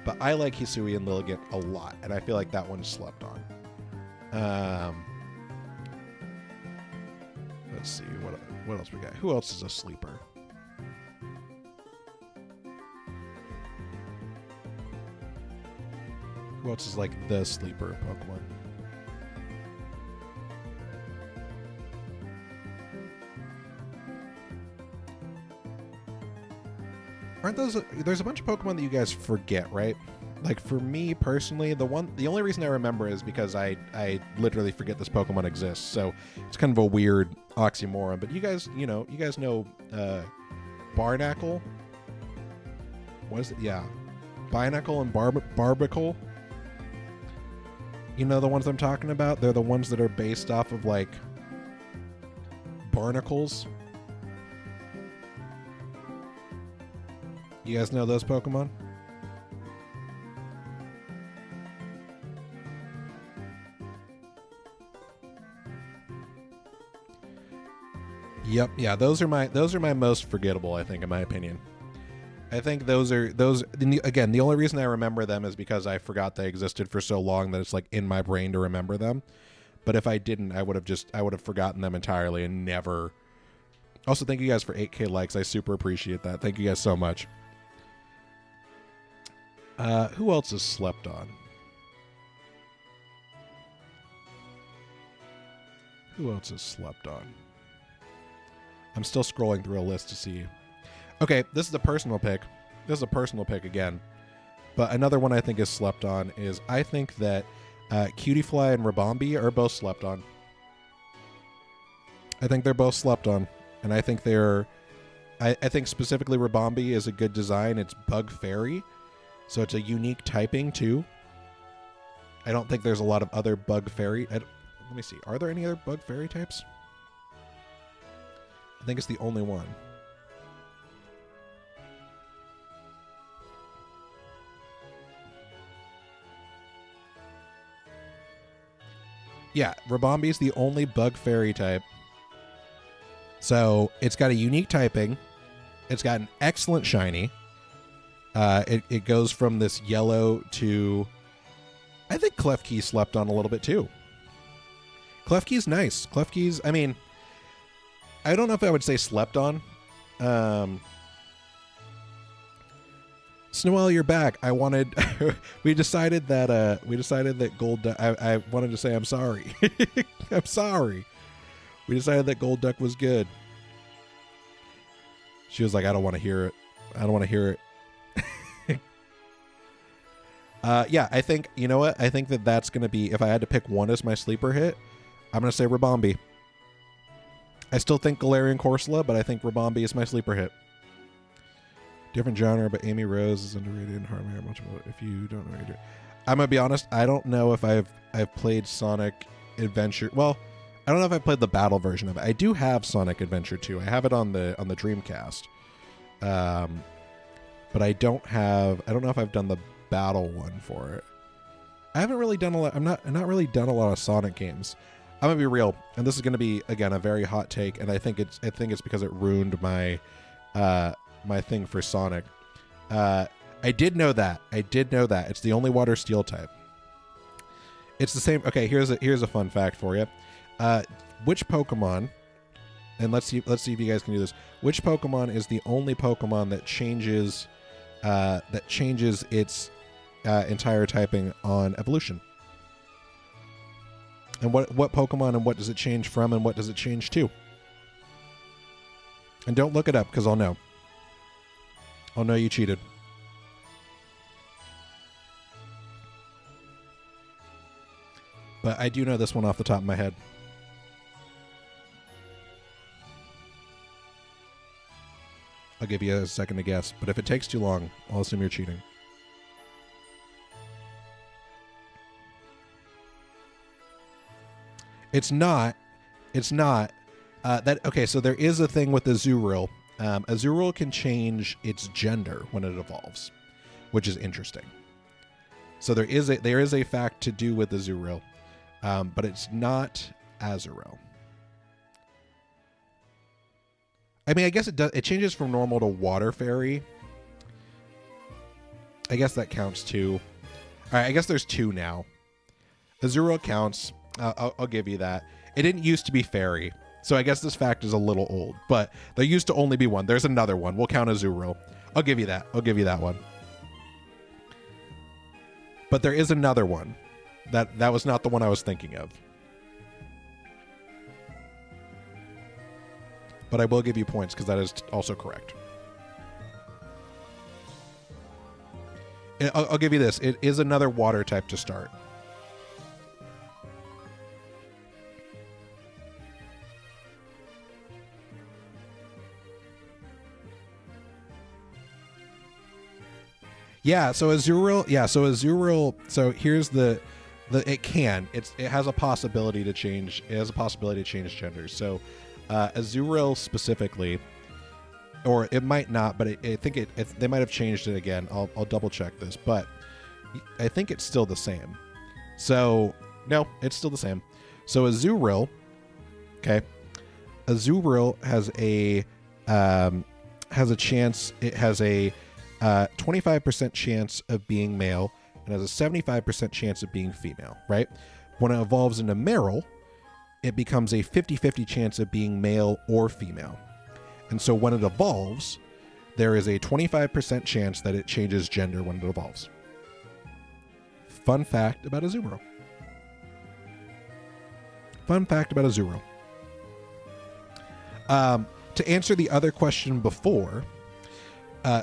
but I like Hisuian Lilligant a lot, and I feel like that one's slept on. Let's see, what else we got? Who else is a sleeper? Who else is like the sleeper Pokemon? Aren't those? There's a bunch of Pokemon that you guys forget, right? Like for me personally, the only reason I remember is because I literally forget this Pokemon exists. So it's kind of a weird oxymoron. But you guys know Barnacle. What is it? Yeah, Binacle and Barbicle. You know the ones I'm talking about? They're the ones that are based off of like barnacles. You guys know those Pokemon? Yep, yeah, those are my most forgettable, I think, in my opinion. I think those again, the only reason I remember them is because I forgot they existed for so long that it's like in my brain to remember them. But if I didn't, I would have forgotten them entirely and never. Also, thank you guys for 8K likes. I super appreciate that. Thank you guys so much. Who else is slept on? Who else is slept on? I'm still scrolling through a list to see. Okay, this is a personal pick. This is a personal pick again. But another one I think is slept on is I think that Cutiefly and Rabombi are both slept on. I think they're both slept on. And I think I think specifically Rabombi is a good design. It's Bug Fairy. So it's a unique typing too. I don't think there's a lot of other Bug Fairy. Let me see. Are there any other Bug Fairy types? I think it's the only one. Yeah, Rabombi is the only Bug Fairy type. So it's got a unique typing. It's got an excellent shiny. It goes from this yellow to... I think Klefki slept on a little bit too. Klefki's nice. Klefki's, I mean... I don't know if I would say slept on. Snoel, you're back. I wanted... we decided that Gold Duck... I wanted to say I'm sorry. I'm sorry. We decided that Gold Duck was good. She was like, I don't want to hear it. I don't want to hear it. Yeah, I think... You know what? I think that that's going to be... If I had to pick one as my sleeper hit, I'm going to say Rabombi. I still think Galarian Corsola, but I think Rabombi is my sleeper hit. Different genre, but Amy Rose is underrated and Harmony are much more. If you don't know what you're doing. I'm going to be honest, I don't know if I've played Sonic Adventure. Well, I don't know if I played the battle version of it. I do have Sonic Adventure 2. I have it on the Dreamcast. But I don't know if I've done the battle one for it. I haven't really done a lot. I'm not really done a lot of Sonic games. I'm gonna be real, and this is gonna be again a very hot take, and I think it's because it ruined my my thing for Sonic. I did know that. It's the only water steel type. It's the same. Okay, here's a fun fact for you. Which Pokemon? And let's see if you guys can do this. Which Pokemon is the only Pokemon that changes its entire typing on evolution? And what Pokemon and what does it change from and what does it change to? And don't look it up because I'll know. I'll know you cheated. But I do know this one off the top of my head. I'll give you a second to guess. But if it takes too long, I'll assume you're cheating. It's not. Okay, so there is a thing with Azurill. Azurill can change its gender when it evolves, which is interesting. So there is a fact to do with Azurill. but it's not Azurill. I mean, I guess it does. It changes from normal to water fairy. I guess that counts too. All right, I guess there's 2 now. Azurill counts. I'll give you that. It didn't used to be fairy, so I guess this fact is a little old. But there used to only be 1. There's another one. We'll count Azurill. I'll give you that. I'll give you that one. But there is another one. That was not the one I was thinking of. But I will give you points because that is also correct. I'll give you this. It is another water type to start. Yeah, so Azurill, so here's it has a possibility to change. It has a possibility to change genders. So Azurill specifically, or it might not, but I think they might have changed it again. I'll double check this, but I think it's still the same. So no, it's still the same. So Azurill, okay, Azurill has a chance. It has a 25% chance of being male and has a 75% chance of being female. Right? When it evolves into Meryl, it becomes a 50-50 chance of being male or female. And so when it evolves, there is a 25% chance that it changes gender when it evolves. Fun fact about Azurill. To answer the other question before,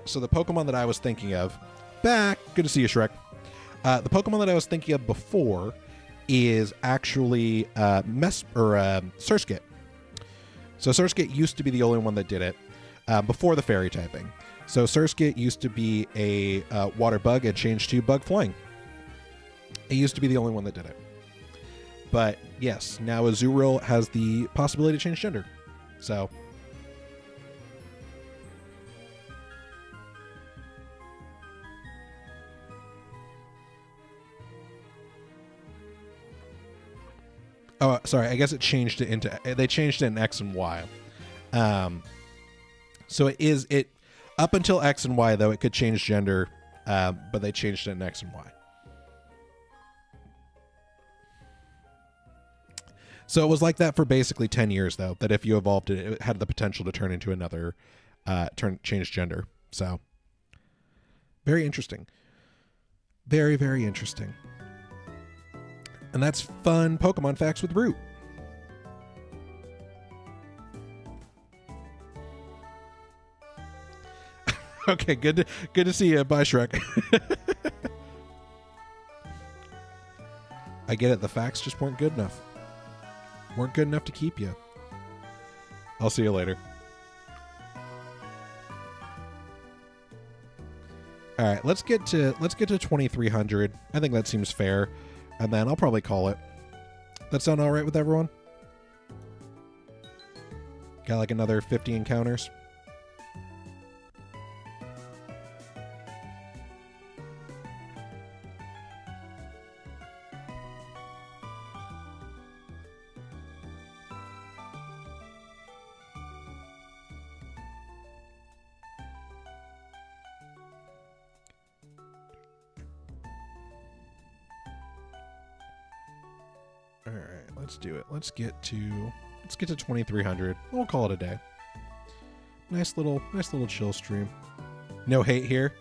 so the Pokemon that I was thinking of, good to see you, Shrek. The Pokemon that I was thinking of before is actually Surskit. So Surskit used to be the only one that did it before the fairy typing. So Surskit used to be a water bug and changed to bug flying. It used to be the only one that did it. But yes, now Azurill has the possibility to change gender. So oh, sorry. I guess it changed it into. They changed it in X and Y. So it up until X and Y though it could change gender, but they changed it in X and Y. So it was like that for basically 10 years though. That if you evolved it, it had the potential to turn into another, change gender. So very interesting. Very, very interesting. And that's fun Pokemon facts with Root. Okay, good to see you. Bye, Shrek. I get it. The facts just weren't good enough. Weren't good enough to keep you. I'll see you later. All right, let's get to 2300. I think that seems fair. And then I'll probably call it. That sound all right with everyone? Got like another 50 encounters? All right, let's do it. Let's get to 2300. We'll call it a day. Nice little chill stream. No hate here.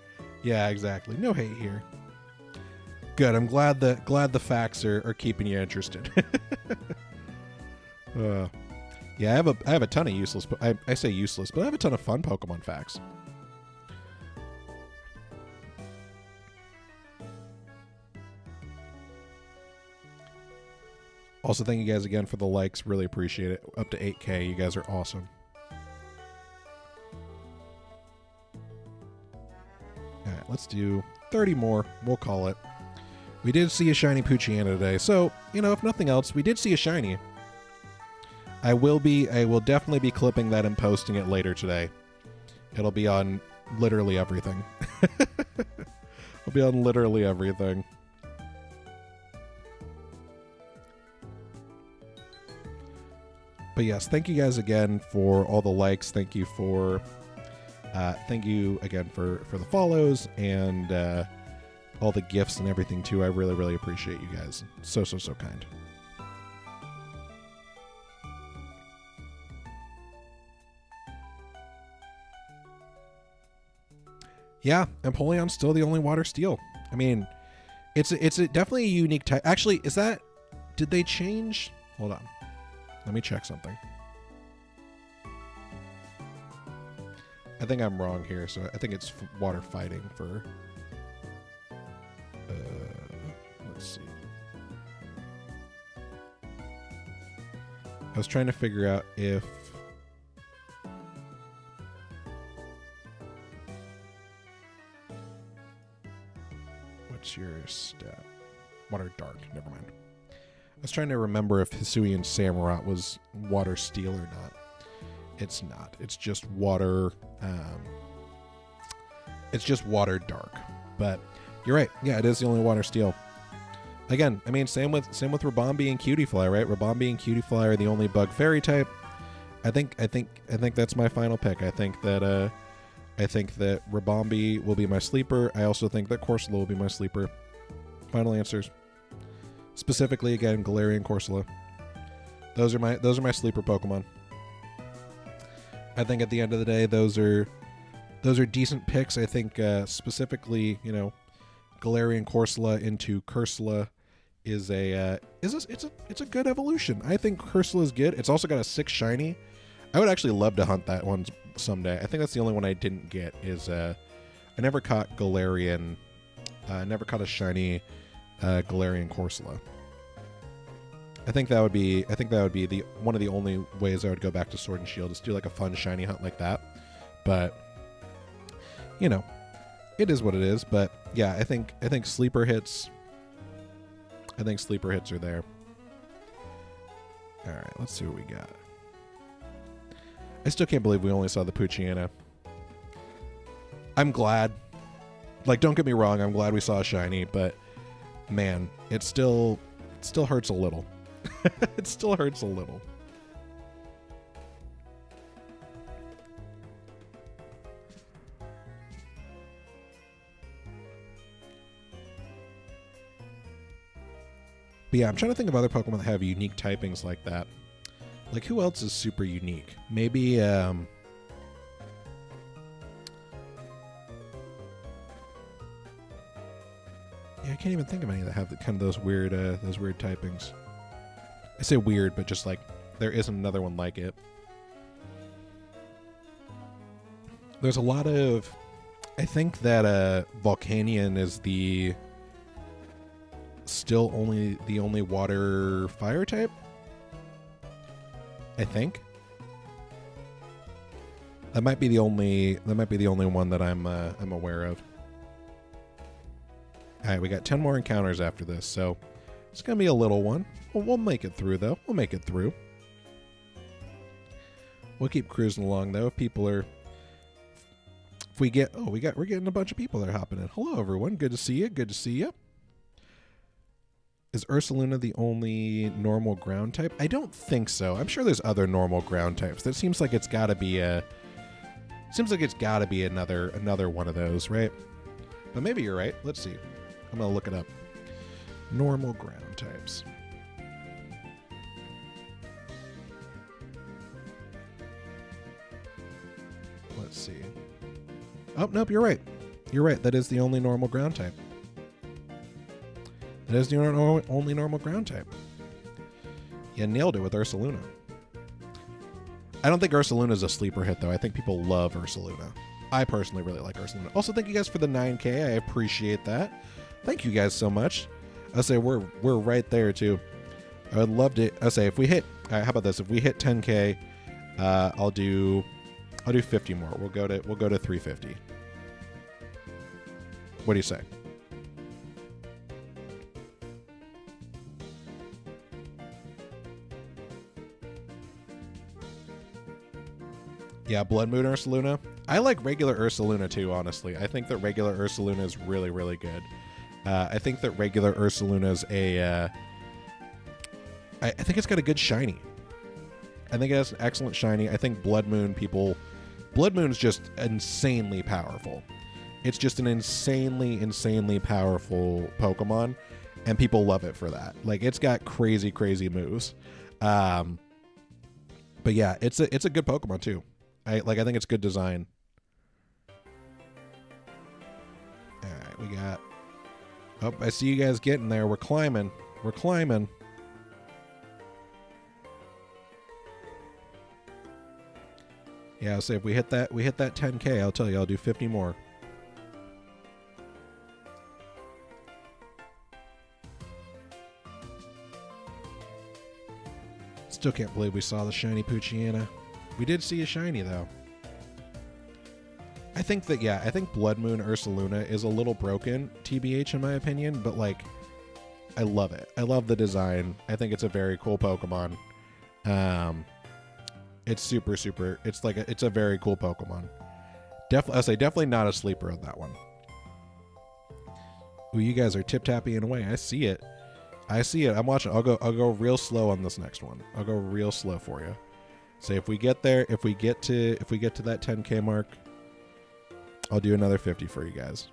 Yeah, exactly. No hate here. Good. I'm glad the facts are keeping you interested. Yeah, I have a ton of useless. I say useless, but I have a ton of fun Pokemon facts. Also, thank you guys again for the likes. Really appreciate it. Up to 8K. You guys are awesome. All right, let's do 30 more. We'll call it. We did see a shiny Poochyena today. So, if nothing else, we did see a shiny. I will definitely be clipping that and posting it later today. It'll be on literally everything. It'll be on literally everything. But yes, thank you guys again for all the likes. Thank you again for the follows and all the gifts and everything too. I really, really appreciate you guys. So kind. Yeah, Empoleon's still the only water steel. I mean, it's definitely a unique type. Actually, did they change? Hold on. Let me check something. I think I'm wrong here, so I think it's water fighting for... let's see. I was trying to figure out if... What's your stat? Water dark. Never mind. I was trying to remember if Hisuian Samurott was water steel or not. It's not. It's just water. It's just water dark. But you're right. Yeah, it is the only water steel. Again, I mean, same with Rabombi and Cutiefly, right? Rabombi and Cutiefly are the only bug fairy type. I think that's my final pick. I think that Rabombi will be my sleeper. I also think that Corsola will be my sleeper. Final answers. Specifically, again, Galarian Corsola. Those are my sleeper Pokemon. I think at the end of the day, those are decent picks. I think specifically, Galarian Corsola into Cursola is a good evolution. I think Cursola is good. It's also got a 6 shiny. I would actually love to hunt that one someday. I think that's the only one I didn't get. I never caught Galarian. I never caught a shiny Galarian Corsola. I think that would be the one of the only ways I would go back to Sword and Shield is do like a fun shiny hunt like that. But it is what it is. But yeah, I think sleeper hits. I think sleeper hits are there. All right, let's see what we got. I still can't believe we only saw the Poochyena. I'm glad. Like, don't get me wrong, I'm glad we saw a shiny, but man, it still hurts a little. It still hurts a little. But yeah, I'm trying to think of other Pokemon that have unique typings like that. Like, who else is super unique? Maybe, yeah, I can't even think of any that have kind of those weird typings. I say weird, but just like, there isn't another one like it. There's a lot of... I think that Volcanion is the only water fire type. I think that might be the only one that I'm aware of. All right, we got 10 more encounters after this, so it's gonna be a little one. We'll make it through though. We'll make it through. We'll keep cruising along though. If people are, if we get, we're getting a bunch of people that are hopping in. Hello everyone, good to see you. Good to see you. Is Ursaluna the only normal ground type? I don't think so. I'm sure there's other normal ground types. That seems like it's got to be another one of those, right? But maybe you're right. Let's see. I'm going to look it up. Normal ground types. Let's see. Oh, nope, you're right. You're right. That is the only normal ground type. That is the only normal ground type. You nailed it with Ursaluna. I don't think Ursaluna is a sleeper hit, though. I think people love Ursaluna. I personally really like Ursaluna. Also, thank you guys for the 9K. I appreciate that. Thank you guys so much. I say we're right there too. I would love to. I say if we hit. How about this? If we hit 10K, I'll do 50 more. We'll go to 350. What do you say? Yeah, Blood Moon Ursaluna. I like regular Ursaluna too, honestly. I think that regular Ursaluna is really, really good. I think that regular Ursaluna is I think it's got a good shiny. I think it has an excellent shiny. I think Blood Moon's just insanely powerful. It's just an insanely powerful Pokemon, and people love it for that. Like, it's got crazy moves. But yeah, it's a good Pokemon too. I think it's good design. All right, we got. Oh, I see you guys getting there. We're climbing. Yeah, I'll say if we hit that 10K, I'll tell you, I'll do 50 more. Still can't believe we saw the shiny Poochyena. We did see a shiny, though. I think Blood Moon Ursaluna is a little broken, TBH, in my opinion, but, like, I love it. I love the design. I think it's a very cool Pokemon. It's super, it's a very cool Pokemon. Definitely not a sleeper on that one. Ooh, you guys are tip-tapping away. I see it. I'm watching. I'll go real slow on this next one. I'll go real slow for you. So if we get there, if we get to that 10K mark, I'll do another 50 for you guys.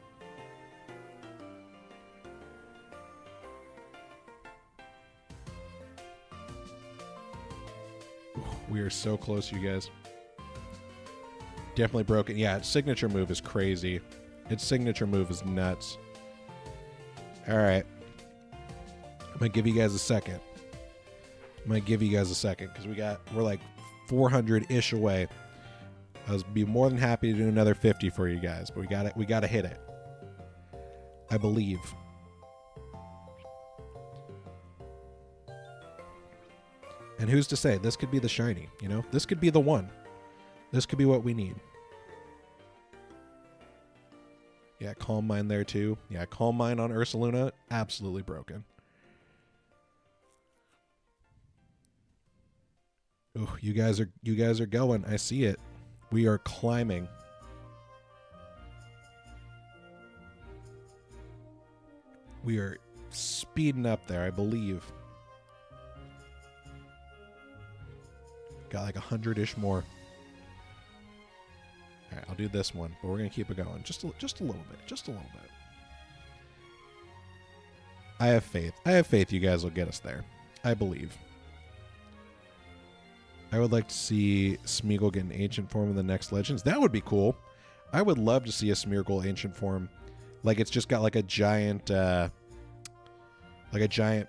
Ooh, we are so close, you guys. Definitely broken. Yeah, its signature move is crazy. Its signature move is nuts. All right. I'm going to give you guys a second. Because we're like 400-ish away. I'll be more than happy to do another 50 for you guys, but we got to hit it. I believe. And who's to say? This could be the shiny, you know? This could be the one. This could be what we need. Yeah, Calm Mind there too. Yeah, Calm Mind on Ursaluna, absolutely broken. Ooh, you guys are going. I see it. We are climbing. We are speeding up there, I believe. Got like 100-ish more. All right, I'll do this one, but we're gonna keep it going. Just a little bit. I have faith you guys will get us there. I believe. I would like to see Smeagol get an ancient form in the next Legends. That would be cool. I would love to see a Smeagol ancient form. Like, it's just got like a giant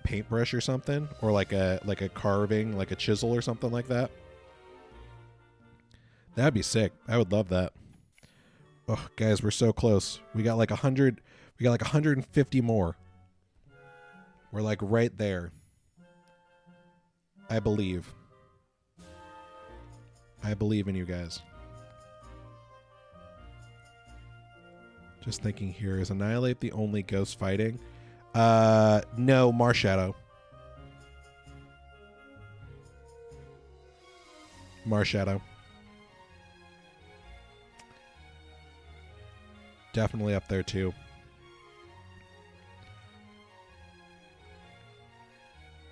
paintbrush or something, or like a carving, like a chisel or something like that. That'd be sick. I would love that. Oh, guys, we're so close. We got like 100. We got like 150 more. We're like right there. I believe. I believe in you guys. Just thinking here, is Annihilate the only ghost fighting? No, Marshadow. Marshadow. Definitely up there too.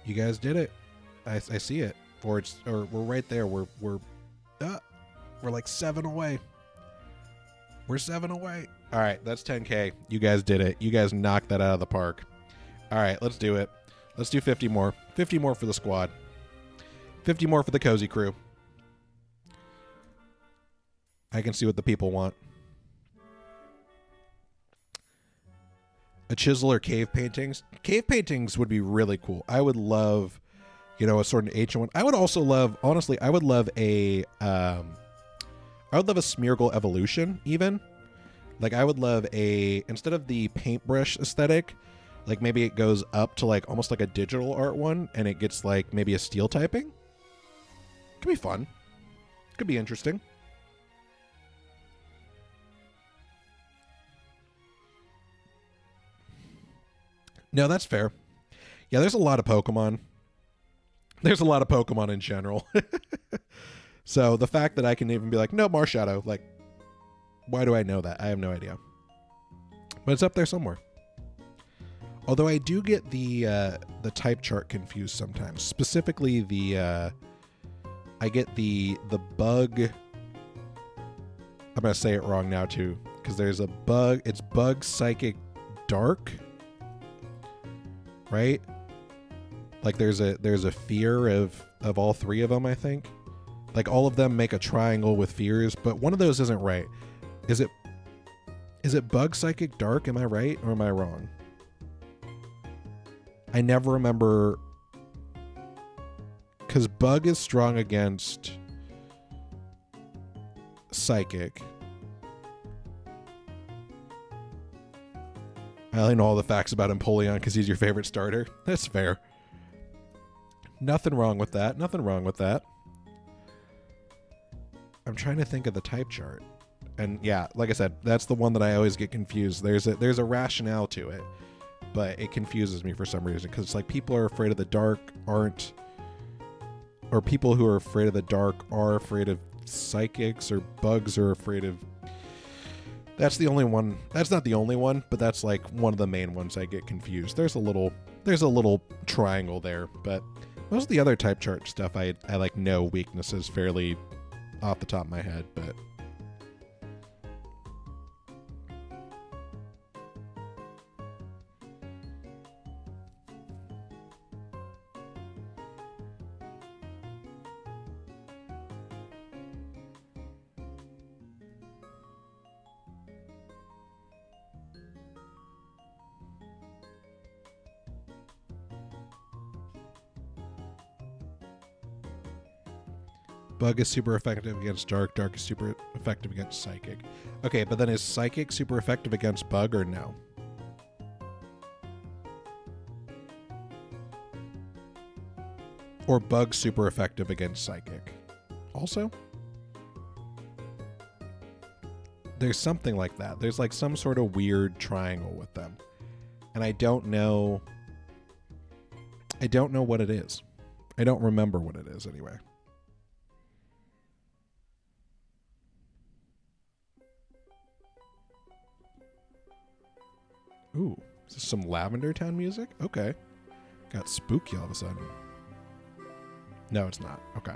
You guys did it. I see it. We're right there. We're like 7 away. We're 7 away. All right, that's 10K. You guys did it. You guys knocked that out of the park. All right, let's do it. Let's do 50 more. 50 more for the squad. 50 more for the cozy crew. I can see what the people want. A chisel or cave paintings. Cave paintings would be really cool. I would love, a sort of ancient one. I would also love, honestly, I would love a Smeargle evolution even. Like, I would love instead of the paintbrush aesthetic, like maybe it goes up to like almost like a digital art one and it gets like maybe a steel typing. Could be fun. Could be interesting. No, that's fair. Yeah, there's a lot of Pokemon. There's a lot of Pokemon in general. So the fact that I can even be like, no, Marshadow, like, why do I know that? I have no idea. But it's up there somewhere. Although I do get the type chart confused sometimes. Specifically the I get the bug. I'm gonna say it wrong now too, because there's a bug. It's bug psychic dark, right? Like there's a fear of all three of them, I think. Like all of them make a triangle with fears, but one of those isn't right. Is it bug psychic dark? Am I right or am I wrong? I never remember, because bug is strong against psychic. I only know all the facts about Empoleon because he's your favorite starter. That's fair. Nothing wrong with that. Nothing wrong with that. I'm trying to think of the type chart. And yeah, like I said, that's the one that I always get confused. There's a rationale to it, but it confuses me for some reason, because it's like people are afraid of the dark aren't, or people who are afraid of the dark are afraid of psychics, or bugs are afraid of. That's the only one. That's not the only one, but that's like one of the main ones I get confused. There's a little triangle there, but most of the other type chart stuff I like know weaknesses fairly off the top of my head, but bug is super effective against dark. Dark is super effective against psychic. Okay, but then is psychic super effective against bug or no? Or bug super effective against psychic? Also? There's something like that. There's like some sort of weird triangle with them. And I don't know what it is. I don't remember what it is anyway. Ooh, is this some Lavender Town music? Okay. Got spooky all of a sudden. No, it's not. Okay.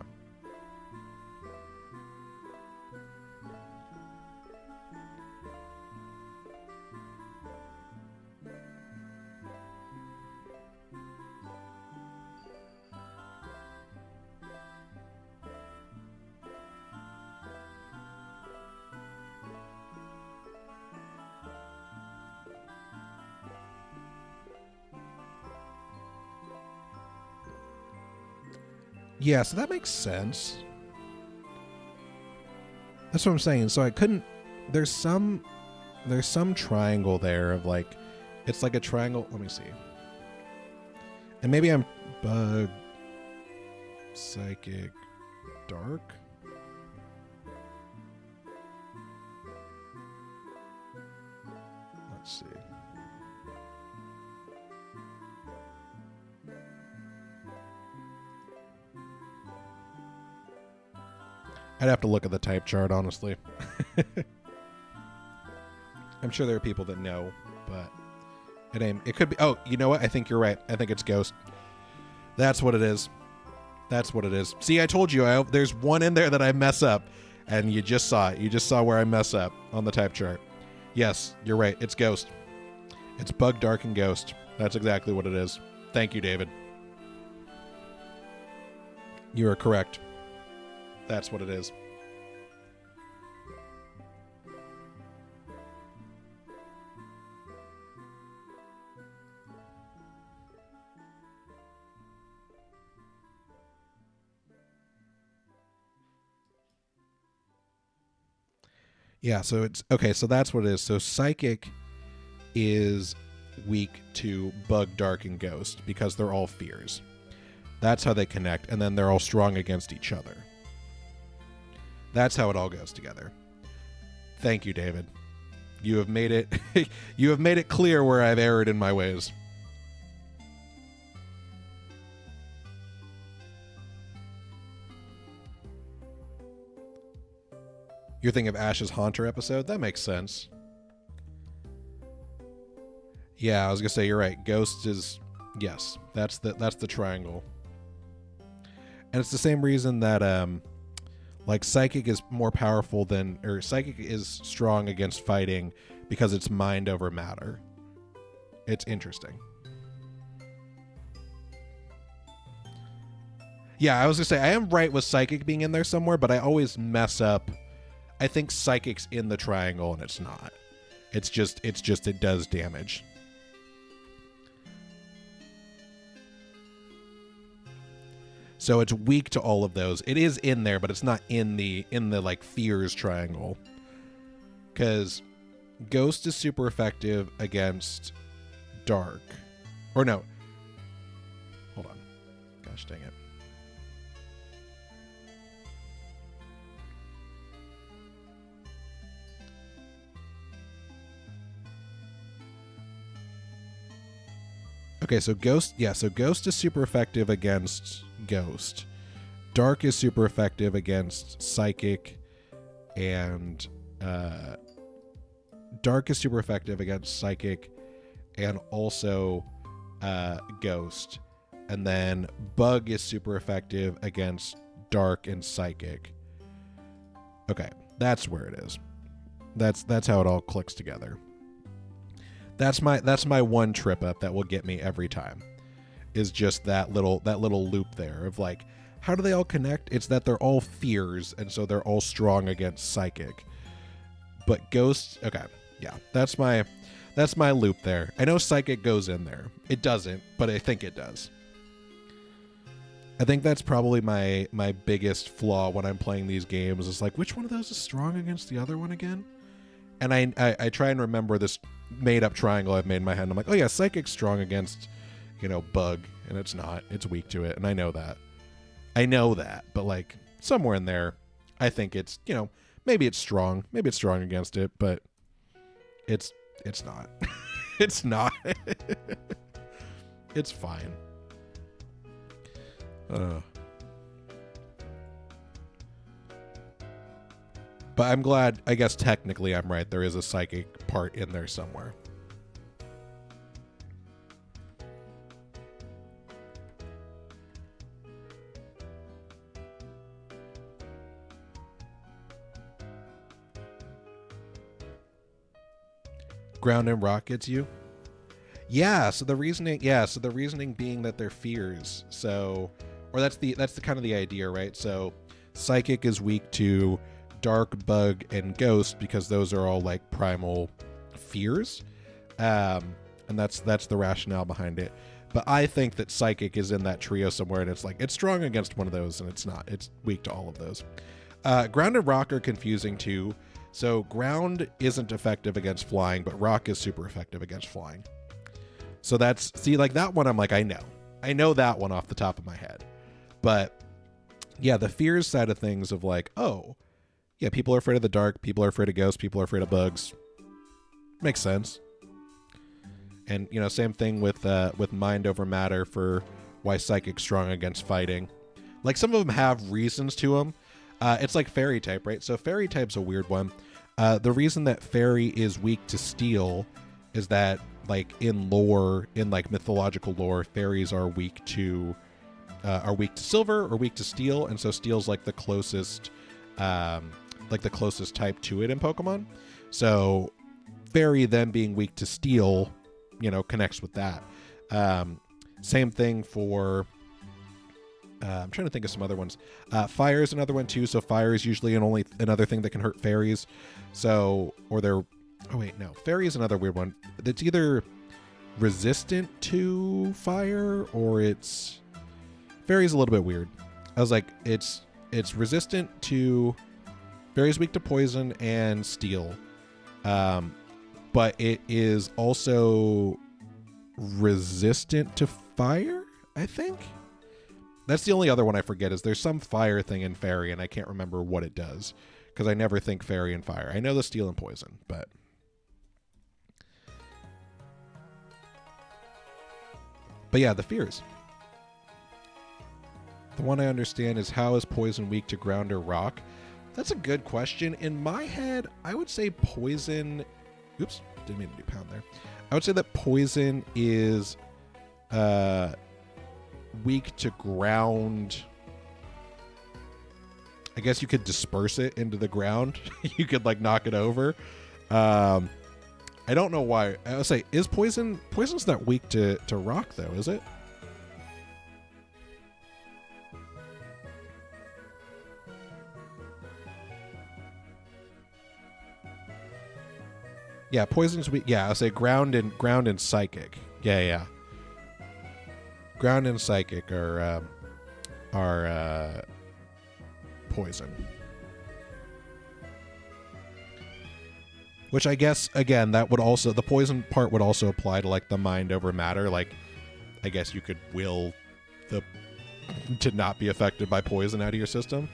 Yeah, so that makes sense. That's what I'm saying. So I couldn't. There's some triangle there of like, it's like a triangle. Let me see. And maybe I'm bug, psychic, dark. Let's see. I'd have to look at the type chart, honestly. I'm sure there are people that know, but it could be. Oh, you know what? I think you're right. I think it's Ghost. That's what it is. That's what it is. See, I told you. There's one in there that I mess up, and you just saw it. You just saw where I mess up on the type chart. Yes, you're right. It's Ghost. It's Bug, Dark, and Ghost. That's exactly what it is. Thank you, David. You are correct. That's what it is. Yeah, so it's okay, so that's what it is. So psychic is weak to Bug, Dark, and Ghost because they're all fears. That's how they connect, and then they're all strong against each other. That's how it all goes together. Thank you, David. You have made it you have made it clear where I've erred in my ways. You're thinking of Ash's Haunter episode? That makes sense. Yeah, I was gonna say you're right. Ghost is, yes, that's the triangle. And it's the same reason that like Psychic is more powerful than, or Psychic is strong against fighting because it's mind over matter. It's interesting. Yeah, I was gonna say I am right with Psychic being in there somewhere, but I always mess up. I think Psychic's in the triangle and it's not. It's just it does damage. So it's weak to all of those. It is in there, but it's not in the like fears triangle. Cuz Ghost is super effective against Dark. Or no. Hold on. Gosh dang it. Okay, so Ghost is super effective against Ghost. Dark is super effective against Psychic, and Dark is super effective against Psychic and also Ghost. And then Bug is super effective against Dark and Psychic. Okay, that's where it is. That's how it all clicks together. That's my one trip up that will get me every time, is just that little loop there of like, how do they all connect? It's that they're all fears, and so they're all strong against Psychic. But Ghost, okay, yeah, that's my loop there. I know Psychic goes in there. It doesn't, but I think it does. I think that's probably my biggest flaw when I'm playing these games, is like, which one of those is strong against the other one again? And I try and remember this made-up triangle I've made in my head. And I'm like, oh yeah, Psychic's strong against, Bug. And it's not. It's weak to it. And I know that. But, like, somewhere in there, I think it's, maybe it's strong. Maybe it's strong against it. But it's not. It's not. It's fine. But I'm glad, I guess technically I'm right. There is a Psychic part in there somewhere. Ground and rock gets you? So the reasoning being that they're fears. So, or that's the kind of the idea, right? So Psychic is weak to Dark, Bug, and Ghost because those are all like primal fears, and that's the rationale behind it. But I think that Psychic is in that trio somewhere, and it's like it's strong against one of those, and it's not. It's weak to all of those. Ground and rock are confusing too. So ground isn't effective against flying, but rock is super effective against flying. So like that one I'm like, I know that one off the top of my head. But yeah, the fears side of things of like, oh yeah, people are afraid of the dark, people are afraid of ghosts, people are afraid of bugs. Makes sense. And, same thing with mind over matter for why Psychic's strong against fighting. Like, some of them have reasons to them. It's like fairy type, right? So fairy type's a weird one. The reason that fairy is weak to steel is that, like, in lore, in, like, mythological lore, fairies are weak to silver or weak to steel, and so steel's, like, the closest type to it in Pokemon. So fairy then being weak to steel, connects with that. Same thing for I'm trying to think of some other ones. Fire is another one too. So fire is usually another thing that can hurt fairies. So, fairy is another weird one. It's either resistant to fire or fairy's a little bit weird. I was like, it's resistant to, fairy's weak to poison and steel. But it is also resistant to fire, I think. That's the only other one I forget, is there's some fire thing in fairy, and I can't remember what it does, because I never think fairy and fire. I know the steel and poison, but... But yeah, the fears. The one I understand is, how is poison weak to ground or rock? That's a good question. In my head, I would say poison... Oops, didn't mean to do pound there. I would say that poison is weak to ground I guess you could disperse it into the ground. You could like knock it over. I don't know why. I would say, is poison's not weak to rock though, is it? Yeah, poison's weak. Yeah, I'll say ground and psychic. Yeah. Ground and psychic are poison. Which I guess, again, that would also, the poison part would also apply to like the mind over matter. Like, I guess you could will to not be affected by poison out of your system.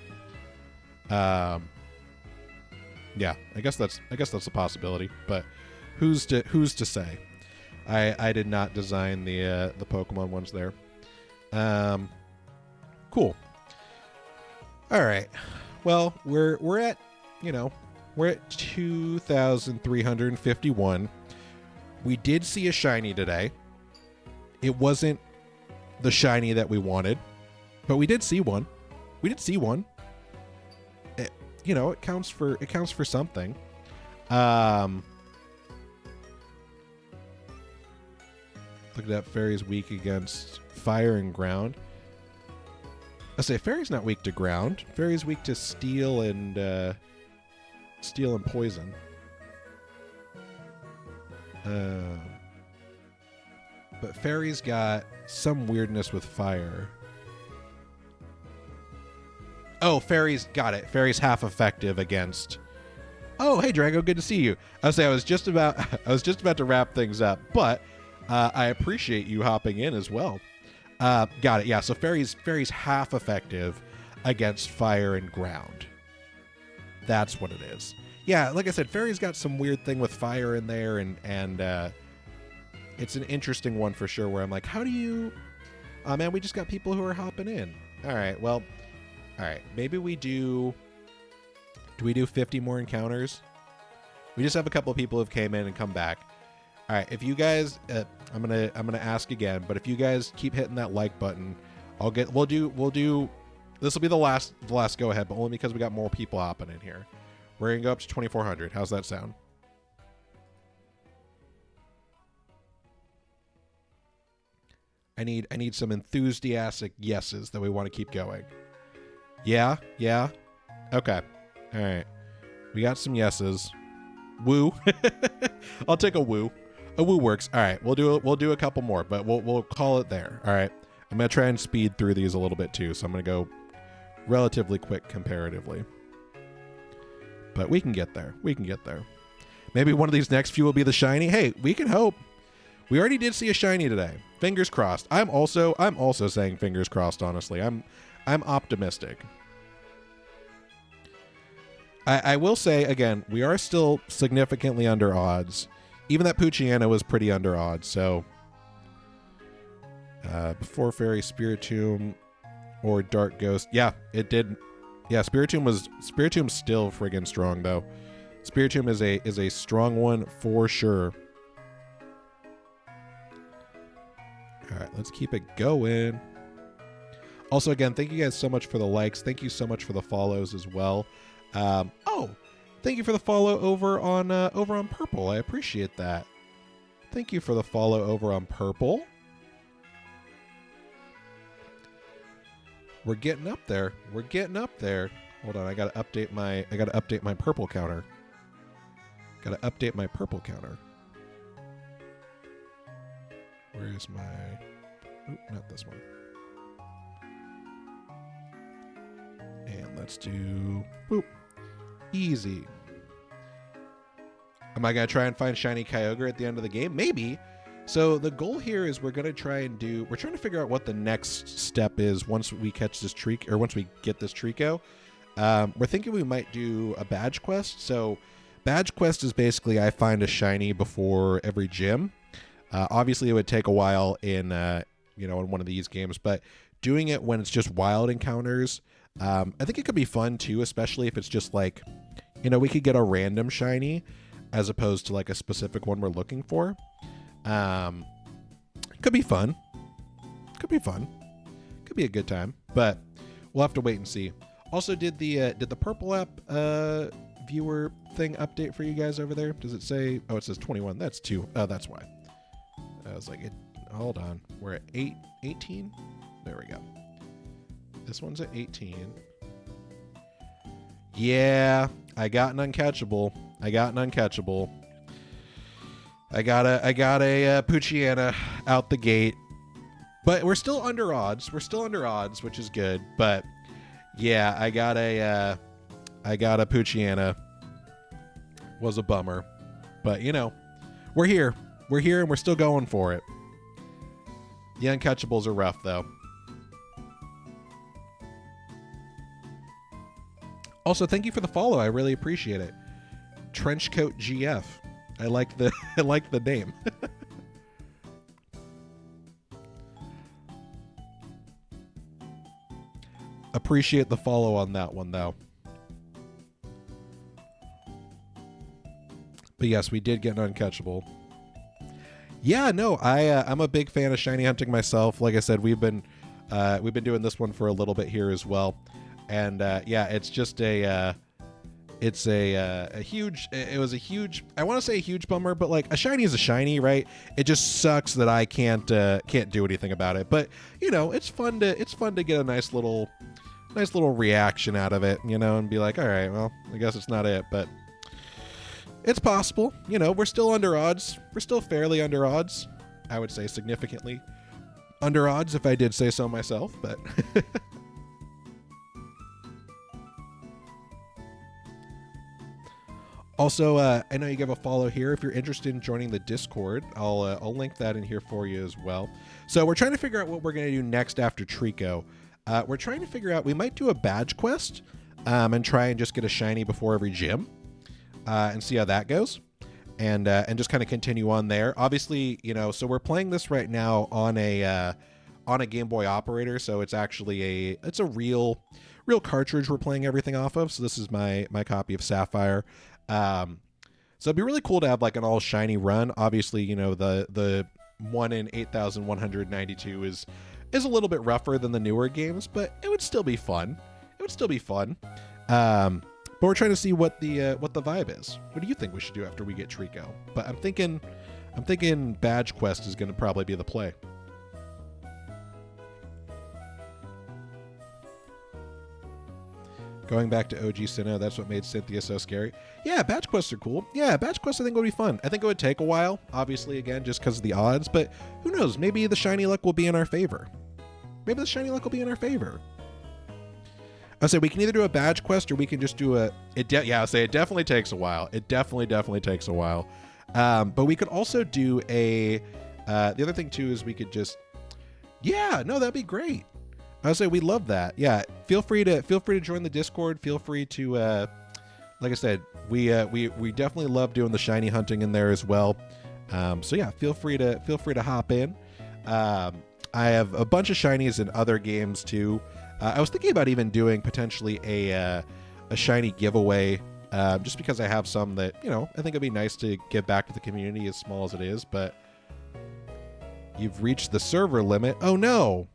Yeah, I guess that's a possibility, but who's to say? I did not design the Pokemon ones there. Cool. All right. Well, we're at, we're at 2,351. We did see a shiny today. It wasn't the shiny that we wanted, but we did see one. It counts for something. Look at that. Fairy's weak against fire and ground. I say Fairy's not weak to ground. Fairy's weak to steel and poison. But Fairy's got some weirdness with fire. Oh, Fairy's got it. Fairy's half effective against. Oh, hey Drago, good to see you. I was just about to wrap things up, but I appreciate you hopping in as well. Got it. Yeah, so Fairy's half effective against fire and ground. That's what it is. Yeah, like I said, Fairy's got some weird thing with fire in there, and it's an interesting one for sure, where I'm like, how do you... Oh, man, we just got people who are hopping in. All right, well... All right, maybe we do... Do we do 50 more encounters? We just have a couple of people who've came in and come back. All right, if you guys... I'm gonna ask again, but if you guys keep hitting that like button, we'll do... This will be the last go ahead, but only because we got more people hopping in here. We're gonna go up to 2,400. How's that sound? I need some enthusiastic yeses that we want to keep going. Yeah. Okay. All right. We got some yeses. Woo. I'll take a woo. A woo works. All right. We'll do a couple more, but we'll call it there. All right. I'm gonna try and speed through these a little bit too, so I'm gonna go relatively quick comparatively. But we can get there. Maybe one of these next few will be the shiny. Hey, we can hope. We already did see a shiny today. Fingers crossed. I'm also saying fingers crossed, honestly. I'm optimistic. I will say, again, we are still significantly under odds. Even that Poochyena was pretty under odds, so... before Fairy, Spiritomb, or Dark Ghost. Yeah, it did. Yeah, Spiritom's still friggin' strong, though. Spiritomb is a strong one for sure. All right, let's keep it going. Also, again, thank you guys so much for the likes. Thank you so much for the follows as well. Thank you for the follow over on Purple. I appreciate that. Thank you for the follow over on Purple. We're getting up there. Hold on, I gotta update my purple counter. Where is my... Oop, not this one. And let's do... Boop. Easy. Am I going to try and find Shiny Kyogre at the end of the game? Maybe. So the goal here is we're going to try and we're trying to figure out what the next step is once we catch this Treecko, or once we get this Treecko. We're thinking we might do a badge quest. So badge quest is basically I find a shiny before every gym. Obviously, it would take a while in one of these games, but doing it when it's just wild encounters, I think it could be fun too, especially if it's just like, we could get a random shiny as opposed to like a specific one we're looking for. Could be fun. Could be a good time, but we'll have to wait and see. Also, did the purple app viewer thing update for you guys over there? Does it say? Oh, it says 21. That's 2. Oh, that's why. I was like, hold on. We're at 18. There we go. This one's at 18. Yeah, I got an uncatchable. I got a Poochyena out the gate. But we're still under odds. Which is good. But yeah, I got a Poochyena. Was a bummer. But you know, we're here. And we're still going for it. The uncatchables are rough though. Also, thank you for the follow. I really appreciate it. Trenchcoat GF. I like the name. Appreciate the follow on that one though. But yes, we did get an uncatchable. Yeah, no, I'm a big fan of shiny hunting myself. Like I said, we've been doing this one for a little bit here as well. And yeah, it's just it was a huge, I want to say a huge bummer, but like a shiny is a shiny, right? It just sucks that I can't do anything about it. But you know, it's fun to get a nice little reaction out of it, you know, and be like, all right, well, I guess it's not it, but it's possible. You know, we're still under odds. We're still fairly under odds. I would say significantly under odds if I did say so myself, but also, I know you give a follow here. If you're interested in joining the Discord, I'll link that in here for you as well. So we're trying to figure out what we're going to do next after Treecko. We're trying to figure out, we might do a badge quest and try and just get a shiny before every gym and see how that goes. And just kind of continue on there. Obviously, you know, so we're playing this right now on a Game Boy operator. So it's actually a real cartridge we're playing everything off of. So this is my copy of Sapphire. So it'd be really cool to have like an all shiny run. Obviously, you know, the 1 in 8,192 is a little bit rougher than the newer games, but it would still be fun. But we're trying to see what the vibe is. What do you think we should do after we get Treecko? But I'm thinking badge quest is going to probably be the play. Going back to OG Sinnoh, that's what made Cynthia so scary. Yeah, badge quests are cool. Yeah, badge quests I think would be fun. I think it would take a while, obviously, again, just because of the odds, but who knows? Maybe the shiny luck will be in our favor. I say we can either do a badge quest or we can just do it definitely takes a while. It definitely takes a while. But we could also do the other thing too is we could just, yeah, no, that'd be great. I would say we love that. Yeah, feel free to join the Discord. Feel free to, like I said, we definitely love doing the shiny hunting in there as well. So yeah, feel free to hop in. I have a bunch of shinies in other games too. I was thinking about even doing potentially a shiny giveaway, just because I have some that, you know, I think it'd be nice to give back to the community as small as it is. But you've reached the server limit. Oh no.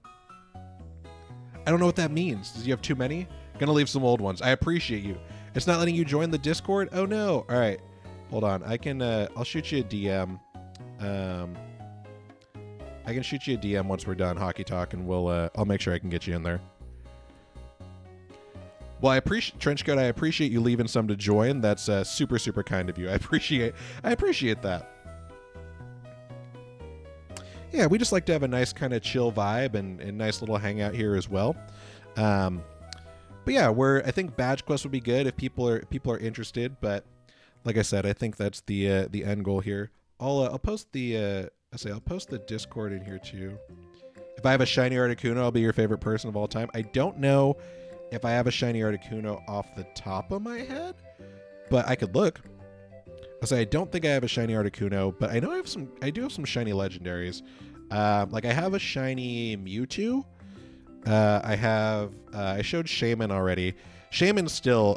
I don't know what that means. Does you have too many? Gonna leave some old ones. I appreciate you. It's not letting you join the Discord? Oh no. All right. Hold on. I can, I'll shoot you a DM. I can shoot you a DM once we're done Hockey Talk, and I'll make sure I can get you in there. Well, I appreciate Trenchcoat. I appreciate you leaving some to join. That's super, super kind of you. I appreciate that. Yeah, we just like to have a nice kind of chill vibe and nice little hangout here as well. But yeah, I think badge quest would be good if people are interested. But like I said, I think that's the end goal here. I'll post the Discord in here too. If I have a shiny Articuno, I'll be your favorite person of all time. I don't know if I have a shiny Articuno off the top of my head, but I could look. I don't think I have a shiny Articuno, but I know I do have some shiny legendaries. Like I have a shiny Mewtwo. I showed Shaman already. Shaman's still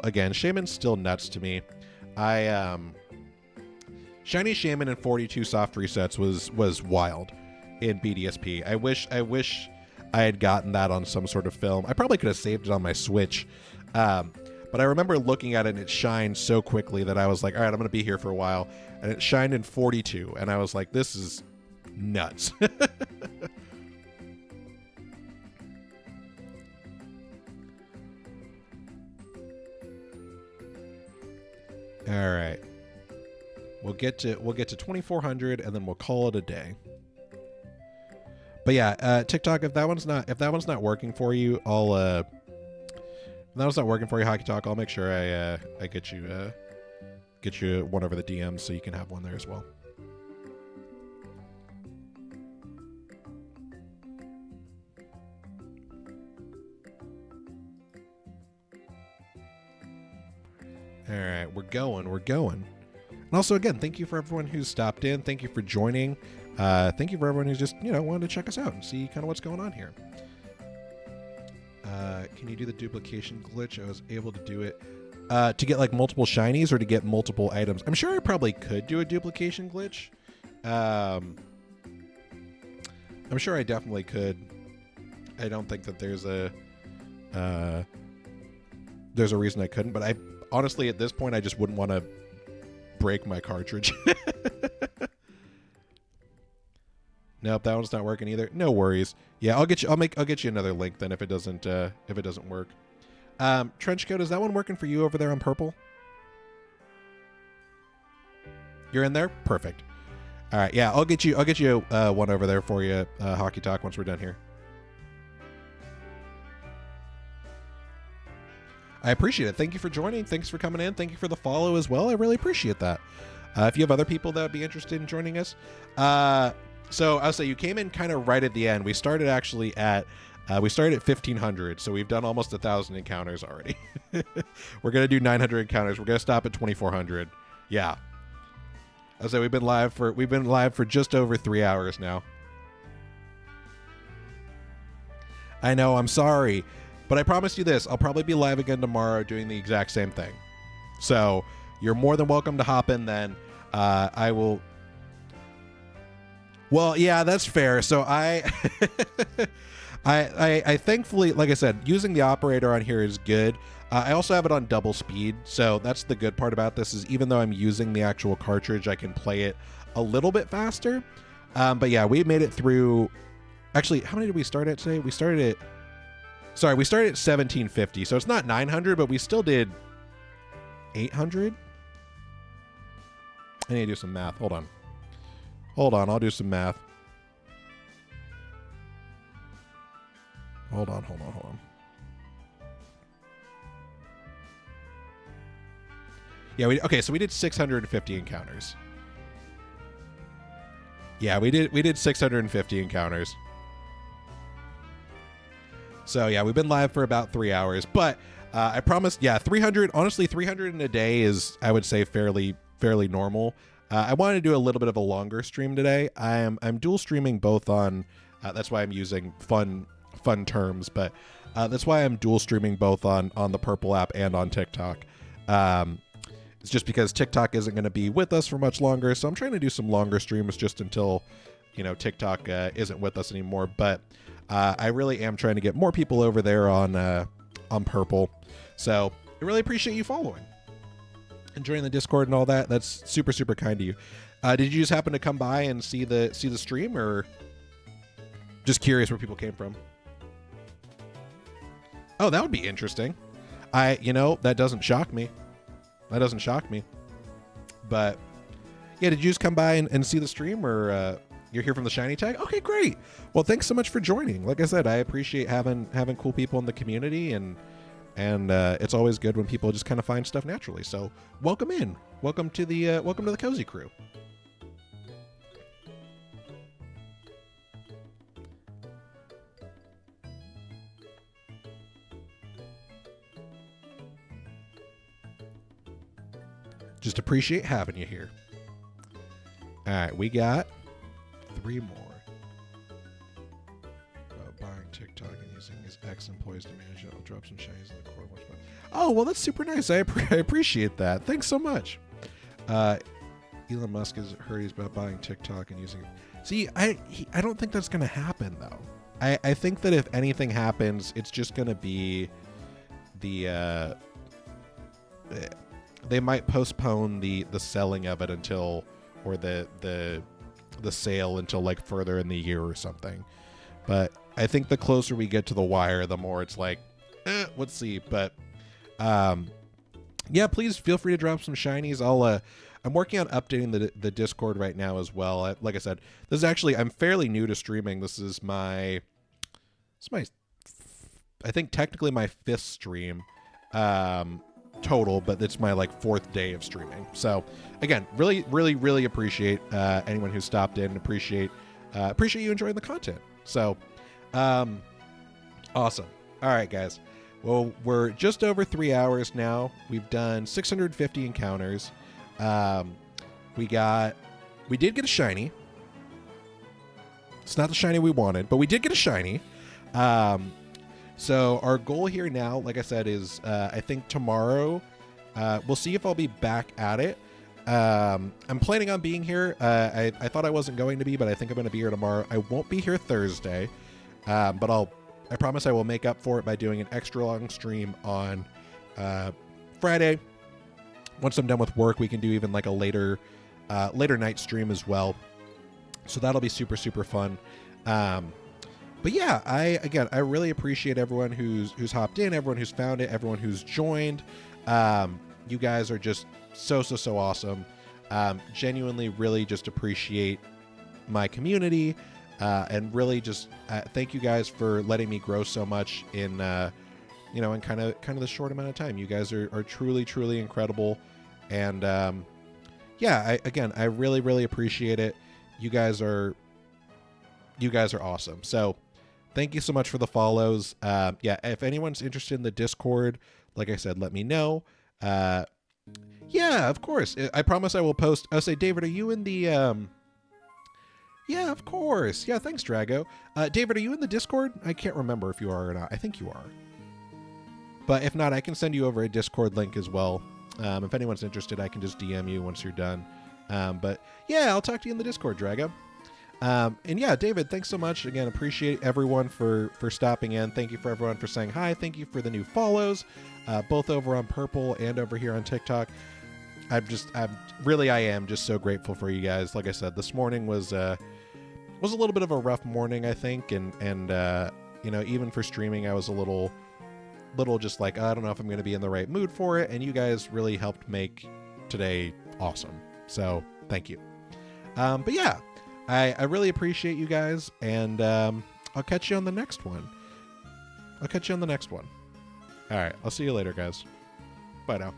nuts to me. Shiny Shaman in 42 soft resets was wild in BDSP. I wish I had gotten that on some sort of film. I probably could have saved it on my Switch. But I remember looking at it and it shined so quickly that I was like, all right, I'm going to be here for a while. And it shined in 42. And I was like, this is nuts. All right. We'll get to 2400 and then we'll call it a day. But yeah, TikTok, if that one's not working for you, if that one's not working for you, Hockey Talk, I'll make sure I get you one over the DMs so you can have one there as well. All right, we're going. And also, again, thank you for everyone who's stopped in. Thank you for joining. Thank you for everyone who's just, wanted to check us out and see kind of what's going on here. Can you do the duplication glitch? I was able to do it to get like multiple shinies or to get multiple items. I'm sure I probably could do a duplication glitch. I'm sure I definitely could. I don't think that there's a reason I couldn't, but I honestly at this point I just wouldn't want to break my cartridge. Nope, that one's not working either. No worries. Yeah, I'll get you another link then if it doesn't work. Trenchcoat, is that one working for you over there on purple? You're in there? Perfect. All right, yeah, I'll get you one over there for you, Hockey Talk, once we're done here. I appreciate it. Thank you for joining. Thanks for coming in. Thank you for the follow as well. I really appreciate that. If you have other people that would be interested in joining us, so I'll say you came in kind of right at the end. We started actually at 1,500, so we've done almost 1,000 encounters already. We're gonna do 900 encounters. We're gonna stop at 2,400. Yeah. I'll say we've been live for just over 3 hours now. I know. I'm sorry, but I promise you this: I'll probably be live again tomorrow doing the exact same thing. So you're more than welcome to hop in then. I will. Well, yeah, that's fair. So I thankfully, like I said, using the operator on here is good. I also have it on double speed, so that's the good part about this is even though I'm using the actual cartridge, I can play it a little bit faster. But yeah, we made it through. Actually, how many did we start at today? We started at 1,750, so it's not 900, but we still did 800. I need to do some math. Hold on, I'll do some math. Hold on. Yeah, so we did 650 encounters. Yeah, we did 650 encounters. So yeah, we've been live for about 3 hours, but I promised, 300, honestly 300 in a day is, I would say, fairly normal. I wanted to do a little bit of a longer stream today. I'm dual streaming both on, that's why I'm using fun terms, but that's why I'm dual streaming both on the Purple app and on TikTok. It's just because TikTok isn't going to be with us for much longer, so I'm trying to do some longer streams just until, TikTok isn't with us anymore. But I really am trying to get more people over there on Purple. So I really appreciate you following and joining the Discord and all that. That's super, super kind of you. Did you just happen to come by and see the stream, or just curious where people came from? Oh, that would be interesting. That doesn't shock me. But yeah, did you just come by and see the stream, or you're here from the Shiny Tag? Okay, great. Well, thanks so much for joining. Like I said, I appreciate having cool people in the community, and it's always good when people just kind of find stuff naturally. So welcome in. Welcome to the Cozy Crew. Just appreciate having you here. All right, we got 3 more. Buying TikTok and using his ex-employees to manage it. I'll drop some shinies in the core. Oh, well, that's super nice. I appreciate that. Thanks so much. Elon Musk has heard he's about buying TikTok and using it. See, I don't think that's going to happen, though. I think that if anything happens, it's just going to be they might postpone the selling of it until, or the sale until like further in the year or something. But I think the closer we get to the wire, the more it's like, let's see. But yeah, please feel free to drop some shinies. I'm working on updating the Discord right now as well. Like I said, this is actually, I'm fairly new to streaming. This is my I think technically my 5th stream total, but it's my like 4th day of streaming. So again, really, really, really appreciate anyone who stopped in. Appreciate you enjoying the content. So awesome. All right, guys. Well, we're just over 3 hours now. We've done 650 encounters. We did get a shiny. It's not the shiny we wanted, but we did get a shiny. So our goal here now, like I said, is I think tomorrow. We'll see if I'll be back at it. I'm planning on being here. I thought I wasn't going to be, but I think I'm going to be here tomorrow. I won't be here Thursday, but I promise I will make up for it by doing an extra long stream on Friday. Once I'm done with work, we can do even like a later night stream as well. So that'll be super, super fun. But yeah, I really appreciate everyone who's hopped in, everyone who's found it, everyone who's joined. You guys are just so awesome. Genuinely, really just appreciate my community, and really just thank you guys for letting me grow so much in in kind of the short amount of time. You guys are truly incredible, and yeah, I really, really appreciate it. You guys are awesome. So thank you so much for the follows. Yeah, if anyone's interested in the Discord, like I said, let me know. Yeah, of course. I promise I will post. I'll say, David, are you in the yeah, of course. Yeah, thanks, Drago. David, are you in the Discord? I can't remember if you are or not. I think you are. But if not, I can send you over a Discord link as well. If anyone's interested, I can just DM you once you're done. But yeah, I'll talk to you in the Discord, Drago. And yeah, David, thanks so much. Again, appreciate everyone for stopping in. Thank you for everyone for saying hi. Thank you for the new follows, both over on Purple and over here on TikTok. I am just so grateful for you guys. Like I said, this morning was a little bit of a rough morning, I think. And even for streaming, I was a little just like, I don't know if I'm going to be in the right mood for it. And you guys really helped make today awesome. So thank you. But yeah, I really appreciate you guys, and I'll catch you on the next one. All right, I'll see you later, guys. Bye now.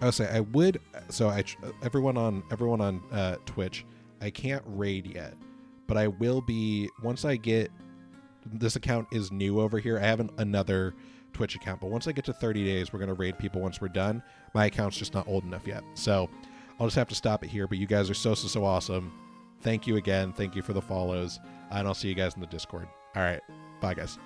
I would say I would. So everyone on Twitch, I can't raid yet, but I will be once I get. This account is new over here. I have another Twitch account, but once I get to 30 days, we're going to raid people once we're done. My account's just not old enough yet. So I'll just have to stop it here, but you guys are so awesome. Thank you again. Thank you for the follows, and I'll see you guys in the Discord. All right. Bye, guys.